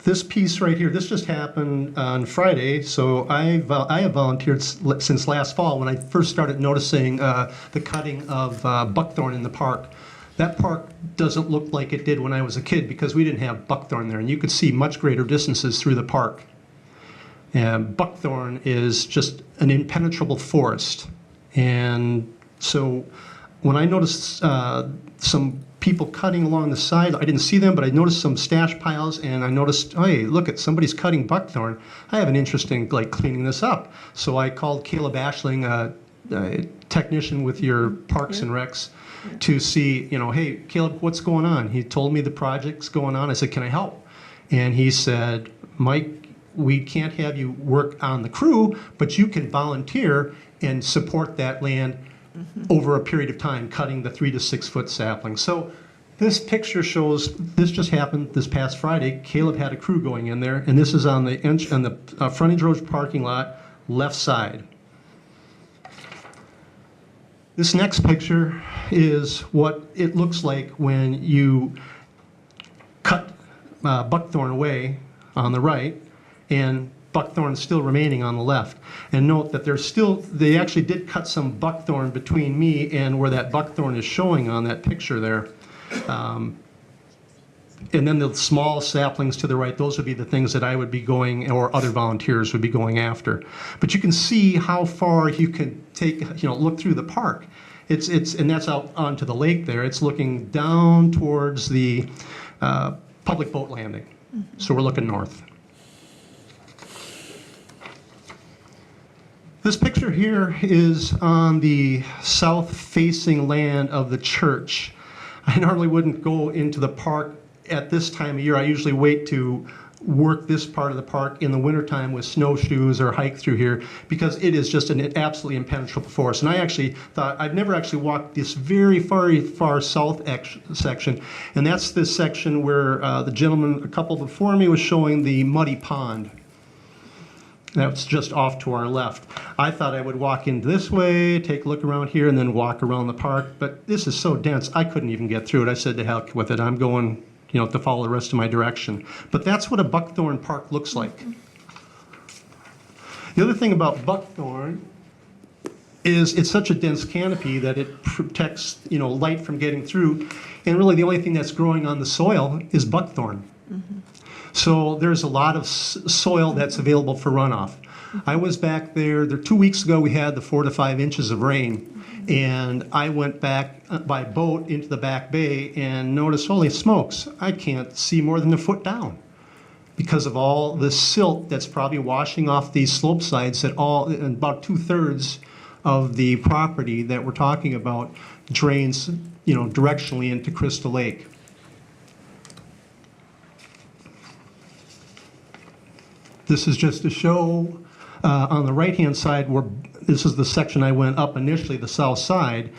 This piece right here, this just happened on Friday, so I have volunteered since last fall when I first started noticing the cutting of buckthorn in the park. That park doesn't look like it did when I was a kid because we didn't have buckthorn there, and you could see much greater distances through the park. And buckthorn is just an impenetrable forest. And so when I noticed some people cutting along the side, I didn't see them, but I noticed some stash piles, and I noticed, hey, look, somebody's cutting buckthorn. I have an interest in cleaning this up. So I called Caleb Ashling, a technician with your Parks and Recs, to see, hey, Caleb, what's going on? He told me the project's going on. I said, can I help? And he said, Mike, we can't have you work on the crew, but you can volunteer and support that land over a period of time, cutting the 3 to 6 foot saplings. So This picture shows, this just happened this past Friday. Caleb had a crew going in there, and this is on the frontage road parking lot, left side. This next picture is what it looks like when you cut buckthorn away on the right, and buckthorn is still remaining on the left. And note that they actually did cut some buckthorn between me and where that buckthorn is showing on that picture there. And then the small saplings to the right, those would be the things that I would be going, or other volunteers would be going after. But you can see how far you can take, look through the park. And that's out onto the lake there. It's looking down towards the public boat landing. So we're looking north. This picture here is on the south-facing land of the church. I normally wouldn't go into the park at this time of year. I usually wait to work this part of the park in the wintertime with snowshoes or hike through here because it is just an absolutely impenetrable forest. And I actually thought, I've never actually walked this very far south section, and that's this section where the gentleman, a couple before me, was showing the muddy pond. That's just off to our left. I thought I would walk in this way, take a look around here, and then walk around the park, but this is so dense, I couldn't even get through it. I said to heck with it, I'm going to follow the rest of my direction. But that's what a buckthorn park looks like. The other thing about buckthorn is it's such a dense canopy that it protects, light from getting through, and really the only thing that's growing on the soil is buckthorn. So there's a lot of soil that's available for runoff. I was back there 2 weeks ago, we had the 4 to 5 inches of rain, and I went back by boat into the back bay and noticed, holy smokes, I can't see more than a foot down because of all the silt that's probably washing off these slope sides that about 2/3 of the property that we're talking about drains, directionally into Crystal Lake. This is just to show on the right-hand side where this is the section I went up initially, the south side.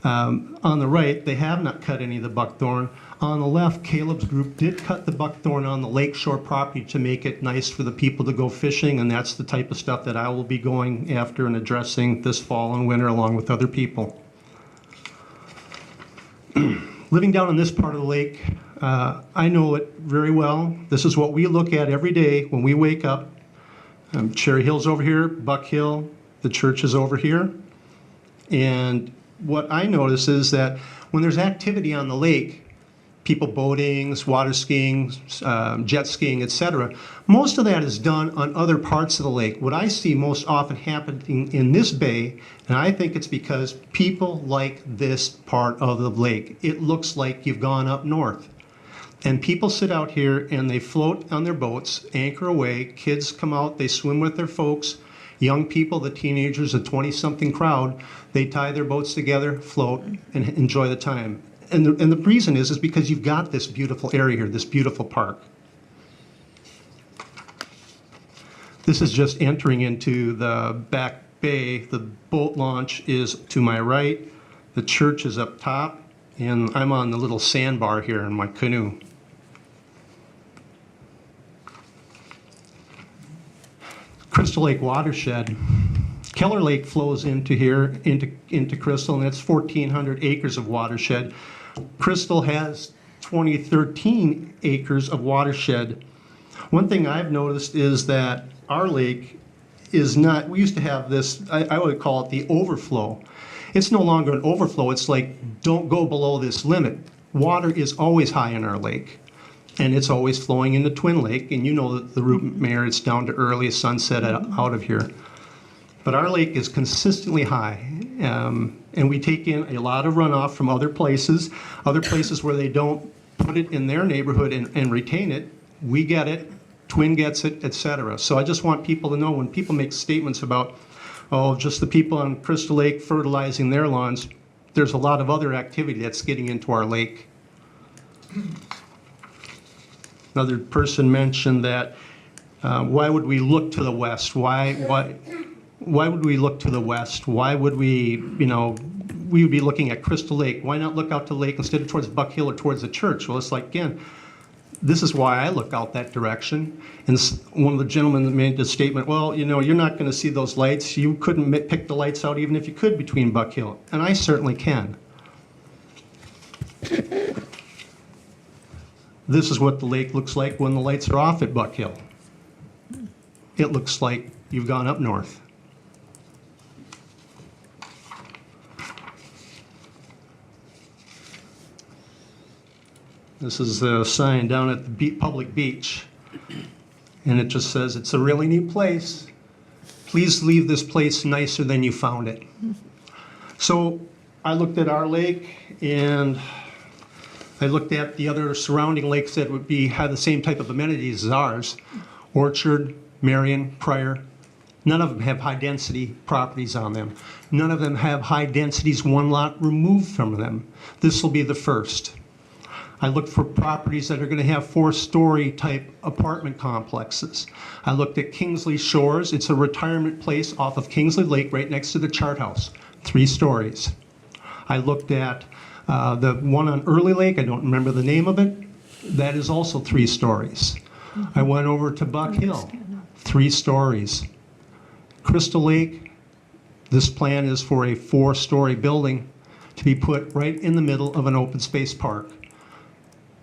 On the right, they have not cut any of the buckthorn. On the left, Caleb's group did cut the buckthorn on the lakeshore property to make it nice for the people to go fishing, and that's the type of stuff that I will be going after and addressing this fall and winter along with other people. Living down in this part of the lake, I know it very well. This is what we look at every day when we wake up. Cherry Hill's over here, Buck Hill, the church is over here. And what I notice is that when there's activity on the lake, people boating, water skiing, jet skiing, etc., most of that is done on other parts of the lake. What I see most often happening in this bay, and I think it's because people like this part of the lake. It looks like you've gone up north. And people sit out here and they float on their boats, anchor away, kids come out, they swim with their folks, young people, the teenagers, the 20-something crowd, they tie their boats together, float, and enjoy the time. And the reason is because you've got this beautiful area here, this beautiful park. This is just entering into the back bay. The boat launch is to my right, the church is up top, and I'm on the little sandbar here in my canoe. Crystal Lake watershed. Keller Lake flows into here, into Crystal, and that's 1,400 acres of watershed. Crystal has 13 acres of watershed. One thing I've noticed is that our lake is not, we used to have this, I would call it the overflow. It's no longer an overflow, it's like, don't go below this limit. Water is always high in our lake, and it's always flowing into Twin Lake, and you know that the route, Mayor, it's down to early sunset out of here. But our lake is consistently high, and we take in a lot of runoff from other places where they don't put it in their neighborhood and retain it. We get it, Twin gets it, etc. So I just want people to know when people make statements about, oh, just the people on Crystal Lake fertilizing their lawns, there's a lot of other activity that's getting into our lake. Another person mentioned that, why would we look to the west? Why would we look to the west? Why would we, we would be looking at Crystal Lake. Why not look out to the lake instead of towards Buck Hill or towards the church? Well, it's like, again, this is why I look out that direction. And one of the gentlemen made the statement, well, you know, you're not going to see those lights. You couldn't pick the lights out even if you could between Buck Hill. And I certainly can. This is what the lake looks like when the lights are off at Buck Hill. It looks like you've gone up north. This is a sign down at the public beach, and it just says, it's a really neat place. Please leave this place nicer than you found it. So I looked at our lake, and I looked at the other surrounding lakes that would have the same type of amenities as ours. Orchard, Marion, Pryor. None of them have high-density properties on them. None of them have high densities, one lot removed from them. This will be the first. I looked for properties that are going to have 4-story type apartment complexes. I looked at Kingsley Shores. It's a retirement place off of Kingsley Lake right next to the Chart House, 3 stories. I looked at the one on Early Lake. I don't remember the name of it. That is also 3 stories. I went over to Buck Hill, 3 stories. Crystal Lake, this plan is for a 4-story building to be put right in the middle of an open space park.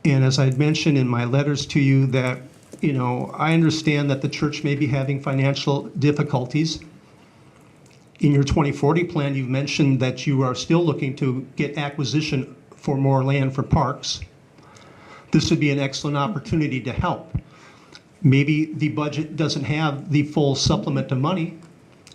And as I had mentioned in my letters to you that, you know, I understand that the church may be having financial difficulties. In your 2040 plan, you've mentioned that you are still looking to get acquisition for more land for parks. This would be an excellent opportunity to help. Maybe the budget doesn't have the full supplement of money,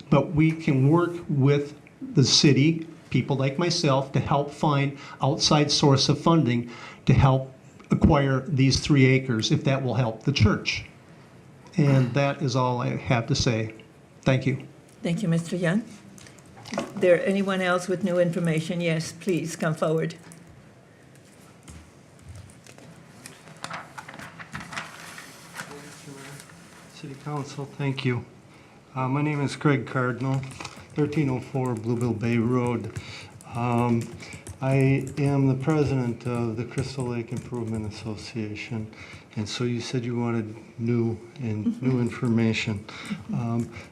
but we can work with the city, people like myself, to help find outside source of funding to help acquire these 3 acres, if that will help the church. And that is all I have to say. Thank you. Thank you, Mr. Young. Is there anyone else with new information? Yes, please come forward. City Council, thank you. My name is Craig Cardinal, 1304 Bluebill Bay Road. I am the president of the Crystal Lake Improvement Association, and so you said you wanted new information.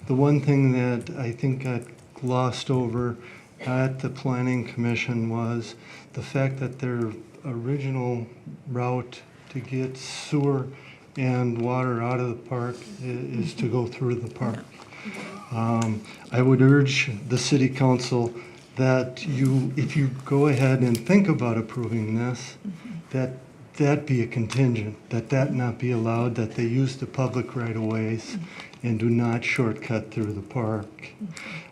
The one thing that I think got glossed over at the Planning Commission was the fact that their original route to get sewer and water out of the park is to go through the park. I would urge the City Council that if you go ahead and think about approving this, that be a contingent, that not be allowed, that they use the public right-of-ways and do not shortcut through the park.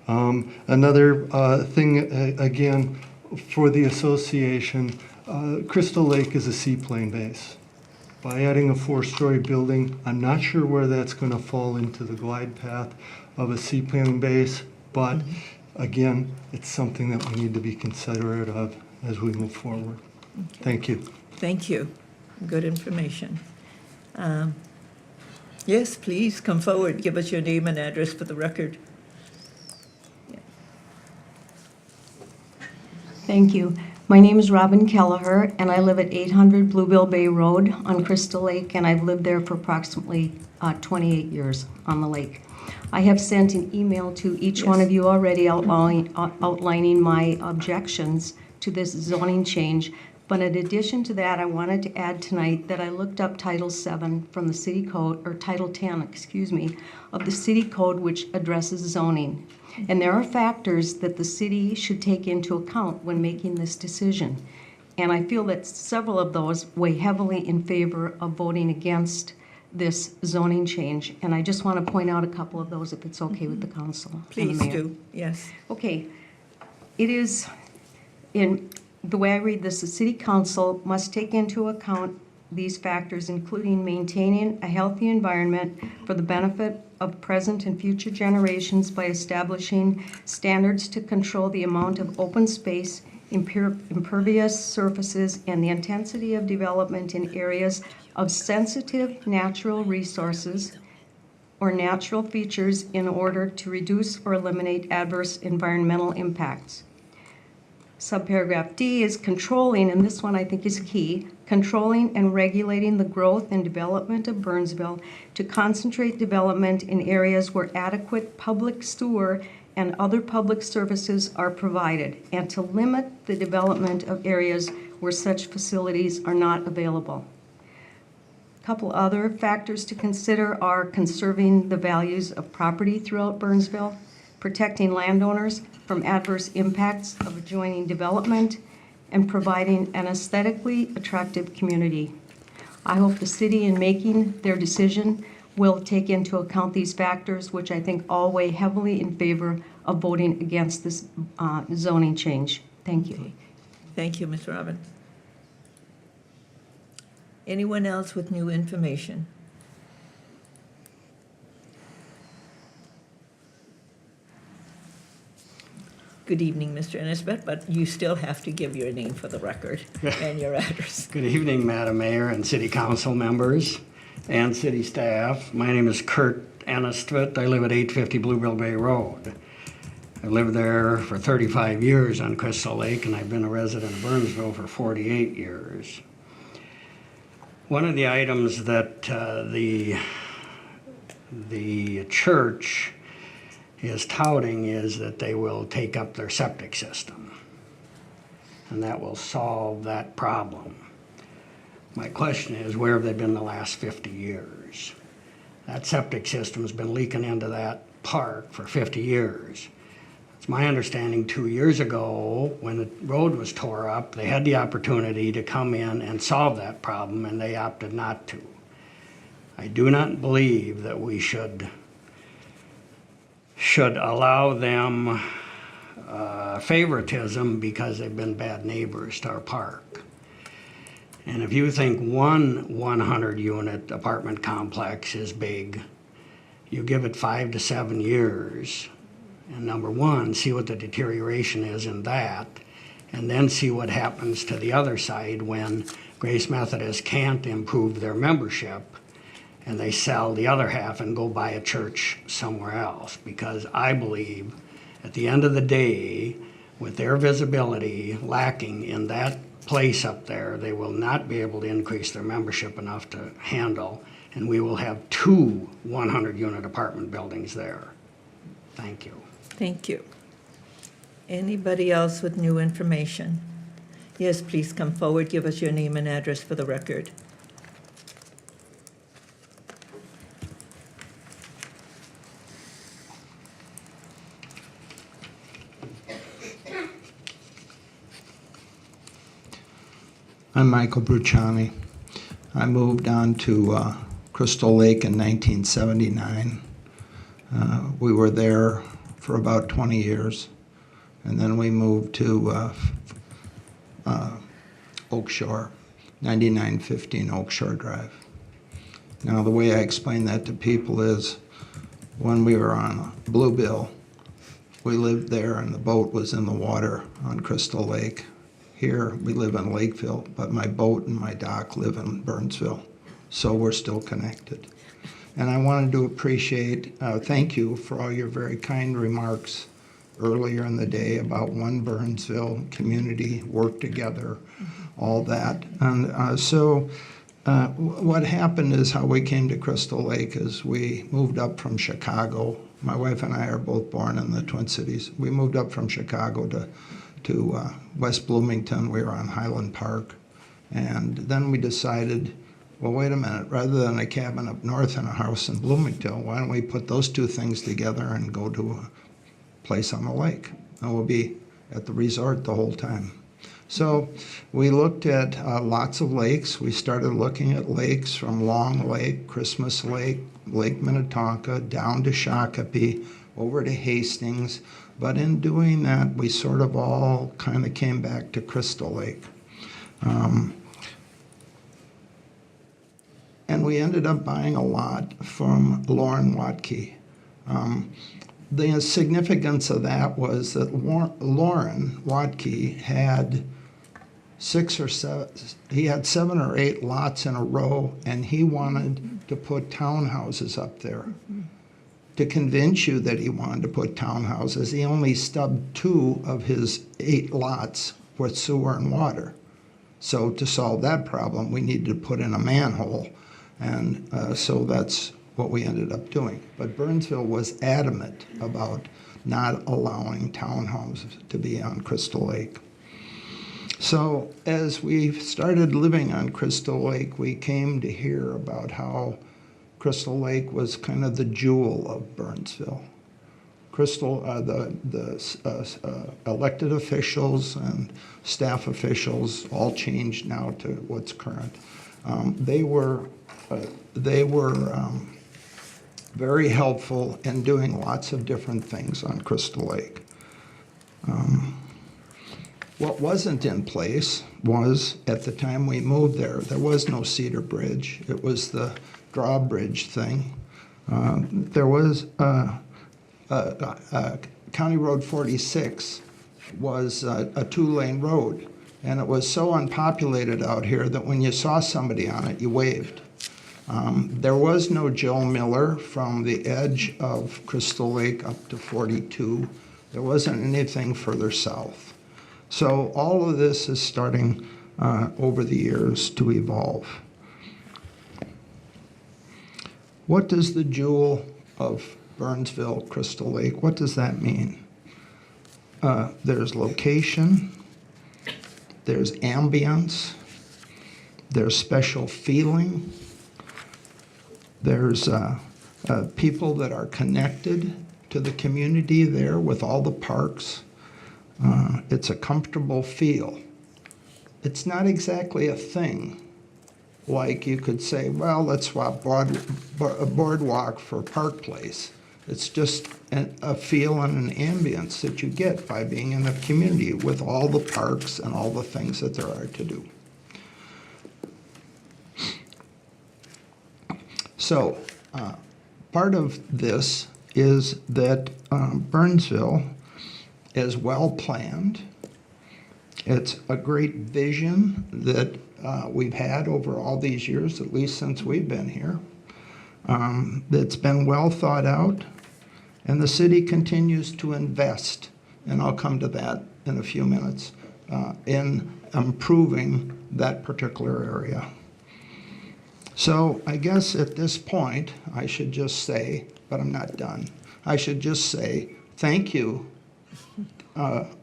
Another thing, again, for the association, Crystal Lake is a seaplane base. By adding a 4-story building, I'm not sure where that's going to fall into the glide path of a seaplane base, but again, it's something that we need to be considerate of as we move forward. Thank you. Thank you. Good information. Yes, please come forward. Give us your name and address for the record. Thank you. My name is Robin Kelleher, and I live at 800 Bluebill Bay Road on Crystal Lake, and I've lived there for approximately 28 years on the lake. I have sent an email to each one of you already outlining my objections to this zoning change. But in addition to that, I wanted to add tonight that I looked up Title 7 from the City Code, or Title 10, excuse me, of the City Code, which addresses zoning. And there are factors that the city should take into account when making this decision. And I feel that several of those weigh heavily in favor of voting against this zoning change. And I just want to point out a couple of those, if it's okay with the council. and the Please mayor. do, yes. Okay. It is, in the way I read this, the city council must take into account these factors, including maintaining a healthy environment for the benefit of present and future generations by establishing standards to control the amount of open space, impervious surfaces, and the intensity of development in areas of sensitive natural resources or natural features in order to reduce or eliminate adverse environmental impacts. Subparagraph D is controlling, and this one I think is key, controlling and regulating the growth and development of Burnsville to concentrate development in areas where adequate public sewer and other public services are provided, and to limit the development of areas where such facilities are not available. A couple other factors to consider are conserving the values of property throughout Burnsville, protecting landowners from adverse impacts of adjoining development, and providing an aesthetically attractive community. I hope the city, in making their decision, will take into account these factors, which I think all weigh heavily in favor of voting against this zoning change. Thank you. Thank you, Ms. Robin. Anyone else with new information? Good evening, Mr. Nisbet, but you still have to give your name for the record and your address. Good evening, Madam Mayor and City Council members and city staff. My name is Kurt Anistvedt. I live at 850 Bluebell Bay Road. I lived there for 35 years on Crystal Lake, and I've been a resident of Burnsville for 48 years. One of the items that the church is touting is that they will take up their septic system, and that will solve that problem. My question is, where have they been the last 50 years? That septic system's been leaking into that park for 50 years. It's my understanding 2 years ago, when the road was tore up, they had the opportunity to come in and solve that problem, and they opted not to. I do not believe that we should allow them favoritism because they've been bad neighbors to our park. And if you think one 100-unit apartment complex is big, you give it 5 to 7 years, and number one, see what the deterioration is in that, and then see what happens to the other side when Grace Methodist can't improve their membership and they sell the other half and go buy a church somewhere else. Because I believe at the end of the day, with their visibility lacking in that place up there, they will not be able to increase their membership enough to handle, and we will have 2 100-unit apartment buildings there. Thank you. Thank you. Anybody else with new information? Yes, please come forward, give us your name and address for the record. I'm Michael Bruciani. I moved on to Crystal Lake in 1979. We were there for about 20 years, and then we moved to Oak Shore, 9915 Oak Shore Drive. Now, the way I explain that to people is when we were on Bluebill, we lived there and the boat was in the water on Crystal Lake. Here, we live in Lakeville, but my boat and my dock live in Burnsville, so we're still connected. And I wanted to thank you for all your very kind remarks earlier in the day about one Burnsville community, work together, all that. And what happened is how we came to Crystal Lake is we moved up from Chicago. My wife and I are both born in the Twin Cities. We moved up from Chicago to West Bloomington. We were on Highland Park. And then we decided, well, wait a minute, rather than a cabin up north and a house in Bloomington, why don't we put those two things together and go to a place on the lake? And we'll be at the resort the whole time. So we looked at lots of lakes. We started looking at lakes from Long Lake, Christmas Lake, Lake Minnetonka, down to Shakopee, over to Hastings. But in doing that, we sort of all kind of came back to Crystal Lake. And we ended up buying a lot from Lauren Watke. The significance of that was that Lauren Watke had 7 or 8 lots in a row, and he wanted to put townhouses up there to convince you that he wanted to put townhouses. He only stubbed 2 of his 8 lots with sewer and water. So to solve that problem, we needed to put in a manhole. And so that's what we ended up doing. But Burnsville was adamant about not allowing townhouses to be on Crystal Lake. So as we started living on Crystal Lake, we came to hear about how Crystal Lake was kind of the jewel of Burnsville. The elected officials and staff officials all changed now to what's current. They were very helpful in doing lots of different things on Crystal Lake. What wasn't in place was, at the time we moved there was no Cedar Bridge. It was the drawbridge thing. There was County Road 46 was a 2-lane road, and it was so unpopulated out here that when you saw somebody on it, you waved. There was no Joe Miller from the edge of Crystal Lake up to 42. There wasn't anything further south. So all of this is starting over the years to evolve. What does the jewel of Burnsville, Crystal Lake, what does that mean? There's location, there's ambience, there's special feeling, there's people that are connected to the community there with all the parks. It's a comfortable feel. It's not exactly a thing like you could say, well, let's swap Boardwalk for Park Place. It's just a feel and an ambience that you get by being in a community with all the parks and all the things that there are to do. So part of this is that Burnsville is well planned. It's a great vision that we've had over all these years, at least since we've been here. It's been well thought out, and the city continues to invest, and I'll come to that in a few minutes, in improving that particular area. So I guess at this point, I should just say, but I'm not done, I should just say thank you,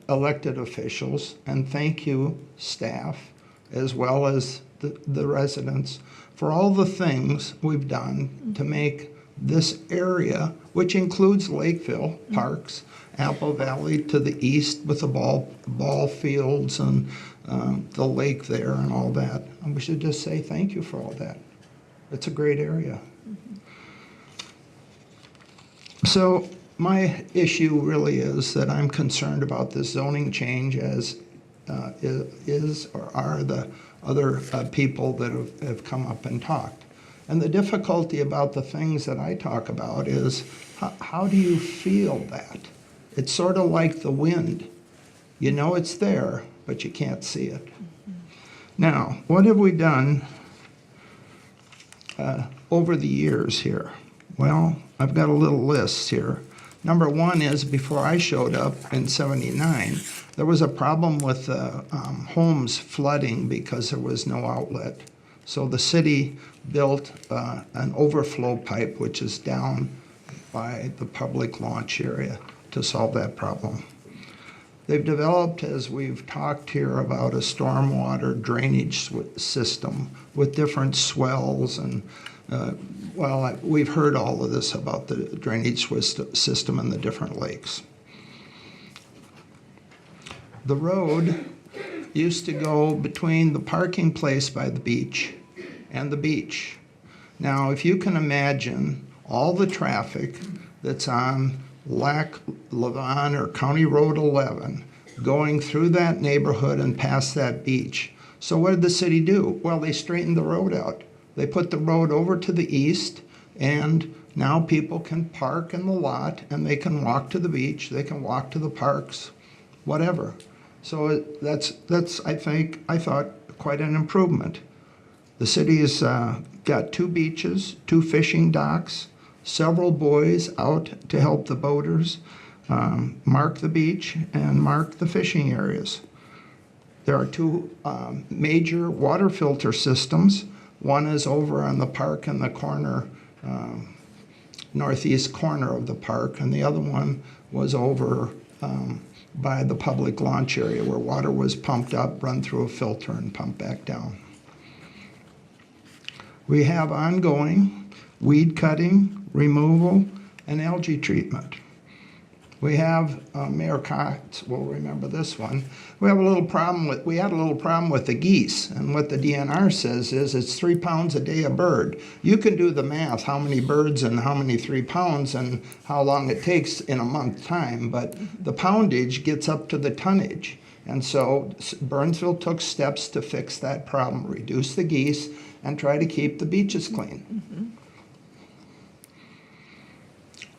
elected officials, and thank you, staff, as well as the residents, for all the things we've done to make this area, which includes Lakeville Parks, Apple Valley to the east with the ball fields and the lake there and all that. And we should just say thank you for all that. It's a great area. So my issue really is that I'm concerned about this zoning change as is or are the other people that have come up and talked. And the difficulty about the things that I talk about is how do you feel that? It's sort of like the wind. You know it's there, but you can't see it. Now, what have we done over the years here? Well, I've got a little list here. Number one is before I showed up in '79, there was a problem with homes flooding because there was no outlet. So the city built an overflow pipe, which is down by the public launch area, to solve that problem. They've developed, as we've talked here, about a stormwater drainage system with different swells and well, we've heard all of this about the drainage system in the different lakes. The road used to go between the parking place by the beach and the beach. Now, if you can imagine all the traffic that's on Lac Levon or County Road 11 going through that neighborhood and past that beach. So what did the city do? Well, they straightened the road out. They put the road over to the east, and now people can park in the lot, and they can walk to the beach, they can walk to the parks, whatever. So that's I thought, quite an improvement. The city's got 2 beaches, 2 fishing docks, several boys out to help the boaters mark the beach and mark the fishing areas. There are two major water filter systems. One is over on the park in the corner, northeast corner of the park, and the other one was over by the public launch area where water was pumped up, run through a filter, and pumped back down. We have ongoing weed cutting, removal, and algae treatment. We have, Mayor Cox will remember this one, we had a little problem with the geese, and what the DNR says is it's 3 pounds a day a bird. You can do the math, how many birds and how many 3 pounds and how long it takes in a month's time, but the poundage gets up to the tonnage. And so Burnsville took steps to fix that problem, reduce the geese and try to keep the beaches clean.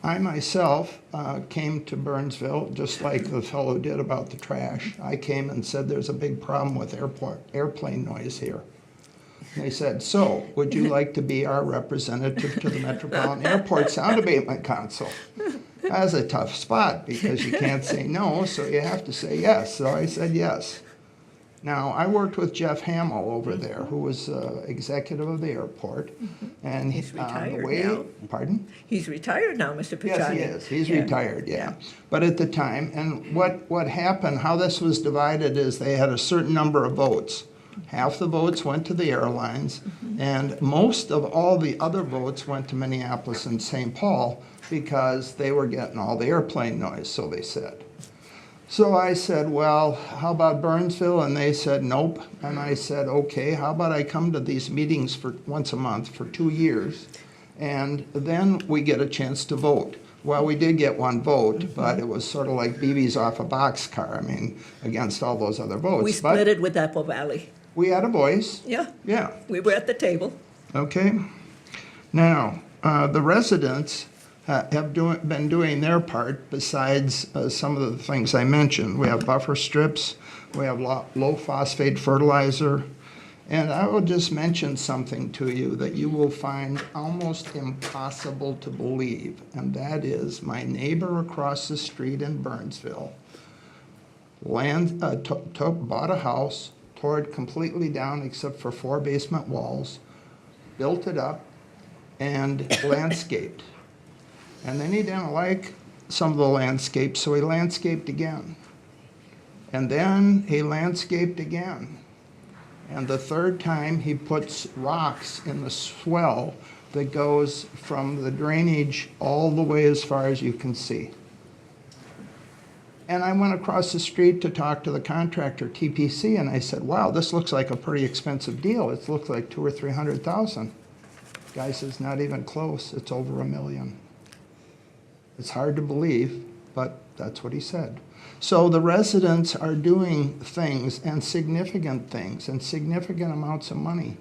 I myself came to Burnsville, just like the fellow did about the trash. I came and said there's a big problem with airplane noise here. And they said, so would you like to be our representative to the Metropolitan Airport Sound Abatement Council? That's a tough spot because you can't say no, so you have to say yes. So I said yes. Now, I worked with Jeff Hamill over there, who was executive of the airport. And He's retired now. Pardon? He's retired now, Mr. Pichani. Yes, he is. He's retired, yeah. But at the time, and what happened, how this was divided is they had a certain number of votes. Half the votes went to the airlines, and most of all the other votes went to Minneapolis and St. Paul because they were getting all the airplane noise, so they said. So I said, well, how about Burnsville? And they said, nope. And I said, okay, how about I come to these meetings for once a month for 2 years, and then we get a chance to vote. Well, we did get one vote, but it was sort of like BB's off a boxcar, I mean, against all those other votes. We split it with Apple Valley. We had a voice. Yeah. Yeah. We were at the table. Okay. Now, the residents have been doing their part besides some of the things I mentioned. We have buffer strips, we have low phosphate fertilizer, and I will just mention something to you that you will find almost impossible to believe, and that is my neighbor across the street in Burnsville bought a house, tore it completely down except for 4 basement walls, built it up, and landscaped. And then he didn't like some of the landscape, so he landscaped again. And then he landscaped again. And the third time, he puts rocks in the swell that goes from the drainage all the way as far as you can see. And I went across the street to talk to the contractor, TPC, and I said, wow, this looks like a pretty expensive deal. It looks like $200,000 or $300,000. Guy says, not even close, it's over $1 million. It's hard to believe, but that's what he said. So the residents are doing things and significant amounts of money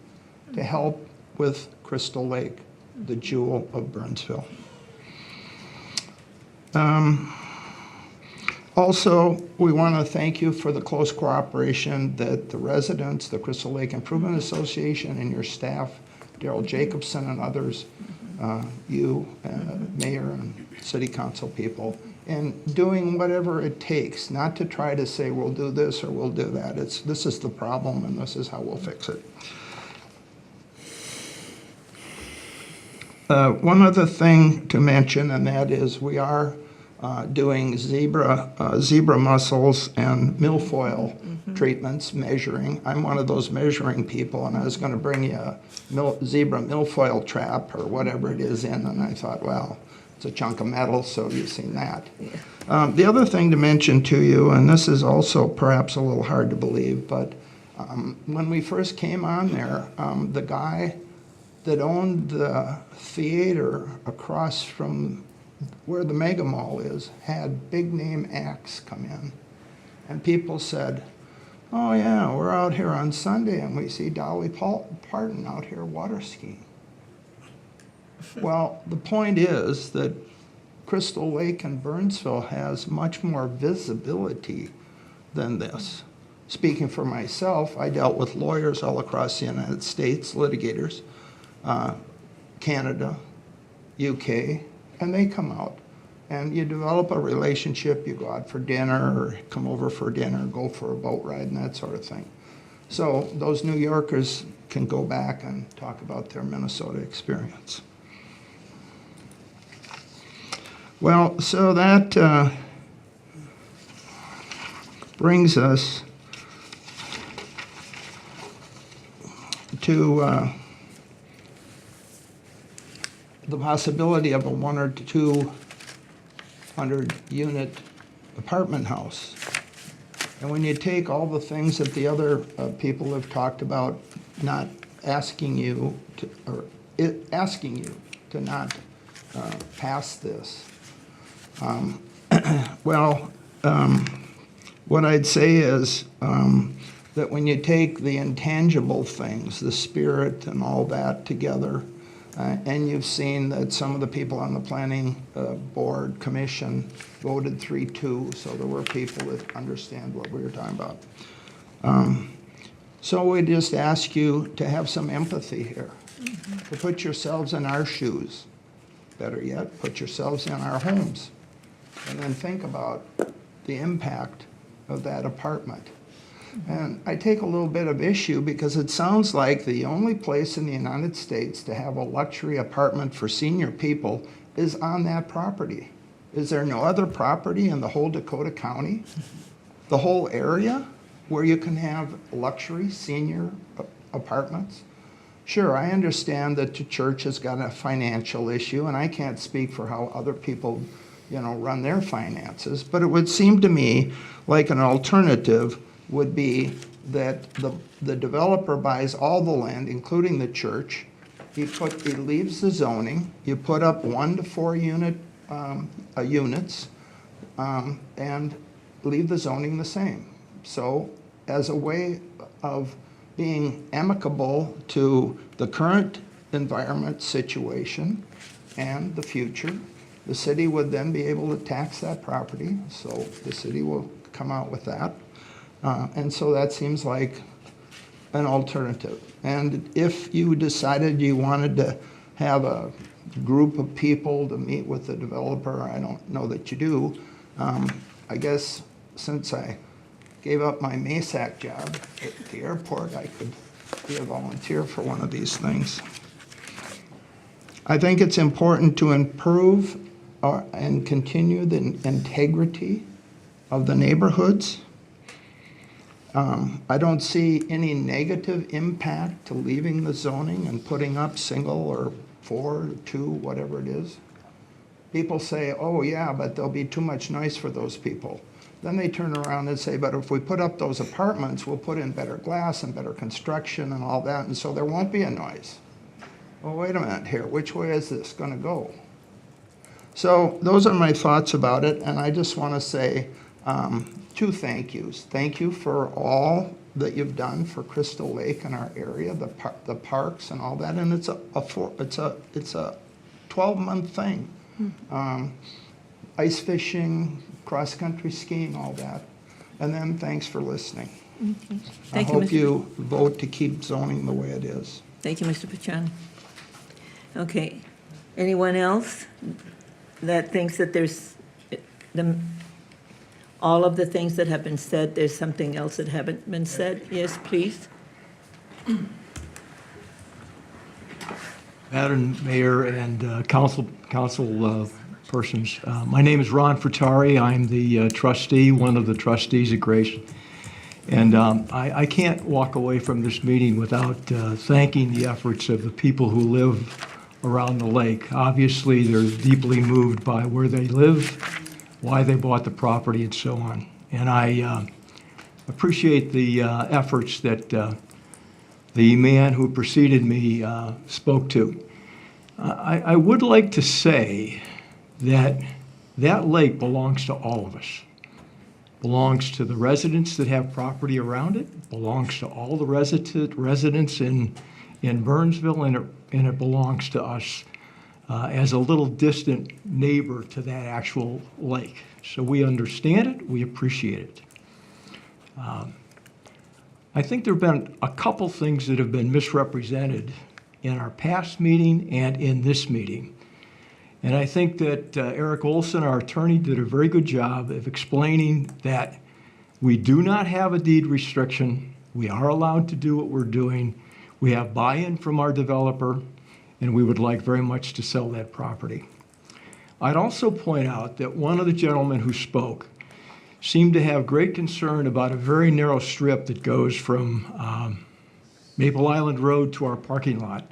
to help with Crystal Lake, the jewel of Burnsville. Also, we want to thank you for the close cooperation that the residents, the Crystal Lake Improvement Association, and your staff, Daryl Jacobson and others, you, Mayor and City Council people, in doing whatever it takes, not to try to say we'll do this or we'll do that. This is the problem and this is how we'll fix it. One other thing to mention, and that is we are doing zebra mussels and milfoil treatments, measuring. I'm one of those measuring people, and I was going to bring you a zebra milfoil trap or whatever it is in, and I thought, well, it's a chunk of metal, so you've seen that. Yeah. The other thing to mention to you, and this is also perhaps a little hard to believe, but when we first came on there, the guy that owned the theater across from where the Mega Mall is had big name acts come in, and people said, oh yeah, we're out here on Sunday and we see Dolly Parton out here water skiing. Well, the point is that Crystal Lake and Burnsville has much more visibility than this. Speaking for myself, I dealt with lawyers all across the United States, litigators, Canada, UK, and they come out. And you develop a relationship, you go out for dinner, or come over for dinner, go for a boat ride, and that sort of thing. So those New Yorkers can go back and talk about their Minnesota experience. Well, so that brings us to the possibility of a 100 or 200 unit apartment house. And when you take all the things that the other people have talked about, not asking you to, or asking you to not pass this, what I'd say is that when you take the intangible things, the spirit and all that together, and you've seen that some of the people on the planning board commission voted 3-2, so there were people that understand what we were talking about. So we just ask you to have some empathy here, to put yourselves in our shoes. Better yet, put yourselves in our homes, and then think about the impact of that apartment. And I take a little bit of issue because it sounds like the only place in the United States to have a luxury apartment for senior people is on that property. Is there no other property in the whole Dakota County, the whole area, where you can have luxury senior apartments? Sure, I understand that the church has got a financial issue, and I can't speak for how other people, run their finances, but it would seem to me like an alternative would be that the developer buys all the land, including the church. He leaves the zoning. You put up 1 to 4 units, and leave the zoning the same. So, as a way of being amicable to the current environment situation and the future, the city would then be able to tax that property. So the city will come out with that. And so that seems like an alternative. And if you decided you wanted to have a group of people to meet with the developer, I don't know that you do, I guess since I gave up my MASAC job at the airport, I could be a volunteer for one of these things. I think it's important to improve and continue the integrity of the neighborhoods. I don't see any negative impact to leaving the zoning and putting up single or 4 or 2, whatever it is. People say, oh yeah, but there'll be too much noise for those people. Then they turn around and say, but if we put up those apartments, we'll put in better glass and better construction and all that, and so there won't be a noise. Well, wait a minute here, which way is this going to go? So those are my thoughts about it, and I just want to say 2 thank yous. Thank you for all that you've done for Crystal Lake and our area, the parks and all that, and it's a 12-month thing. Ice fishing, cross-country skiing, all that. And then thanks for listening. Okay. I hope you vote to keep zoning the way it is. Thank you, Mr. Pachano. Okay. Anyone else that thinks that there's all of the things that have been said, there's something else that haven't been said? Yes, please. Madam Mayor and council persons, my name is Ron Furtari. I'm the trustee, one of the trustees at Grace. And I can't walk away from this meeting without thanking the efforts of the people who live around the lake. Obviously, they're deeply moved by where they live, why they bought the property, and so on. And I appreciate the efforts that the man who preceded me spoke to. I would like to say that that lake belongs to all of us. Belongs to the residents that have property around it, belongs to all the residents in Burnsville, and it belongs to us as a little distant neighbor to that actual lake. So we understand it, we appreciate it. I think there have been a couple things that have been misrepresented in our past meeting and in this meeting. And I think that Eric Olson, our attorney, did a very good job of explaining that we do not have a deed restriction. We are allowed to do what we're doing. We have buy-in from our developer, and we would like very much to sell that property. I'd also point out that one of the gentlemen who spoke seemed to have great concern about a very narrow strip that goes from Maple Island Road to our parking lot.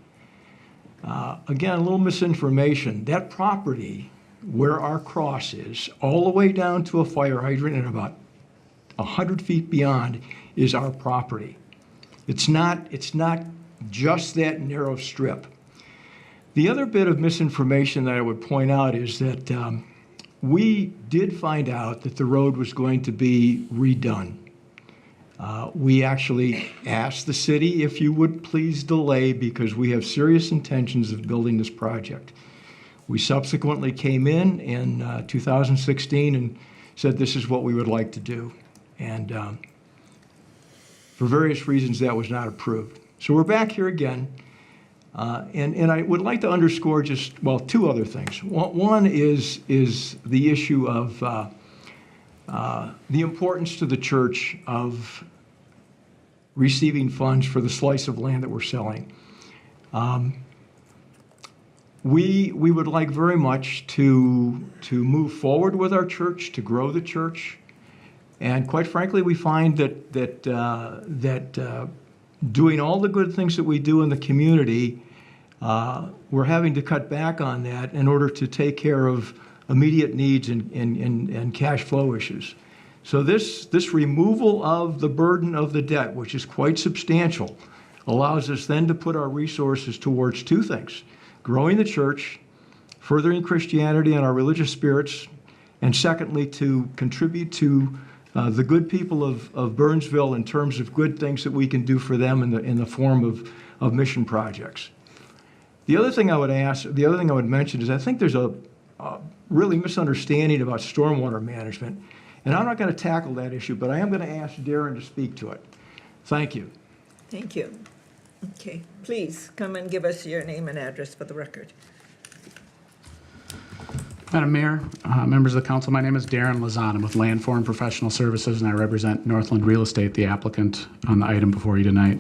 Again, a little misinformation. That property, where our cross is, all the way down to a fire hydrant and about 100 feet beyond, is our property. It's not just that narrow strip. The other bit of misinformation that I would point out is that we did find out that the road was going to be redone. We actually asked the city if you would please delay because we have serious intentions of building this project. We subsequently came in 2016 and said this is what we would like to do. And for various reasons that was not approved. So we're back here again. And I would like to underscore just, well, two other things. One is the issue of the importance to the church of receiving funds for the slice of land that we're selling. We would like very much to move forward with our church, to grow the church. And quite frankly, we find that doing all the good things that we do in the community, we're having to cut back on that in order to take care of immediate needs and cash flow issues. So this removal of the burden of the debt, which is quite substantial, allows us then to put our resources towards two things: growing the church, furthering Christianity and our religious spirits, and secondly, to contribute to the good people of Burnsville in terms of good things that we can do for them in the form of mission projects. The other thing I would mention is I think there's a really misunderstanding about stormwater management, and I'm not going to tackle that issue, but I am going to ask Darren to speak to it. Thank you. Thank you. Okay, please come and give us your name and address for the record. Madam Mayor, members of the council, my name is Darren Lazan. I'm with Landform Professional Services, and I represent Northland Real Estate, the applicant on the item before you tonight.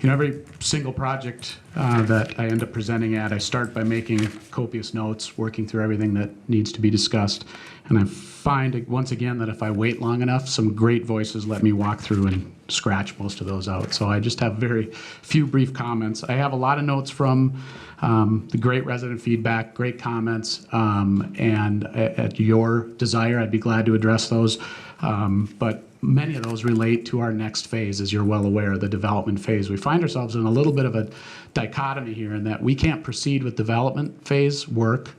You know, every single project that I end up presenting at, I start by making copious notes, working through everything that needs to be discussed. And I find, once again, that if I wait long enough, some great voices let me walk through and scratch most of those out. So I just have very few brief comments. I have a lot of notes from the great resident feedback, great comments, and at your desire, I'd be glad to address those. But many of those relate to our next phase, as you're well aware, the development phase. We find ourselves in a little bit of a dichotomy here in that we can't proceed with development phase work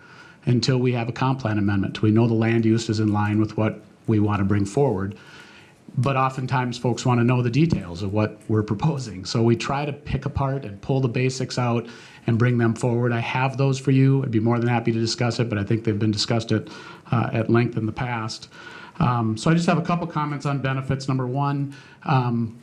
until we have a comp plan amendment. We know the land use is in line with what we want to bring forward, but oftentimes folks want to know the details of what we're proposing. So we try to pick apart and pull the basics out and bring them forward. I have those for you. I'd be more than happy to discuss it, but I think they've been discussed at length in the past. So I just have a couple comments on benefits. Number one,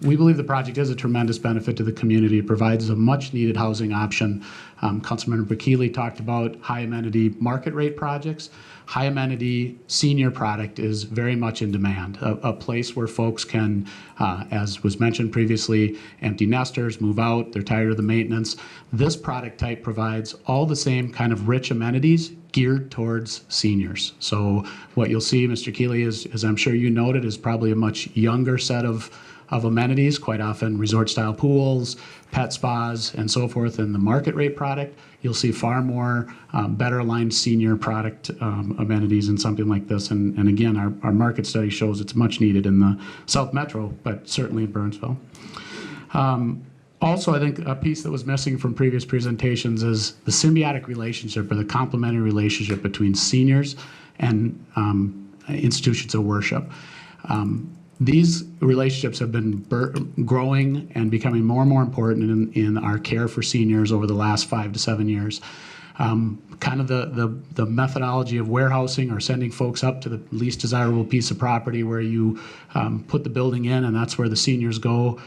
we believe the project is a tremendous benefit to the community. It provides a much-needed housing option. Councilmember Bakili talked about high amenity market rate projects. High amenity senior product is very much in demand, a place where folks can, as was mentioned previously, empty nesters, move out, they're tired of the maintenance. This product type provides all the same kind of rich amenities geared towards seniors. So what you'll see, Mr. Keeley, is, as I'm sure you noted, is probably a much younger set of amenities, quite often resort-style pools, pet spas, and so forth. In the market rate product, you'll see far more better aligned senior product amenities in something like this. And again, our market study shows it's much needed in the South Metro, but certainly in Burnsville. Also, I think a piece that was missing from previous presentations is the symbiotic relationship or the complementary relationship between seniors and institutions of worship. These relationships have been growing and becoming more and more important in our care for seniors over the last 5 to 7 years. kind of the methodology of warehousing or sending folks up to the least desirable piece of property where you put the building in and that's where the seniors go,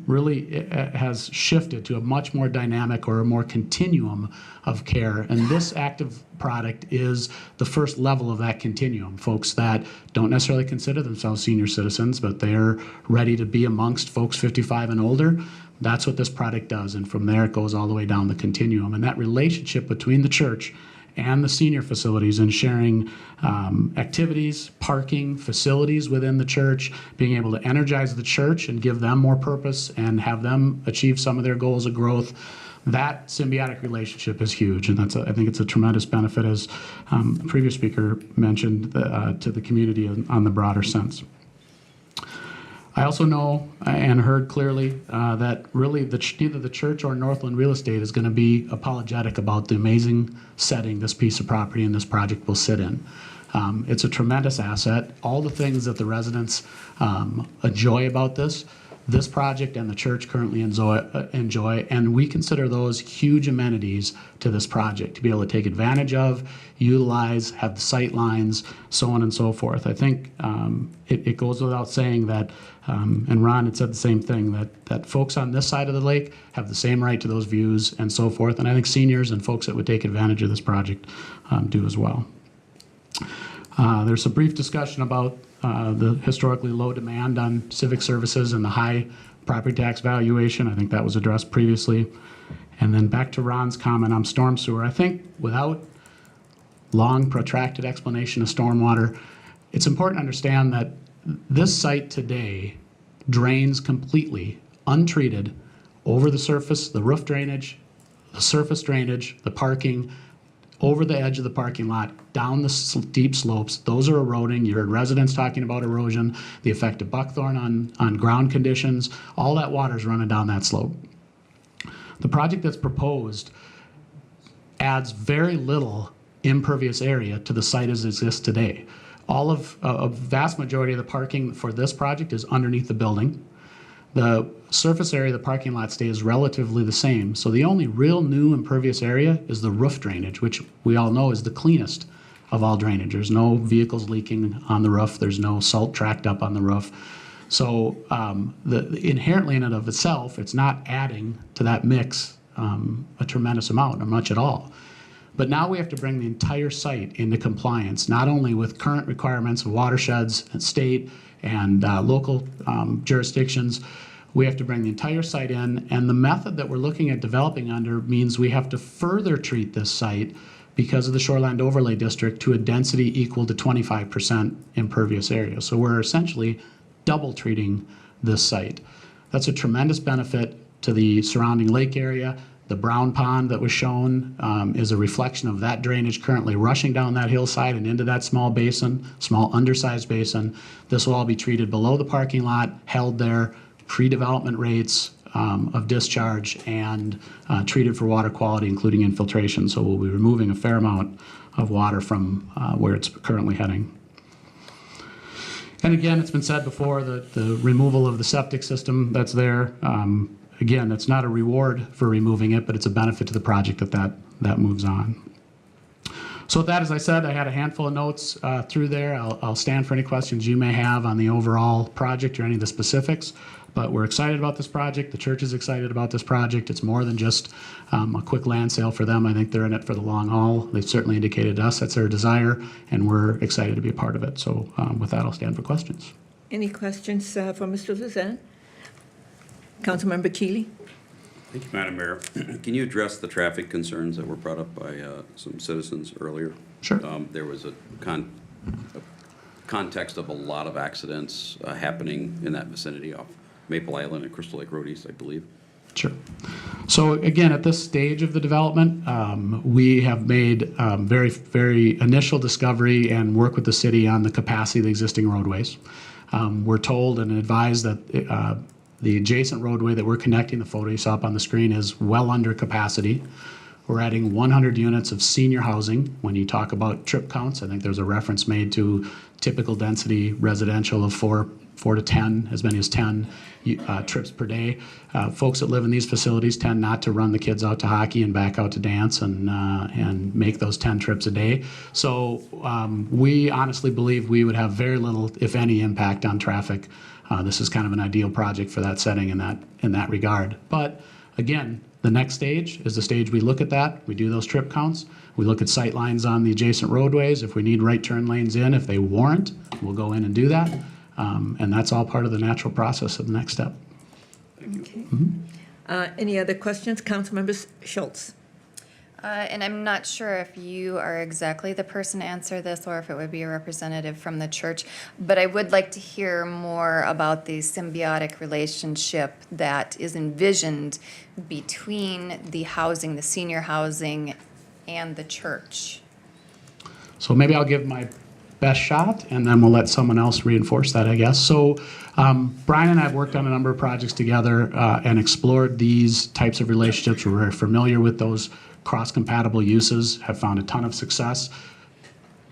really it has shifted to a much more dynamic or a more continuum of care. And this active product is the first level of that continuum. Folks that don't necessarily consider themselves senior citizens, but they're ready to be amongst folks 55 and older. That's what this product does, and from there it goes all the way down the continuum. And that relationship between the church and the senior facilities and sharing activities, parking, facilities within the church, being able to energize the church and give them more purpose and have them achieve some of their goals of growth, that symbiotic relationship is huge, and I think it's a tremendous benefit, as the previous speaker mentioned, to the community on the broader sense. I also know and heard clearly that really neither the church or Northland Real Estate is going to be apologetic about the amazing setting this piece of property and this project will sit in. It's a tremendous asset. All the things that the residents enjoy about this project and the church currently enjoy, and we consider those huge amenities to this project to be able to take advantage of, utilize, have the sight lines, so on and so forth. I think it goes without saying that, and Ron had said the same thing, that folks on this side of the lake have the same right to those views and so forth, and I think seniors and folks that would take advantage of this project do as well. There's a brief discussion about the historically low demand on civic services and the high property tax valuation. I think that was addressed previously. And then back to Ron's comment on storm sewer. I think without long protracted explanation of stormwater, it's important to understand that this site today drains completely, untreated, over the surface, the roof drainage, the surface drainage, the parking, over the edge of the parking lot, down the steep slopes. Those are eroding. You heard residents talking about erosion, the effect of buckthorn on ground conditions. All that water is running down that slope. The project that's proposed adds very little impervious area to the site as it exists today. A vast majority of the parking for this project is underneath the building. The surface area of the parking lot stays relatively the same. So the only real new impervious area is the roof drainage, which we all know is the cleanest of all drainage. There's no vehicles leaking on the roof. There's no salt tracked up on the roof. So inherently in and of itself, it's not adding to that mix a tremendous amount or much at all. But now we have to bring the entire site into compliance, not only with current requirements of watersheds and state and local jurisdictions. We have to bring the entire site in, and the method that we're looking at developing under means we have to further treat this site because of the Shoreland Overlay District to a density equal to 25% impervious area. So we're essentially double treating this site. That's a tremendous benefit to the surrounding lake area. The brown pond that was shown is a reflection of that drainage currently rushing down that hillside and into that small basin, small undersized basin. This will all be treated below the parking lot, held there, pre-development rates of discharge, and treated for water quality, including infiltration. So we'll be removing a fair amount of water from where it's currently heading. And again, it's been said before that the removal of the septic system that's there, again, it's not a reward for removing it, but it's a benefit to the project that moves on. So with that, as I said, I had a handful of notes through there. I'll stand for any questions you may have on the overall project or any of the specifics, but we're excited about this project. The church is excited about this project. It's more than just a quick land sale for them. I think they're in it for the long haul. They've certainly indicated to us that's their desire, and we're excited to be a part of it. So with that, I'll stand for questions. Any questions for Mr. Luzan? Councilmember Keeley? Thank you, Madam Mayor. Can you address the traffic concerns that were brought up by some citizens earlier? Sure. There was a context of a lot of accidents happening in that vicinity off Maple Island and Crystal Lake Road East, I believe. Sure. So again, at this stage of the development, we have made very, very initial discovery and work with the city on the capacity of the existing roadways. We're told and advised that the adjacent roadway that we're connecting, the photo you saw up on the screen, is well under capacity. We're adding 100 units of senior housing. When you talk about trip counts, I think there's a reference made to typical density residential of 4 4 to 10, as many as 10 trips per day. Folks that live in these facilities tend not to run the kids out to hockey and back out to dance and make those 10 trips a day. So we honestly believe we would have very little, if any, impact on traffic. This is kind of an ideal project for that setting in that regard. But again, the next stage is the stage we look at that. We do those trip counts. We look at sight lines on the adjacent roadways. If we need right turn lanes in, if they warrant, we'll go in and do that. And that's all part of the natural process of the next step. Okay. Any other questions? Councilmember Schultz. And I'm not sure if you are exactly the person to answer this or if it would be a representative from the church, but I would like to hear more about the symbiotic relationship that is envisioned between the housing, the senior housing, and the church. So maybe I'll give my best shot, and then we'll let someone else reinforce that, I guess. So Brian and I have worked on a number of projects together and explored these types of relationships. We're very familiar with those cross-compatible uses, have found a ton of success.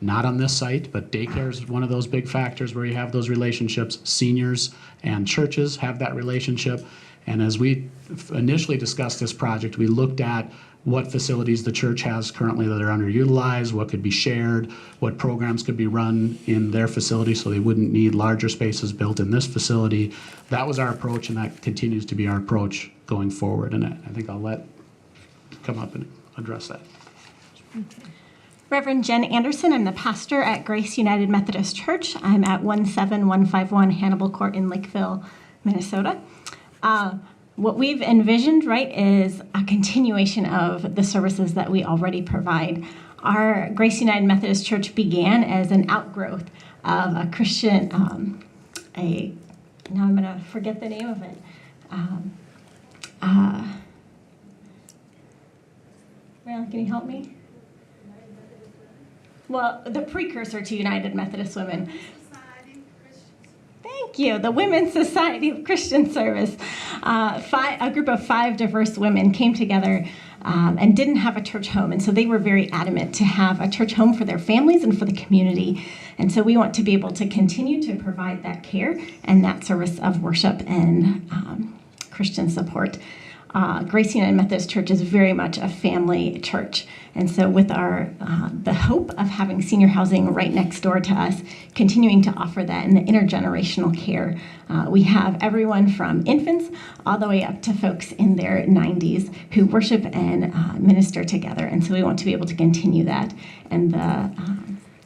Not on this site, but daycare is one of those big factors where you have those relationships. Seniors and churches have that relationship. And as we initially discussed this project, we looked at what facilities the church has currently that are underutilized, what could be shared, what programs could be run in their facility so they wouldn't need larger spaces built in this facility. That was our approach, and that continues to be our approach going forward. And I think I'll let come up and address that. Reverend Jen Anderson, I'm the pastor at Grace United Methodist Church. I'm at 17151 Hannibal Court in Lakeville, Minnesota. What we've envisioned, right, is a continuation of the services that we already provide. Our Grace United Methodist Church began as an outgrowth of a Christian, now I'm going to forget the name of it. Well, can you help me? Well, the precursor to United Methodist Women. Thank you. The Women's Society of Christian Service. A group of 5 diverse women came together and didn't have a church home. And so they were very adamant to have a church home for their families and for the community. And so we want to be able to continue to provide that care and that service of worship and Christian support. Grace United Methodist Church is very much a family church. And so with our the hope of having senior housing right next door to us, continuing to offer that and the intergenerational care, we have everyone from infants all the way up to folks in their 90s who worship and minister together. And so we want to be able to continue that. And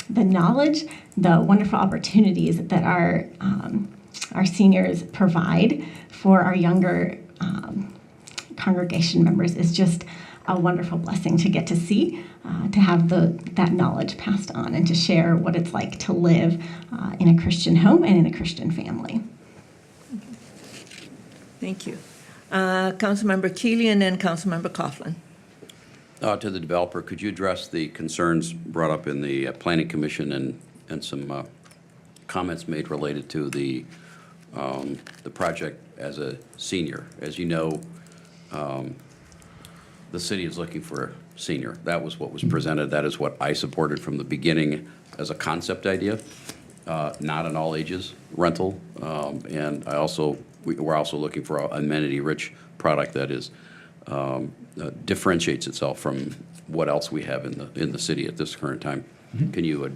the knowledge, the wonderful opportunities that our seniors provide for our younger congregation members is just a wonderful blessing to get to see, to have that knowledge passed on and to share what it's like to live in a Christian home and in a Christian family. Thank you. Councilmember Keeley and then Councilmember Coughlin. To the developer, could you address the concerns brought up in the Planning Commission and some comments made related to the project as a senior? As you know, the city is looking for a senior. That was what was presented. That is what I supported from the beginning as a concept idea, not an all ages rental. And we're also looking for an amenity-rich product that is differentiates itself from what else we have in the city at this current time. Mm-hmm. Can you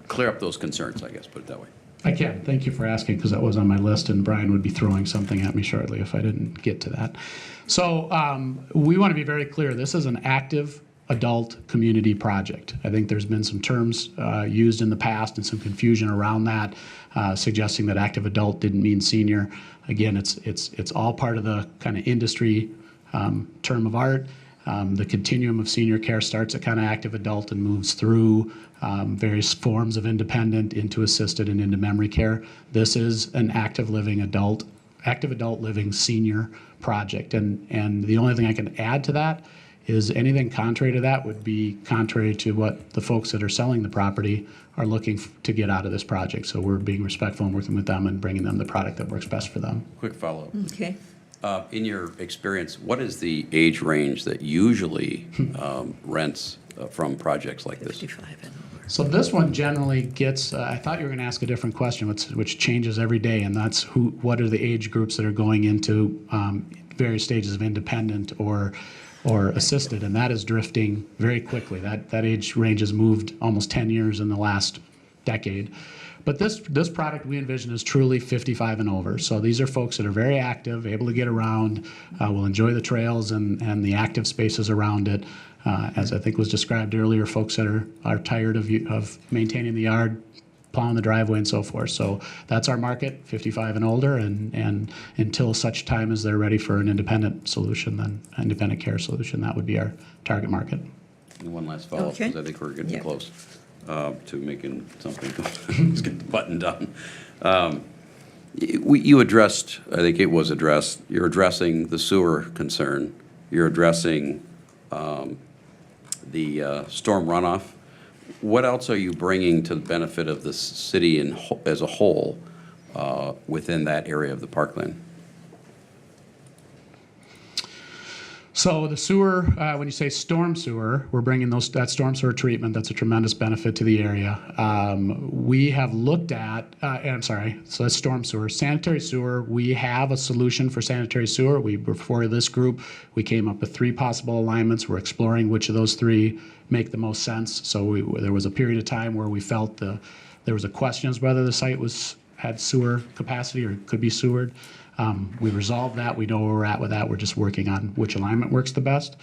clear up those concerns, I guess, put it that way? I can. Thank you for asking, because that was on my list, and Brian would be throwing something at me shortly if I didn't get to that. So we want to be very clear. This is an active adult community project. I think there's been some terms used in the past and some confusion around that, suggesting that active adult didn't mean senior. Again, it's all part of the kind of industry term of art. The continuum of senior care starts at kind of active adult and moves through various forms of independent into assisted and into memory care. This is an active adult living senior project. And the only thing I can add to that is anything contrary to that would be contrary to what the folks that are selling the property are looking to get out of this project. So we're being respectful and working with them and bringing them the product that works best for them. Quick follow-up. Okay. In your experience, what is the age range that usually rents from projects like this? 55 and over. So this one generally gets, I thought you were going to ask a different question, which changes every day, and that's what are the age groups that are going into various stages of independent or assisted, and that is drifting very quickly. That age range has moved almost 10 years in the last decade. But this product we envision is truly 55 and over. So these are folks that are very active, able to get around, will enjoy the trails and the active spaces around it. As I think was described earlier, folks that are tired of maintaining the yard, plowing the driveway and so forth. So that's our market, 55 and older, and until such time as they're ready for an independent solution, then independent care solution, that would be our target market. And one last follow-up, Okay. because I think we're getting Yeah. close to making something, let's get the button done. You addressed, I think it was addressed, you're addressing the sewer concern, you're addressing the storm runoff. What else are you bringing to the benefit of the city as a whole within that area of the parkland? So the sewer, when you say storm sewer, we're bringing that storm sewer treatment. That's a tremendous benefit to the area. We have looked at, so that's storm sewer. Sanitary sewer, we have a solution for sanitary sewer. Before this group, we came up with 3 possible alignments. We're exploring which of those 3 make the most sense. So there was a period of time where we felt there was a question as whether the site had sewer capacity or could be sewered. We resolved that. We know where we're at with that. We're just working on which alignment works the best.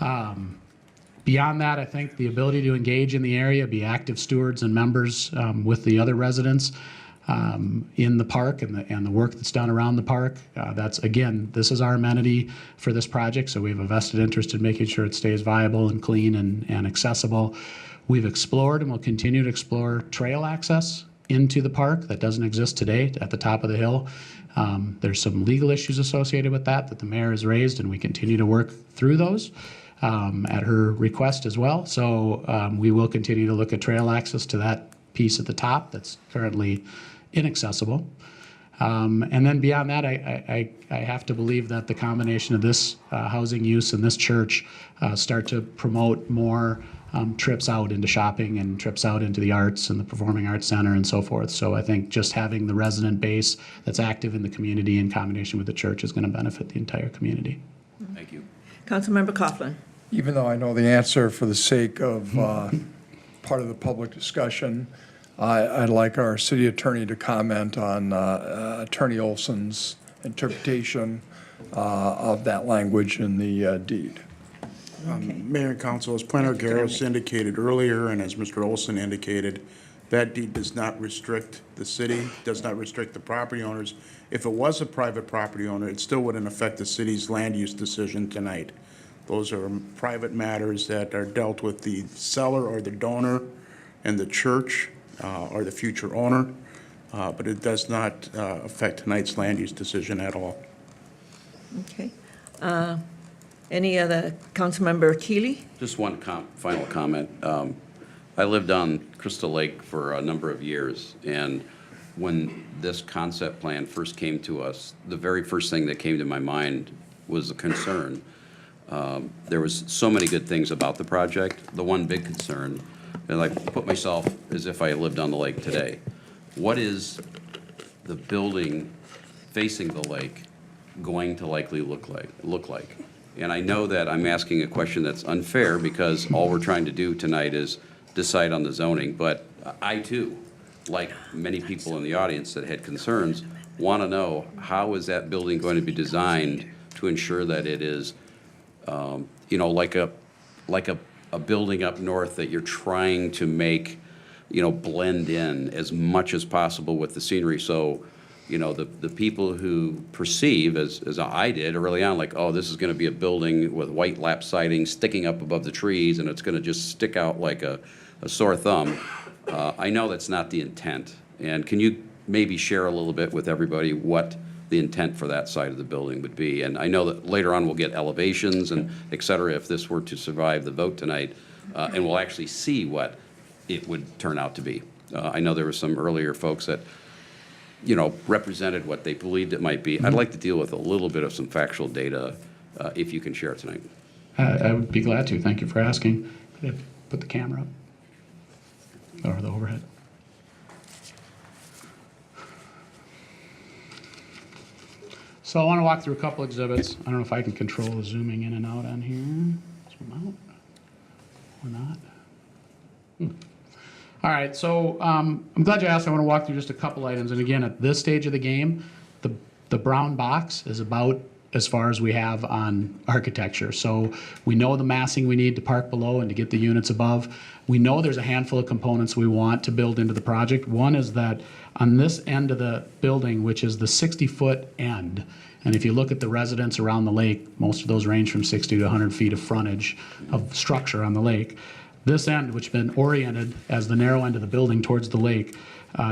Beyond that, I think the ability to engage in the area, be active stewards and members with the other residents in the park and the work that's done around the park. That's, again, this is our amenity for this project, so we have a vested interest in making sure it stays viable and clean and accessible. We've explored and will continue to explore trail access into the park that doesn't exist today at the top of the hill. There's some legal issues associated with that the mayor has raised, and we continue to work through those at her request as well. So we will continue to look at trail access to that piece at the top that's currently inaccessible. And then beyond that, I have to believe that the combination of this housing use and this church start to promote more trips out into shopping and trips out into the arts and the Performing Arts Center and so forth. So I think just having the resident base that's active in the community in combination with the church is going to benefit the entire community. Thank you. Councilmember Coughlin. Even though I know the answer, for the sake of part of the public discussion, I'd like our city attorney to comment on Attorney Olson's interpretation of that language in the deed. Mayor and Council, as Planner Garros indicated earlier, and as Mr. Olson indicated, that deed does not restrict the city, does not restrict the property owners. If it was a private property owner, it still wouldn't affect the city's land use decision tonight. Those are private matters that are dealt with the seller or the donor and the church or the future owner, but it does not affect tonight's land use decision at all. Okay. Any other, Councilmember Keeley? Just one final comment. I lived on Crystal Lake for a number of years, and when this concept plan first came to us, the very first thing that came to my mind was a concern. There was so many good things about the project. The one big concern, and I put myself as if I lived on the lake today. What is the building facing the lake going to likely look like? And I know that I'm asking a question that's unfair because all we're trying to do tonight is decide on the zoning, but I too, like many people in the audience that had concerns, want to know how is that building going to be designed to ensure that it is, like a building up north that you're trying to make, blend in as much as possible with the scenery. So, the people who perceive, as I did early on, like, oh, this is going to be a building with white lap siding sticking up above the trees, and it's going to just stick out like a sore thumb. I know that's not the intent. And can you maybe share a little bit with everybody what the intent for that side of the building would be? And I know that later on we'll get elevations and et cetera if this were to survive the vote tonight, and we'll actually see what it would turn out to be. I know there were some earlier folks that represented what they believed it might be. I'd like to deal with a little bit of some factual data, if you can share it tonight. I would be glad to. Thank you for asking. Put the camera up. or the overhead. So I want to walk through a couple exhibits. I don't know if I can control the zooming in and out on here. Zoom out or not. All right, so I'm glad you asked. I want to walk through just a couple items. And again, at this stage of the game, the brown box is about as far as we have on architecture. So we know the massing we need to park below and to get the units above. We know there's a handful of components we want to build into the project. One is that on this end of the building, which is the 60-foot end, and if you look at the residents around the lake, most of those range from 60 to 100 feet of frontage of structure on the lake. This end, which has been oriented as the narrow end of the building towards the lake,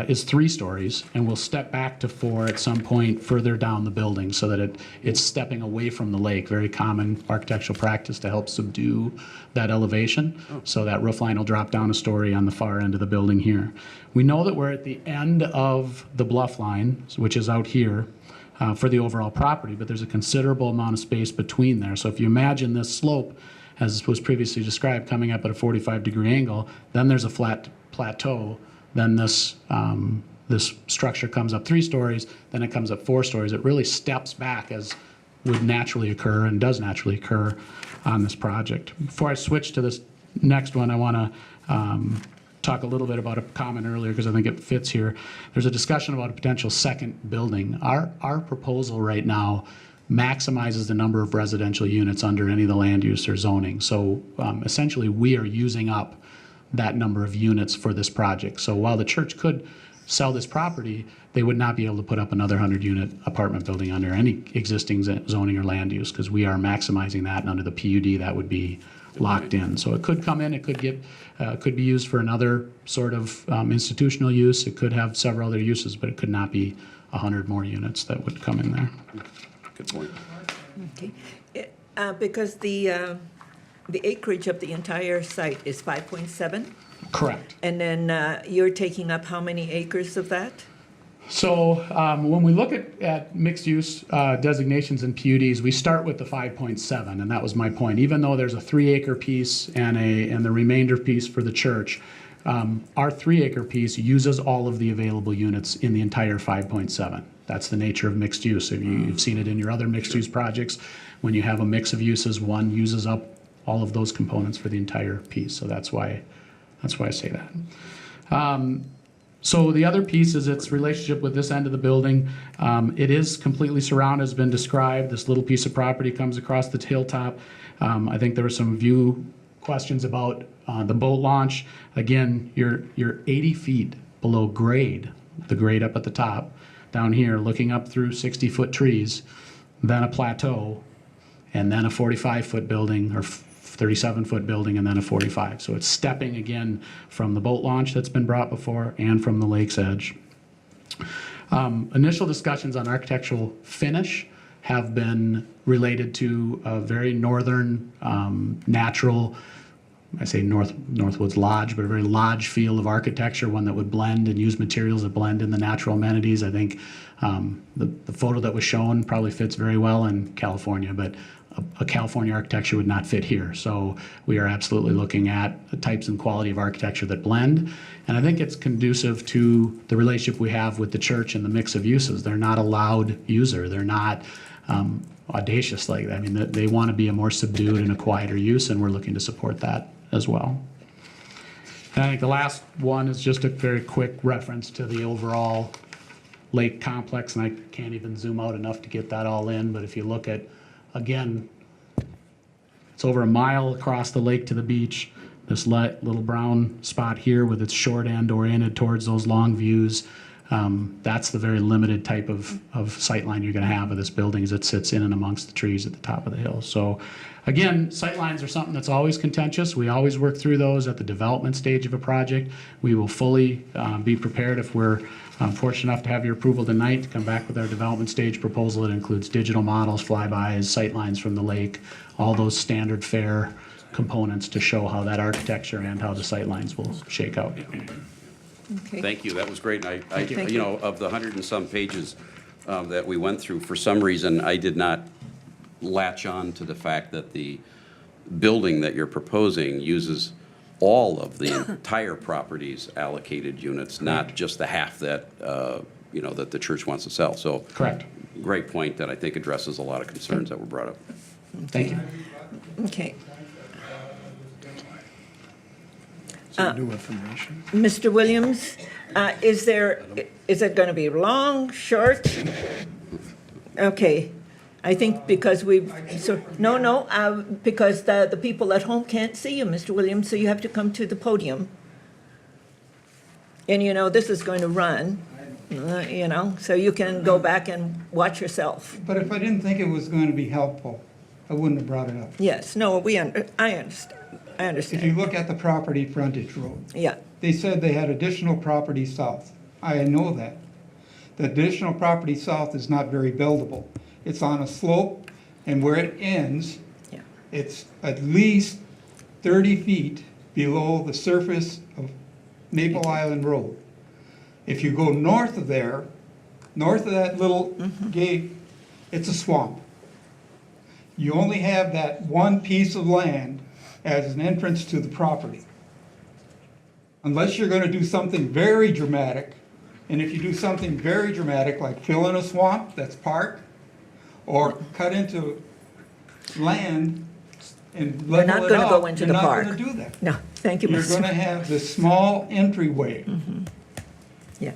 is 3 stories, and we'll step back to 4 at some point further down the building so that it's stepping away from the lake. Very common architectural practice to help subdue that elevation. So that roof line will drop down a story on the far end of the building here. We know that we're at the end of the bluff line, which is out here, for the overall property, but there's a considerable amount of space between there. So if you imagine this slope, as was previously described, coming up at a 45-degree angle, then there's a flat plateau. Then this structure comes up 3 stories, then it comes up 4 stories. It really steps back as would naturally occur and does naturally occur on this project. Before I switch to this next one, I want to talk a little bit about a comment earlier because I think it fits here. There's a discussion about a potential second building. Our proposal right now maximizes the number of residential units under any of the land use or zoning. So essentially, we are using up that number of units for this project. So while the church could sell this property, they would not be able to put up another 100-unit apartment building under any existing zoning or land use because we are maximizing that, and under the PUD that would be locked in. So it could come in, it could get, could be used for another sort of institutional use. It could have several other uses, but it could not be 100 more units that would come in there. Good point. Okay. Because the acreage of the entire site is 5.7? Correct. And then you're taking up how many acres of that? So when we look at mixed-use designations and PUDs, we start with the 5.7, and that was my point. Even though there's a 3-acre piece and the remainder piece for the church, our 3-acre piece uses all of the available units in the entire 5.7. That's the nature of mixed use. You've seen it in your other mixed-use projects. When you have a mix of uses, one uses up all of those components for the entire piece. So that's why I say that. So the other piece is its relationship with this end of the building. It is completely surrounded, has been described. This little piece of property comes across the hilltop. I think there were some view questions about the boat launch. Again, you're 80 feet below grade, the grade up at the top, down here, looking up through 60-foot trees, then a plateau, and then a 45-foot building, or 37-foot building, and then a 45. So it's stepping again from the boat launch that's been brought before and from the lake's edge. Initial discussions on architectural finish have been related to a very northern, natural, I say Northwoods Lodge, but a very lodge feel of architecture, one that would blend and use materials that blend in the natural amenities. I think the photo that was shown probably fits very well in California, but a California architecture would not fit here. So we are absolutely looking at the types and quality of architecture that blend. And I think it's conducive to the relationship we have with the church and the mix of uses. They're not a loud user. They're not audacious like that. I mean, they want to be a more subdued and a quieter use, and we're looking to support that as well. And I think the last one is just a very quick reference to the overall lake complex, and I can't even zoom out enough to get that all in, but if you look at, again, it's over a mile across the lake to the beach. This little brown spot here with its short end oriented towards those long views. That's the very limited type of sightline you're going to have of this building as it sits in and amongst the trees at the top of the hill. So again, sightlines are something that's always contentious. We always work through those at the development stage of a project. We will fully be prepared if we're fortunate enough to have your approval tonight to come back with our development stage proposal. It includes digital models, flybys, sightlines from the lake, all those standard fare components to show how that architecture and how the sightlines will shake out. Okay. Thank you, that was great. And Thank you. you know, of the 100 and some pages that we went through, for some reason, I did not latch on to the fact that the building that you're proposing uses all of the entire property's allocated units, not just the half that, that the church wants to sell. So. Correct. Great point that I think addresses a lot of concerns that were brought up. Thank you. Okay. New information. Mr. Williams, is it going to be long, short? Okay, I think because because the people at home can't see you, Mr. Williams, so you have to come to the podium. And this is going to run, so you can go back and watch yourself. But if I didn't think it was going to be helpful, I wouldn't have brought it up. Yes, no, I understand. I understand. If you look at the property frontage road. Yeah. They said they had additional property south. I know that. The additional property south is not very buildable. It's on a slope, and where it ends, it's at least 30 feet below the surface of Maple Island Road. If you go north of there, north of that little gate, it's a swamp. You only have that one piece of land as an entrance to the property. Unless you're going to do something very dramatic, and if you do something very dramatic, like fill in a swamp that's park, or cut into land and We're not level it going to go up, into you're the not park. going to do that. No, thank you, You're Mr. going to have this small entryway. Yeah.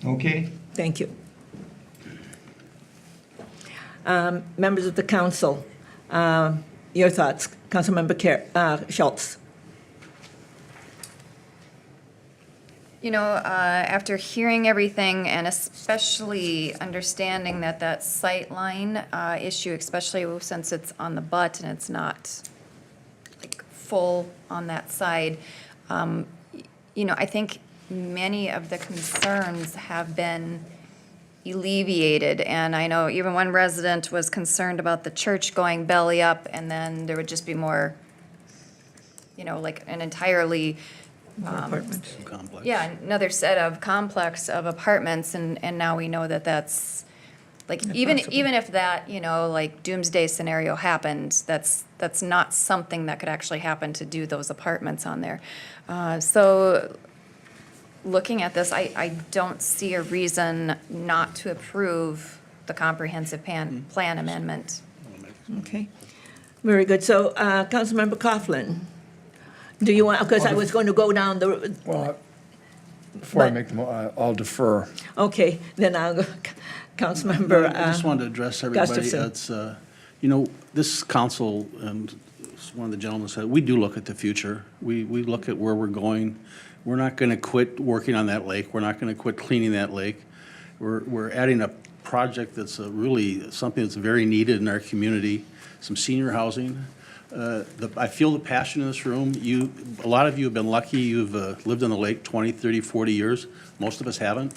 Okay? Thank you. Members of the council, your thoughts. Councilmember Schultz. After hearing everything and especially understanding that sight line issue, especially since it's on the butt and it's not like full on that side, I think many of the concerns have been alleviated. And I know even one resident was concerned about the church going belly up, and then there would just be more, like an entirely Apartments. Complex. yeah, another set of complex of apartments, and now we know that that's, like, even if that, like doomsday scenario happened, that's not something that could actually happen to do those apartments on there. So looking at this, I don't see a reason not to approve the comprehensive plan amendment. Okay. Very good. So, Councilmember Coughlin, do you want, because I was going to go down the, Well, before I But- make the, I'll defer. okay, then I'll go, Councilmember I just wanted to address everybody. Gustafson. It's, this council, and one of the gentlemen said, we do look at the future. We look at where we're going. We're not going to quit working on that lake. We're not going to quit cleaning that lake. We're adding a project that's really something that's very needed in our community, some senior housing. I feel the passion in this room. A lot of you have been lucky. You've lived on the lake 20, 30, 40 years. Most of us haven't.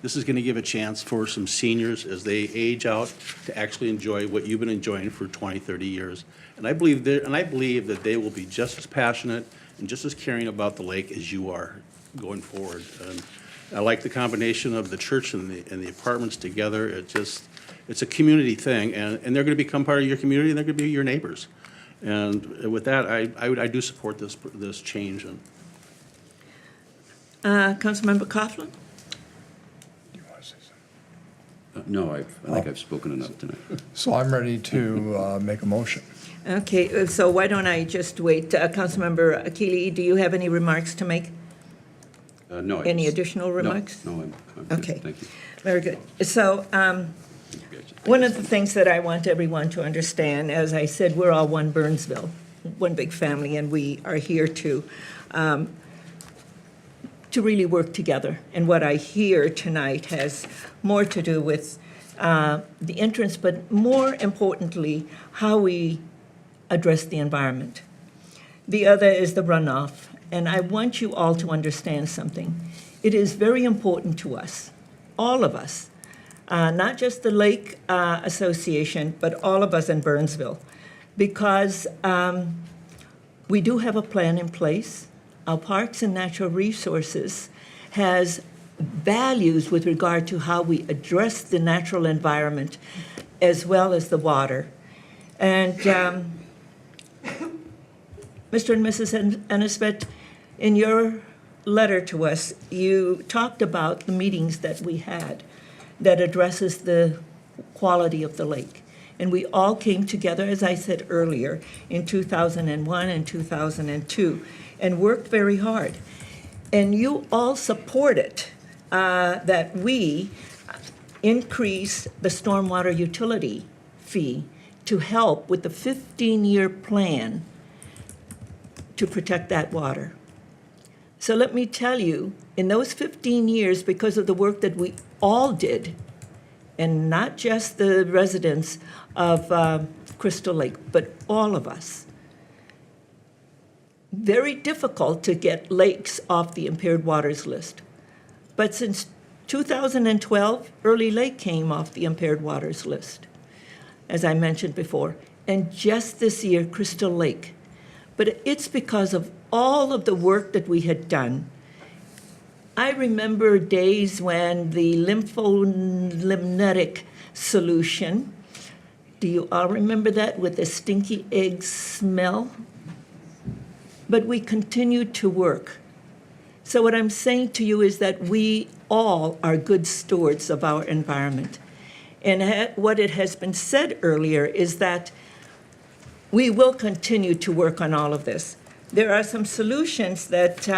This is going to give a chance for some seniors as they age out to actually enjoy what you've been enjoying for 20, 30 years. And I believe that they will be just as passionate and just as caring about the lake as you are going forward. And I like the combination of the church and the apartments together. It's a community thing, and they're going to become part of your community, and they're going to be your neighbors. And with that, I do support this change. Councilmember Coughlin? No, I think I've spoken enough tonight. So I'm ready to make a motion. Okay, so why don't I just wait? Councilmember Keeley, do you have any remarks to make? No. Any additional remarks? No, I'm good. Okay. Thank you. Very good. So, one of the things that I want everyone to understand, as I said, we're all one Burnsville, one big family, and we are here to really work together. And what I hear tonight has more to do with the entrance, but more importantly, how we address the environment. The other is the runoff. And I want you all to understand something. It is very important to us, all of us, not just the Lake Association, but all of us in Burnsville, because we do have a plan in place. Our Parks and Natural Resources has values with regard to how we address the natural environment as well as the water. And Mr. and Mrs. Ennisbet, in your letter to us, you talked about the meetings that we had that addresses the quality of the lake. And we all came together, as I said earlier, in 2001 and 2002, and worked very hard. And you all supported that we increase the stormwater utility fee to help with the 15-year plan to protect that water. So let me tell you, in those 15 years, because of the work that we all did, and not just the residents of Crystal Lake, but all of us, very difficult to get lakes off the impaired waters list. But since 2012, Early Lake came off the impaired waters list, as I mentioned before, and just this year, Crystal Lake. But it's because of all of the work that we had done. I remember days when the lympholymphatic solution, do you all remember that, with the stinky egg smell? But we continued to work. So what I'm saying to you is that we all are good stewards of our environment. And what it has been said earlier is that we will continue to work on all of this. There are some solutions that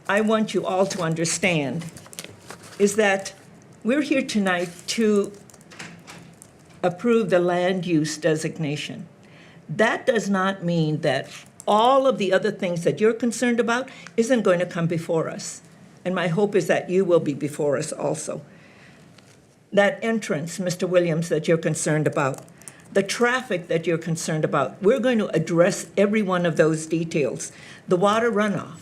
I want you all to understand, is that we're here tonight to approve the land use designation. That does not mean that all of the other things that you're concerned about isn't going to come before us. And my hope is that you will be before us also. That entrance, Mr. Williams, that you're concerned about, the traffic that you're concerned about, we're going to address every one of those details. The water runoff.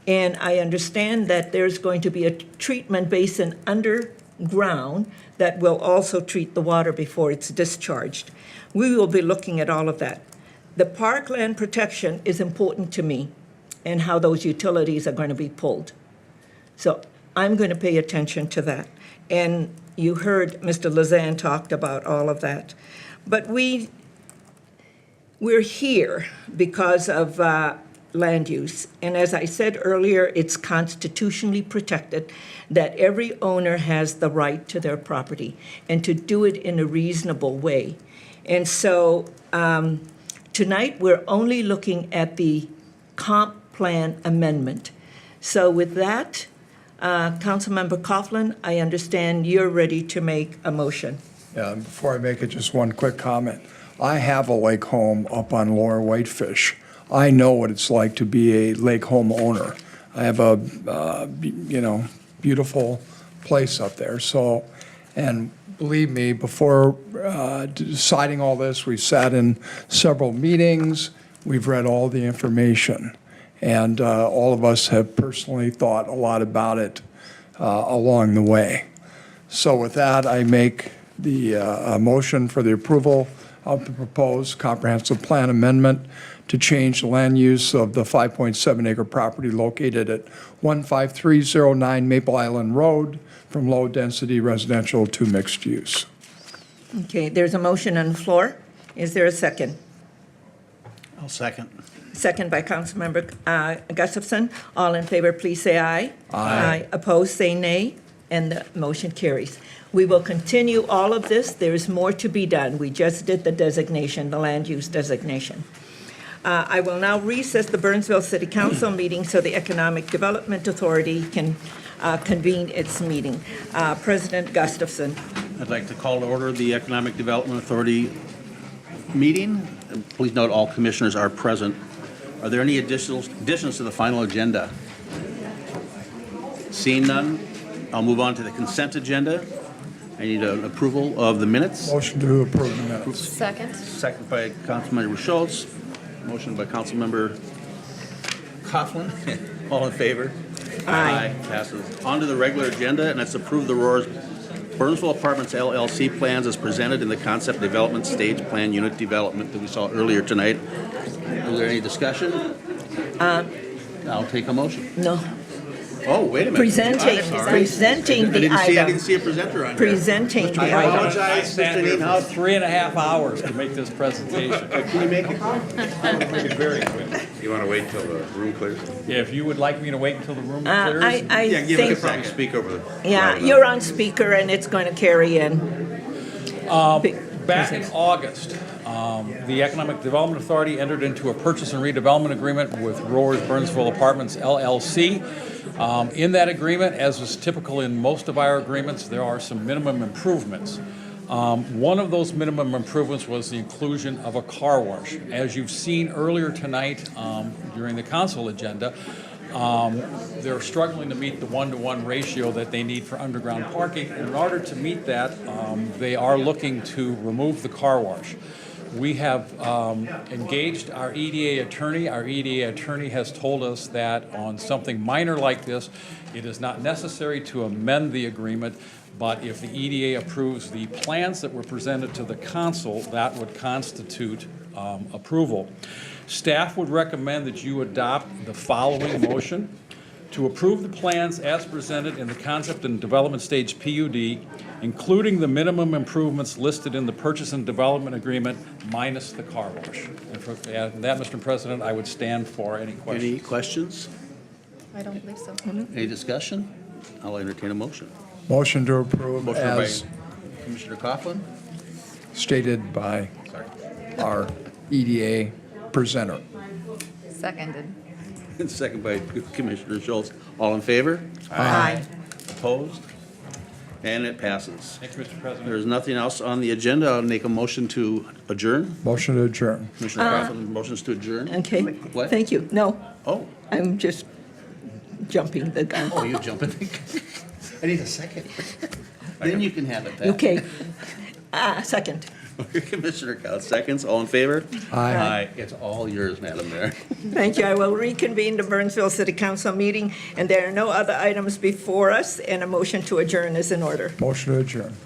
And I understand that there's going to be a treatment basin underground that will also treat the water before it's discharged. We will be looking at all of that. The parkland protection is important to me, and how those utilities are going to be pulled. So I'm going to pay attention to that. And you heard Mr. Lazan talked about all of that. But we're here because of land use. And as I said earlier, it's constitutionally protected that every owner has the right to their property and to do it in a reasonable way. And so tonight, we're only looking at the comp plan amendment. So with that, Councilmember Coughlin, I understand you're ready to make a motion. Yeah, and before I make it, just one quick comment. I have a lake home up on Lower Whitefish. I know what it's like to be a lake home owner. I have a, beautiful place up there. So, and believe me, before deciding all this, we've sat in several meetings. We've read all the information. And all of us have personally thought a lot about it along the way. So with that, I make the motion for the approval of the proposed comprehensive plan amendment to change the land use of the 5.7 acre property located at 15309 Maple Island Road from low-density residential to mixed use. Okay, there's a motion on the floor. Is there a second? I'll second. Second by Councilmember Gustafson. All in favor, please say aye. Aye. Opposed, say nay, and the motion carries. We will continue all of this. There is more to be done. We just did the designation, the land use designation. I will now recess the Burnsville City Council meeting so the Economic Development Authority can convene its meeting. President Gustafson. I'd like to call to order the Economic Development Authority meeting. And please note all commissioners are present. Are there any additions to the final agenda? Seeing none, I'll move on to the consent agenda. I need an approval of the minutes. Motion to approve the minutes. Second. Second by Councilmember Schultz. Motion by Councilmember Coughlin. All in favor? Aye. Passes. On to the regular agenda, and it's approve the Burnsville Apartments LLC plans as presented in the concept development stage plan unit development that we saw earlier tonight. Is there any discussion? I'll take a motion. No. Oh, wait a minute. Presenting, I'm sorry. presenting I the didn't item. see a presenter on here. Presenting the I item. apologize, sat Mr. here Nienhouse. for 3.5 hours to make this presentation. Can you make it? Make it very quick. You want to wait till the room clears? Yeah, if you would like me to wait until the room I clears. Yeah, give it a think, second. Speak over the. yeah, you're on speaker and it's going to carry in. Back in August, the Economic Development Authority entered into a purchase and redevelopment agreement with Roars Burnsville Apartments LLC. In that agreement, as is typical in most of our agreements, there are some minimum improvements. One of those minimum improvements was the inclusion of a car wash. As you've seen earlier tonight during the council agenda, they're struggling to meet the 1-to-1 ratio that they need for underground parking. And in order to meet that, they are looking to remove the car wash. We have engaged our EDA attorney. Our EDA attorney has told us that on something minor like this, it is not necessary to amend the agreement, but if the EDA approves the plans that were presented to the council, that would constitute approval. Staff would recommend that you adopt the following motion: to approve the plans as presented in the concept and development stage PUD, including the minimum improvements listed in the purchase and development agreement minus the car wash. And for that, Mr. President, I would stand for any questions. Any questions? I don't believe so. Any discussion? I'll entertain a motion. Motion to approve Motion as by Commissioner Coughlin, stated by our EDA presenter. Seconded. and second by Commissioner Schultz. All in favor? Aye. Opposed? And it passes. Thank you, Mr. President. There's nothing else on the agenda. I'll make a motion to adjourn. Motion to adjourn. Commissioner Coughlin, motions to adjourn. Okay, What? thank you. No, Oh, I'm just jumping the gun. oh, you jumping? I need a second. Then you can have it back. Okay. Second. Commissioner Cow, seconds. All in favor? Aye. It's all yours, Madam Mayor. Thank you. I will reconvene the Burnsville City Council meeting, and there are no other items before us, and a motion to adjourn is in order. Motion to adjourn.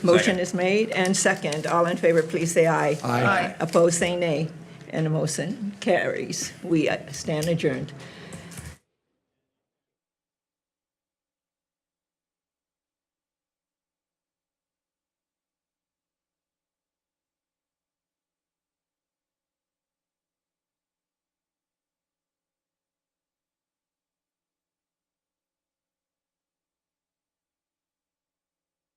Motion is made and second. All in favor, please say aye. Aye. Opposed, say nay. And the motion carries. We stand adjourned.